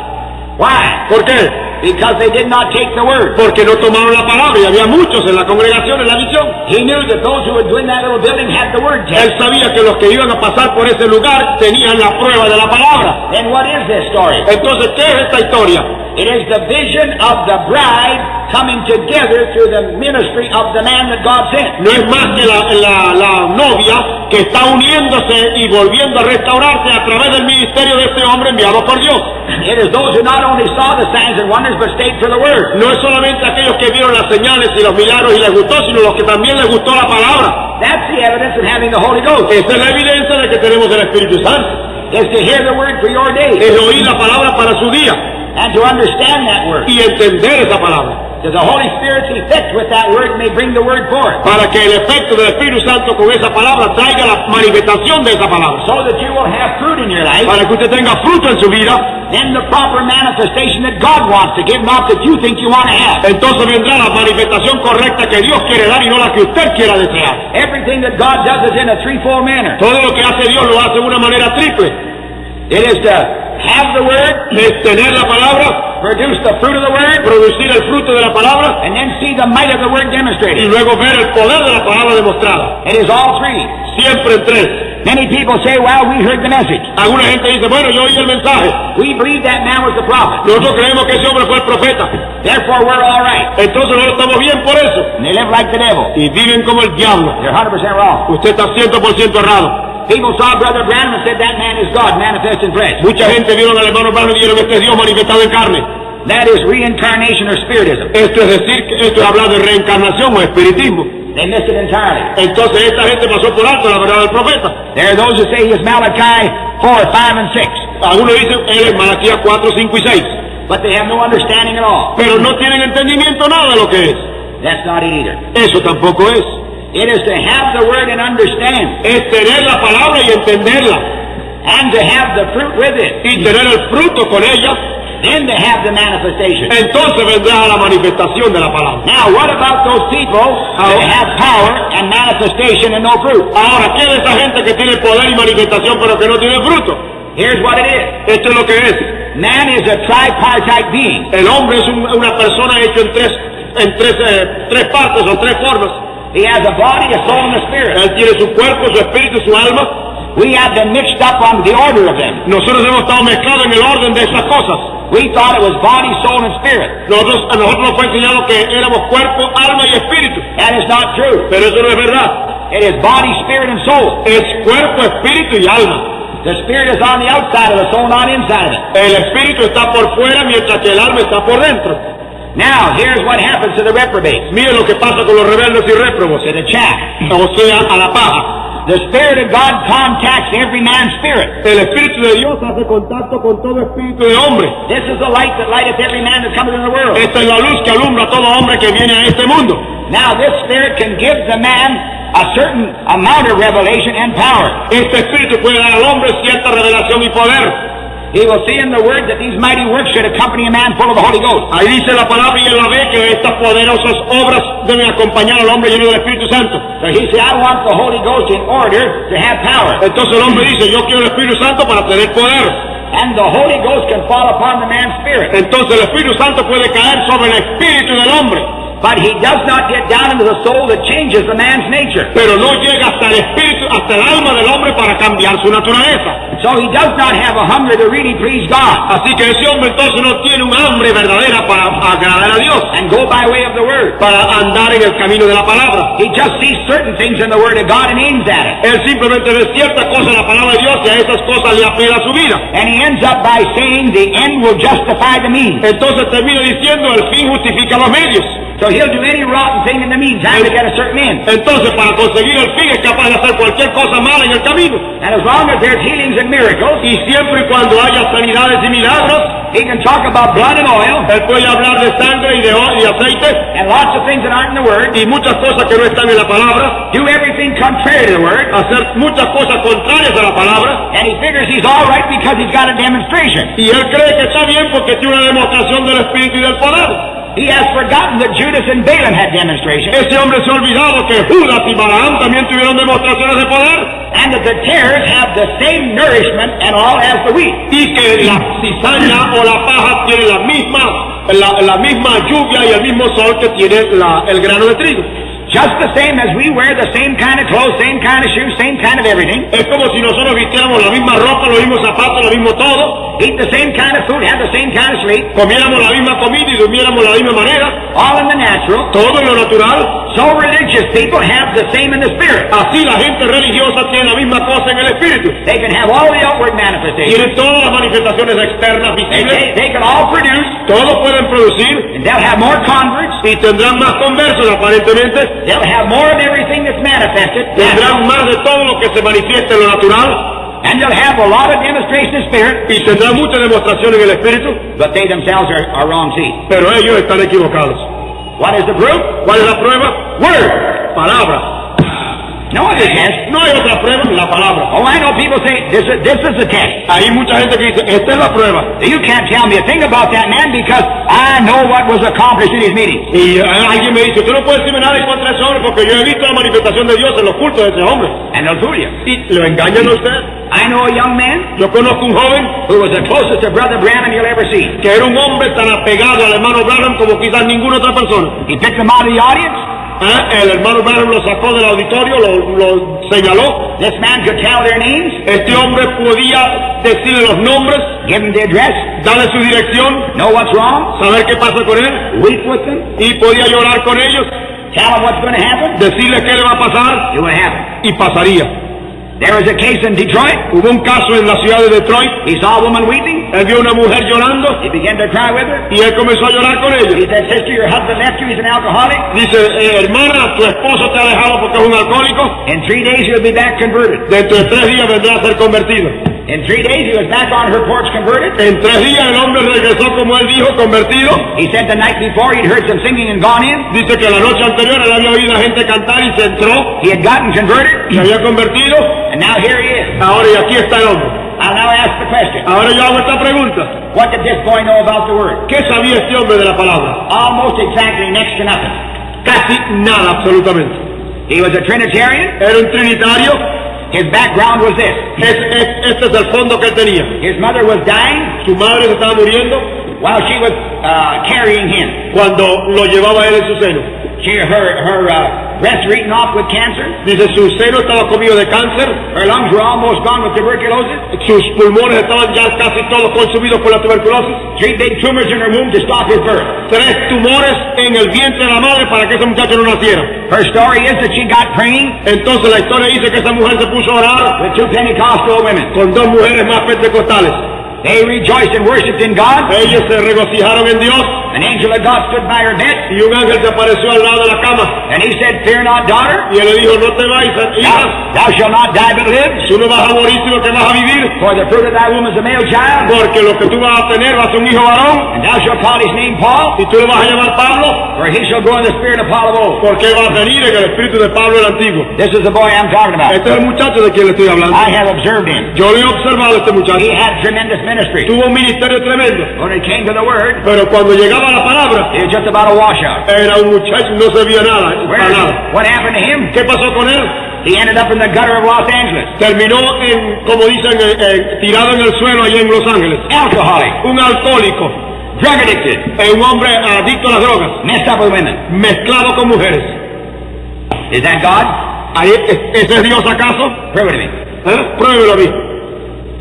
Speaker 1: Why?
Speaker 2: ¿Por qué?
Speaker 1: Because they did not take the word.
Speaker 2: Porque no tomaron la palabra y había muchos en la congregación en la visión.
Speaker 1: He knew that those who would go in that little building had the word test.
Speaker 2: Él sabía que los que iban a pasar por ese lugar tenían la prueba de la palabra.
Speaker 1: Then what is this story?
Speaker 2: Entonces, ¿qué es esta historia?
Speaker 1: It is the vision of the bride coming together through the ministry of the man that God sent.
Speaker 2: No es más que la novia que está uniéndose y volviendo a restaurarse a través del ministerio de este hombre enviado por Dios.
Speaker 1: It is those who not only saw the signs and wonders but stayed for the word.
Speaker 2: No es solamente aquellos que vieron las señales y los milagros y les gustó, sino los que también les gustó la palabra.
Speaker 1: That's the evidence of having the Holy Ghost.
Speaker 2: Esa es la evidencia de que tenemos el Espíritu Santo.
Speaker 1: Is to hear the word for your day
Speaker 2: Es oír la palabra para su día
Speaker 1: and to understand that word.
Speaker 2: y entender esa palabra.
Speaker 1: that the Holy Spirit's effect with that word may bring the word forth,
Speaker 2: para que el efecto del Espíritu Santo con esa palabra traiga la manifestación de esa palabra,
Speaker 1: so that you will have fruit in your life,
Speaker 2: para que usted tenga fruto en su vida.
Speaker 1: then the proper manifestation that God wants to give, not that you think you want to have.
Speaker 2: Entonces vendrá la manifestación correcta que Dios quiere dar y no la que usted quiera desear.
Speaker 1: Everything that God does is in a threefold manner.
Speaker 2: Todo lo que hace Dios lo hace de una manera triple.
Speaker 1: It is to have the word,
Speaker 2: Es tener la palabra,
Speaker 1: produce the fruit of the word,
Speaker 2: producir el fruto de la palabra
Speaker 1: and then see the might of the word
Speaker 2: y
Speaker 1: demonstrated.
Speaker 2: luego ver el poder de la palabra demostrada.
Speaker 1: It is all three.
Speaker 2: Siempre en tres.
Speaker 1: Many people say, well, we heard the message.
Speaker 2: Alguna gente dice, bueno, yo oí el mensaje.
Speaker 1: We believe that man was the prophet.
Speaker 2: Nosotros creemos que ese hombre fue el profeta.
Speaker 1: Therefore, we're all right.
Speaker 2: Entonces nosotros estamos bien por eso.
Speaker 1: And they live like the devil.
Speaker 2: Y viven como el diablo.
Speaker 1: They're 100% wrong.
Speaker 2: Usted está 100% errado.
Speaker 1: People saw Brother Branham and said that man is God manifest in flesh.
Speaker 2: Mucha gente vieron al hermano Branham y dijeron, este es Dios manifestado en carne.
Speaker 1: That is reincarnation or spiritism.
Speaker 2: Esto es decir, esto es hablar de reencarnación o espiritismo.
Speaker 1: They missed it entirely.
Speaker 2: Entonces esta gente pasó por alto la verdad del profeta.
Speaker 1: There are those who say he is Malachi 4, 5, and 6.
Speaker 2: Algunos dicen, él es Malaquías 4, 5 y 6.
Speaker 1: But they have no understanding at all.
Speaker 2: Pero no tienen entendimiento nada de lo que es.
Speaker 1: That's not it either.
Speaker 2: Eso tampoco es.
Speaker 1: It is to have the word and understand,
Speaker 2: Es tener la palabra y entenderla.
Speaker 1: and to have the fruit with it,
Speaker 2: Y tener el fruto con ella.
Speaker 1: then to have the manifestation.
Speaker 2: Entonces vendrá la manifestación de la palabra.
Speaker 1: Now, what about those people that have power and manifestation and no fruit?
Speaker 2: Ahora, ¿qué es esa gente que tiene poder y manifestación pero que no tiene fruto?
Speaker 1: Here's what it is.
Speaker 2: Esto es lo que es.
Speaker 1: Man is a tripartite being.
Speaker 2: El hombre es una persona hecha en tres partes o tres formas.
Speaker 1: He has a body, a soul, and a spirit.
Speaker 2: Él tiene su cuerpo, su espíritu, su alma.
Speaker 1: We have been mixed up on the order of them.
Speaker 2: Nosotros hemos estado mezclados en el orden de esas cosas.
Speaker 1: We thought it was body, soul, and spirit.
Speaker 2: A nosotros nos fue enseñado que éramos cuerpo, alma y espíritu.
Speaker 1: That is not true.
Speaker 2: Pero eso no es verdad.
Speaker 1: It is body, spirit, and soul.
Speaker 2: Es cuerpo, espíritu y alma.
Speaker 1: The spirit is on the outside of the soul, not inside of it.
Speaker 2: El espíritu está por fuera mientras que el alma está por dentro.
Speaker 1: Now, here's what happens to the reprobates,
Speaker 2: Mire lo que pasa con los rebeldes y réprobos.
Speaker 1: to the chaff.
Speaker 2: O sea, a la paja.
Speaker 1: The Spirit of God contacts every man's spirit.
Speaker 2: El Espíritu de Dios hace contacto con todo espíritu de hombre.
Speaker 1: This is the light that lighteth every man that cometh in the world.
Speaker 2: Esta es la luz que alumbra a todo hombre que viene a este mundo.
Speaker 1: Now, this Spirit can give the man a certain amount of revelation and power.
Speaker 2: Este Espíritu puede dar al hombre cierta revelación y poder.
Speaker 1: He will see in the Word that these mighty works should accompany a man full of the Holy Ghost.
Speaker 2: Ahí dice la palabra y él la ve que estas poderosas obras deben acompañar al hombre lleno del Espíritu Santo.
Speaker 1: So he said, I want the Holy Ghost in order to have power.
Speaker 2: Entonces el hombre dice, yo quiero el Espíritu Santo para tener poder.
Speaker 1: And the Holy Ghost can fall upon the man's spirit.
Speaker 2: Entonces el Espíritu Santo puede caer sobre el espíritu del hombre.
Speaker 1: But he does not get down into the soul that changes the man's nature.
Speaker 2: Pero no llega hasta el espíritu, hasta el alma del hombre para cambiar su naturaleza.
Speaker 1: So he does not have a hunger to really please God
Speaker 2: Así que ese hombre entonces no tiene un hambre verdadera para agradar a Dios,
Speaker 1: and go by way of the Word.
Speaker 2: para andar en el camino de la palabra.
Speaker 1: He just sees certain things in the Word of God and aims at it.
Speaker 2: Él simplemente ve ciertas cosas en la palabra de Dios y a esas cosas le apela su vida.
Speaker 1: And he ends up by saying the end will justify the means.
Speaker 2: Entonces termina diciendo el fin justifica los medios.
Speaker 1: So he'll do any rotten thing in the meantime to get a certain end.
Speaker 2: Entonces para conseguir el fin es capaz de hacer cualquier cosa mala en el camino.
Speaker 1: And as long as there's healings and miracles,
Speaker 2: Y siempre y cuando haya sanidades y milagros,
Speaker 1: he can talk about blood and oil
Speaker 2: él puede hablar de sangre y de aceite
Speaker 1: and lots of things that aren't in the Word,
Speaker 2: y muchas cosas que no están en la palabra,
Speaker 1: do everything contrary to the Word,
Speaker 2: hacer muchas cosas contrarias a la palabra,
Speaker 1: and he figures he's all right because he's got a demonstration.
Speaker 2: y él cree que está bien porque tiene una demostración del espíritu y del poder.
Speaker 1: He has forgotten that Judas and Balaam had demonstrations,
Speaker 2: Ese hombre se ha olvidado que Judas y Balaam también tuvieron demostraciones de poder,
Speaker 1: and that the tares have the same nourishment and all as the wheat.
Speaker 2: y que la cizaña o la paja tiene la misma lluvia y el mismo sol que tiene el grano de trigo.
Speaker 1: Just the same as we wear the same kind of clothes, same kind of shoes, same kind of everything,
Speaker 2: Es como si nosotros vistiéramos la misma ropa, los mismos zapatos, lo mismo todo,
Speaker 1: eat the same kind of food, have the same kind of sleep,
Speaker 2: comiéramos la misma comida y durmiéramos de la misma manera,
Speaker 1: all in the natural.
Speaker 2: todo en lo natural.
Speaker 1: So religious people have the same in the spirit.
Speaker 2: Así la gente religiosa tiene la misma cosa en el espíritu.
Speaker 1: They can have all the outward manifestations.
Speaker 2: Tienen todas las manifestaciones externas visibles,
Speaker 1: They can all produce,
Speaker 2: todos pueden producir
Speaker 1: and they'll have more converts.
Speaker 2: y tendrán más conversos aparentemente,
Speaker 1: They'll have more of everything that's manifested,
Speaker 2: tendrán más de todo lo que se manifiesta en lo natural
Speaker 1: and they'll have a lot of demonstration of spirit,
Speaker 2: y tendrán mucha demostración en el espíritu,
Speaker 1: but they themselves are wrong seed.
Speaker 2: pero ellos están equivocados.
Speaker 1: What is the proof?
Speaker 2: ¿Cuál es la prueba?
Speaker 1: Word.
Speaker 2: Palabra.
Speaker 1: No other test.
Speaker 2: No hay otra prueba, la palabra.
Speaker 1: Oh, I know people say, this is the test.
Speaker 2: Hay mucha gente que dice, esta es la prueba.
Speaker 1: You can't tell me a thing about that man because I know what was accomplished in his meeting.
Speaker 2: Y alguien me dice, tú no puedes decirme nada en contra de ese hombre porque yo he visto la manifestación de Dios en los cultos de ese hombre.
Speaker 1: And they'll fool you.
Speaker 2: Y lo engañan a usted.
Speaker 1: I know a young man
Speaker 2: Yo conozco un joven
Speaker 1: who was the closest to Brother Branham you'll ever see.
Speaker 2: que era un hombre tan apegado al hermano Branham como quizás ninguna otra persona.
Speaker 1: He picked him out of the audience.
Speaker 2: El hermano Branham lo sacó del auditorio, lo señaló.
Speaker 1: This man could tell their names,
Speaker 2: Este hombre podía decirle los nombres,
Speaker 1: give them the address,
Speaker 2: darle su dirección,
Speaker 1: know what's wrong,
Speaker 2: saber qué pasa con él,
Speaker 1: weep with them,
Speaker 2: y podía llorar con ellos,
Speaker 1: tell them what's going to happen,
Speaker 2: decirles qué le va a pasar,
Speaker 1: it would happen.
Speaker 2: y pasaría.
Speaker 1: There was a case in Detroit.
Speaker 2: Hubo un caso en la ciudad de Detroit.
Speaker 1: He saw a woman weeping.
Speaker 2: Él vio una mujer llorando
Speaker 1: He began to cry with her.
Speaker 2: y él comenzó a llorar con
Speaker 1: He
Speaker 2: ella.
Speaker 1: said, sister, your husband left you. He's an alcoholic.
Speaker 2: Dice, hermana, tu esposo te ha dejado porque es un alcohólico.
Speaker 1: In 3 days, he'll be back converted.
Speaker 2: Dentro de 3 días vendrá a ser convertido.
Speaker 1: In 3 days, he was back on her porch converted.
Speaker 2: En 3 días el hombre regresó, como él dijo, convertido.
Speaker 1: He said the night before he'd heard some singing and gone in.
Speaker 2: Dice que la noche anterior él había oído a gente cantar y se entró,
Speaker 1: He had gotten converted.
Speaker 2: se había convertido.
Speaker 1: And now here he is.
Speaker 2: Ahora, y aquí está el hombre.
Speaker 1: I'll now ask the question.
Speaker 2: Ahora yo hago esta pregunta.
Speaker 1: What did this boy know about the Word?
Speaker 2: ¿Qué sabía este hombre de la palabra?
Speaker 1: Almost exactly next to nothing.
Speaker 2: Casi nada, absolutamente.
Speaker 1: He was a Trinitarian.
Speaker 2: Era un trinitario.
Speaker 1: His background was this.
Speaker 2: Este es el fondo que él tenía.
Speaker 1: His mother was dying
Speaker 2: Su madre se estaba muriendo
Speaker 1: while she was carrying him.
Speaker 2: cuando lo llevaba él en su seno.
Speaker 1: Her breasts were eaten off with cancer.
Speaker 2: Dice, su seno estaba comido de cáncer,
Speaker 1: Her lungs were almost gone with tuberculosis.
Speaker 2: sus pulmones estaban ya casi todos consumidos por la tuberculosis.
Speaker 1: 3 big tumors in her womb to stop his birth.
Speaker 2: 3 tumores en el vientre de la madre para que ese muchacho no naciera.
Speaker 1: Her story is that she got praying
Speaker 2: Entonces la historia dice que esa mujer se puso a orar
Speaker 1: with 2 Pentecostal women.
Speaker 2: con 2 mujeres más pentecostales.
Speaker 1: They rejoiced and worshipped in God.
Speaker 2: Ellos se regocijaron en Dios
Speaker 1: An angel of God stood by her bed,
Speaker 2: y un ángel se apareció al lado de la cama
Speaker 1: and he said, "Fear not, daughter.
Speaker 2: y él le dijo, no te vayas, hija,
Speaker 1: Thou shalt not die but live.
Speaker 2: tú no vas a morir sino que vas a vivir,
Speaker 1: For the fruit of thy womb is a male child,
Speaker 2: porque lo que tú vas a tener va a ser un hijo varón
Speaker 1: and thou shalt call his name Paul,
Speaker 2: y tú le vas a llamar Pablo,
Speaker 1: for he shall grow in the spirit of Paul of old."
Speaker 2: porque va a venir en el espíritu de Pablo el antiguo.
Speaker 1: This is the boy I'm talking about.
Speaker 2: Este es el muchacho de quien le estoy hablando.
Speaker 1: I have observed him.
Speaker 2: Yo lo he observado a este muchacho.
Speaker 1: He had tremendous ministry.
Speaker 2: Tuvo un ministerio tremendo,
Speaker 1: When it came to the word,
Speaker 2: pero cuando llegaba la palabra,
Speaker 1: he was just about a washout.
Speaker 2: era un muchacho, no se veía nada, para nada.
Speaker 1: What happened to him?
Speaker 2: ¿Qué pasó con él?
Speaker 1: He ended up in the gutter of Los Angeles.
Speaker 2: Terminó en, como dicen, tirado en el suelo allá en Los Ángeles.
Speaker 1: Alcoholic,
Speaker 2: Un alcohólico,
Speaker 1: drug addicted,
Speaker 2: un hombre adicto a las drogas,
Speaker 1: messed up with women.
Speaker 2: mezclado con mujeres.
Speaker 1: Is that God?
Speaker 2: Ahí, ¿ese es Dios acaso?
Speaker 1: Prove it to me.
Speaker 2: Pruébelo a mí.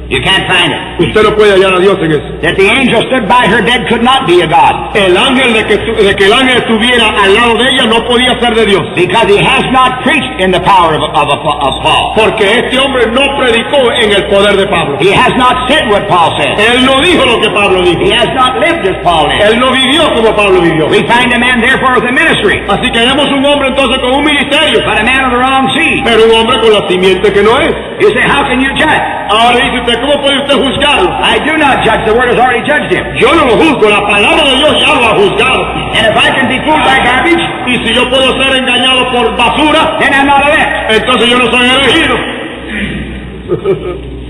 Speaker 1: You can't find it.
Speaker 2: Usted no puede hallar a Dios en eso.
Speaker 1: That the angel stood by her bed could not be a God,
Speaker 2: El ángel de que el ángel estuviera al lado de ella no podía ser de Dios.
Speaker 1: because he has not preached in the power of Paul.
Speaker 2: Porque este hombre no predicó en el poder de Pablo.
Speaker 1: He has not said what Paul said.
Speaker 2: Él no dijo lo que Pablo dijo.
Speaker 1: He has not lived as Paul lived.
Speaker 2: Él no vivió como Pablo vivió.
Speaker 1: We find a man therefore with a ministry,
Speaker 2: Así que hallamos un hombre entonces con un ministerio,
Speaker 1: but a man of the wrong seed.
Speaker 2: pero un hombre con la simiente que no es.
Speaker 1: You say, how can you judge?
Speaker 2: Ahora dice usted, ¿cómo puede usted juzgarlo?
Speaker 1: I do not judge. The word has already judged him.
Speaker 2: Yo no lo juzgo, la palabra de Dios ya lo ha juzgado.
Speaker 1: And if I can be fooled by garbage,
Speaker 2: Y si yo puedo ser engañado por basura,
Speaker 1: then I'm not elect.
Speaker 2: entonces yo no soy elegido.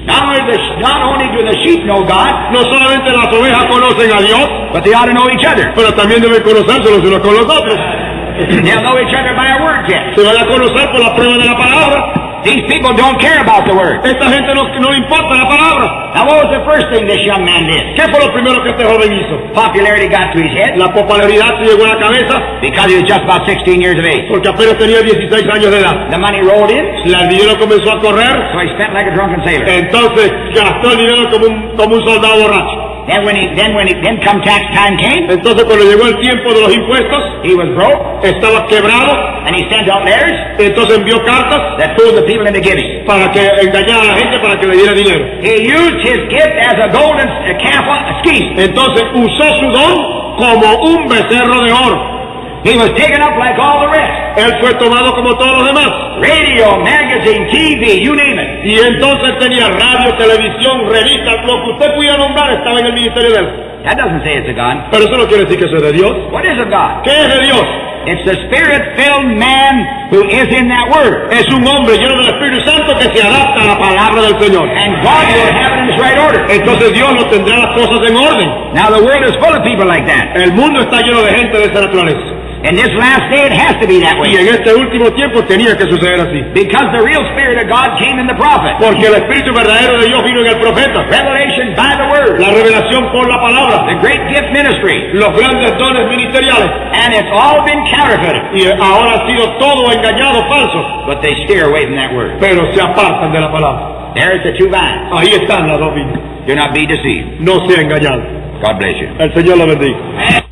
Speaker 1: Not only do the sheep know God,
Speaker 2: No solamente las ovejas conocen a Dios,
Speaker 1: but they ought to know each other.
Speaker 2: pero también deben conocerse los unos con los otros.
Speaker 1: They'll know each other by a word test.
Speaker 2: Se van a conocer por la prueba de la palabra.
Speaker 1: These people don't care about the word.
Speaker 2: Esta gente no le importa la palabra.
Speaker 1: Now, what was the first thing this young man did?
Speaker 2: ¿Qué fue lo primero que este joven hizo?
Speaker 1: Popularity got to his head
Speaker 2: La popularidad se llegó a la cabeza
Speaker 1: because he was just about 16 years of age.
Speaker 2: porque apenas tenía 16 años de edad.
Speaker 1: The money rolled in,
Speaker 2: El dinero comenzó a correr,
Speaker 1: so he spent like a drunken sailor.
Speaker 2: entonces gastó el dinero como un soldado borracho.
Speaker 1: Then come tax time came,
Speaker 2: Entonces cuando llegó el tiempo de los impuestos,
Speaker 1: he was broke,
Speaker 2: estaba quebrado,
Speaker 1: and he sent out letters
Speaker 2: entonces envió cartas
Speaker 1: that fooled the people into giving.
Speaker 2: para que engañara a la gente para que le diera dinero.
Speaker 1: He used his gift as a golden calf scheme.
Speaker 2: Entonces usó su don como un becerro de oro.
Speaker 1: He was taken up like all the rest.
Speaker 2: Él fue tomado como todos los demás.
Speaker 1: Radio, magazine, TV, you name it.
Speaker 2: Y entonces tenía radio, televisión, revistas, lo que usted pudiera nombrar estaba en el ministerio de él.
Speaker 1: That doesn't say it's a God.
Speaker 2: Pero eso no quiere decir que eso es de Dios.
Speaker 1: What is a God?
Speaker 2: ¿Qué es de Dios?
Speaker 1: It's the Spirit-filled man who is in that Word.
Speaker 2: Es un hombre lleno del Espíritu Santo que se adapta a la palabra del Señor.
Speaker 1: And God will have it in its right order.
Speaker 2: Entonces Dios no tendrá las cosas en orden.
Speaker 1: Now the world is full of people like that.
Speaker 2: El mundo está lleno de gente de esa naturaleza.
Speaker 1: In this last day it has to be that
Speaker 2: Y
Speaker 1: way.
Speaker 2: en este último tiempo tenía que suceder así.
Speaker 1: Because the real Spirit of God came in the prophet.
Speaker 2: Porque el Espíritu verdadero de Dios vino en el profeta.
Speaker 1: Revelation by the Word.
Speaker 2: La revelación por la palabra.
Speaker 1: The great gift ministry.
Speaker 2: Los grandes dones ministeriales.
Speaker 1: And it's all been counterfeited.
Speaker 2: Y ahora ha sido todo engañado, falso.
Speaker 1: But they steer away from that Word.
Speaker 2: Pero se apartan de la palabra.
Speaker 1: There's the two vines.
Speaker 2: Ahí están las dos viñas.
Speaker 1: Do not be deceived.
Speaker 2: No sea engañado.
Speaker 1: God bless you.
Speaker 2: El Señor lo bendiga.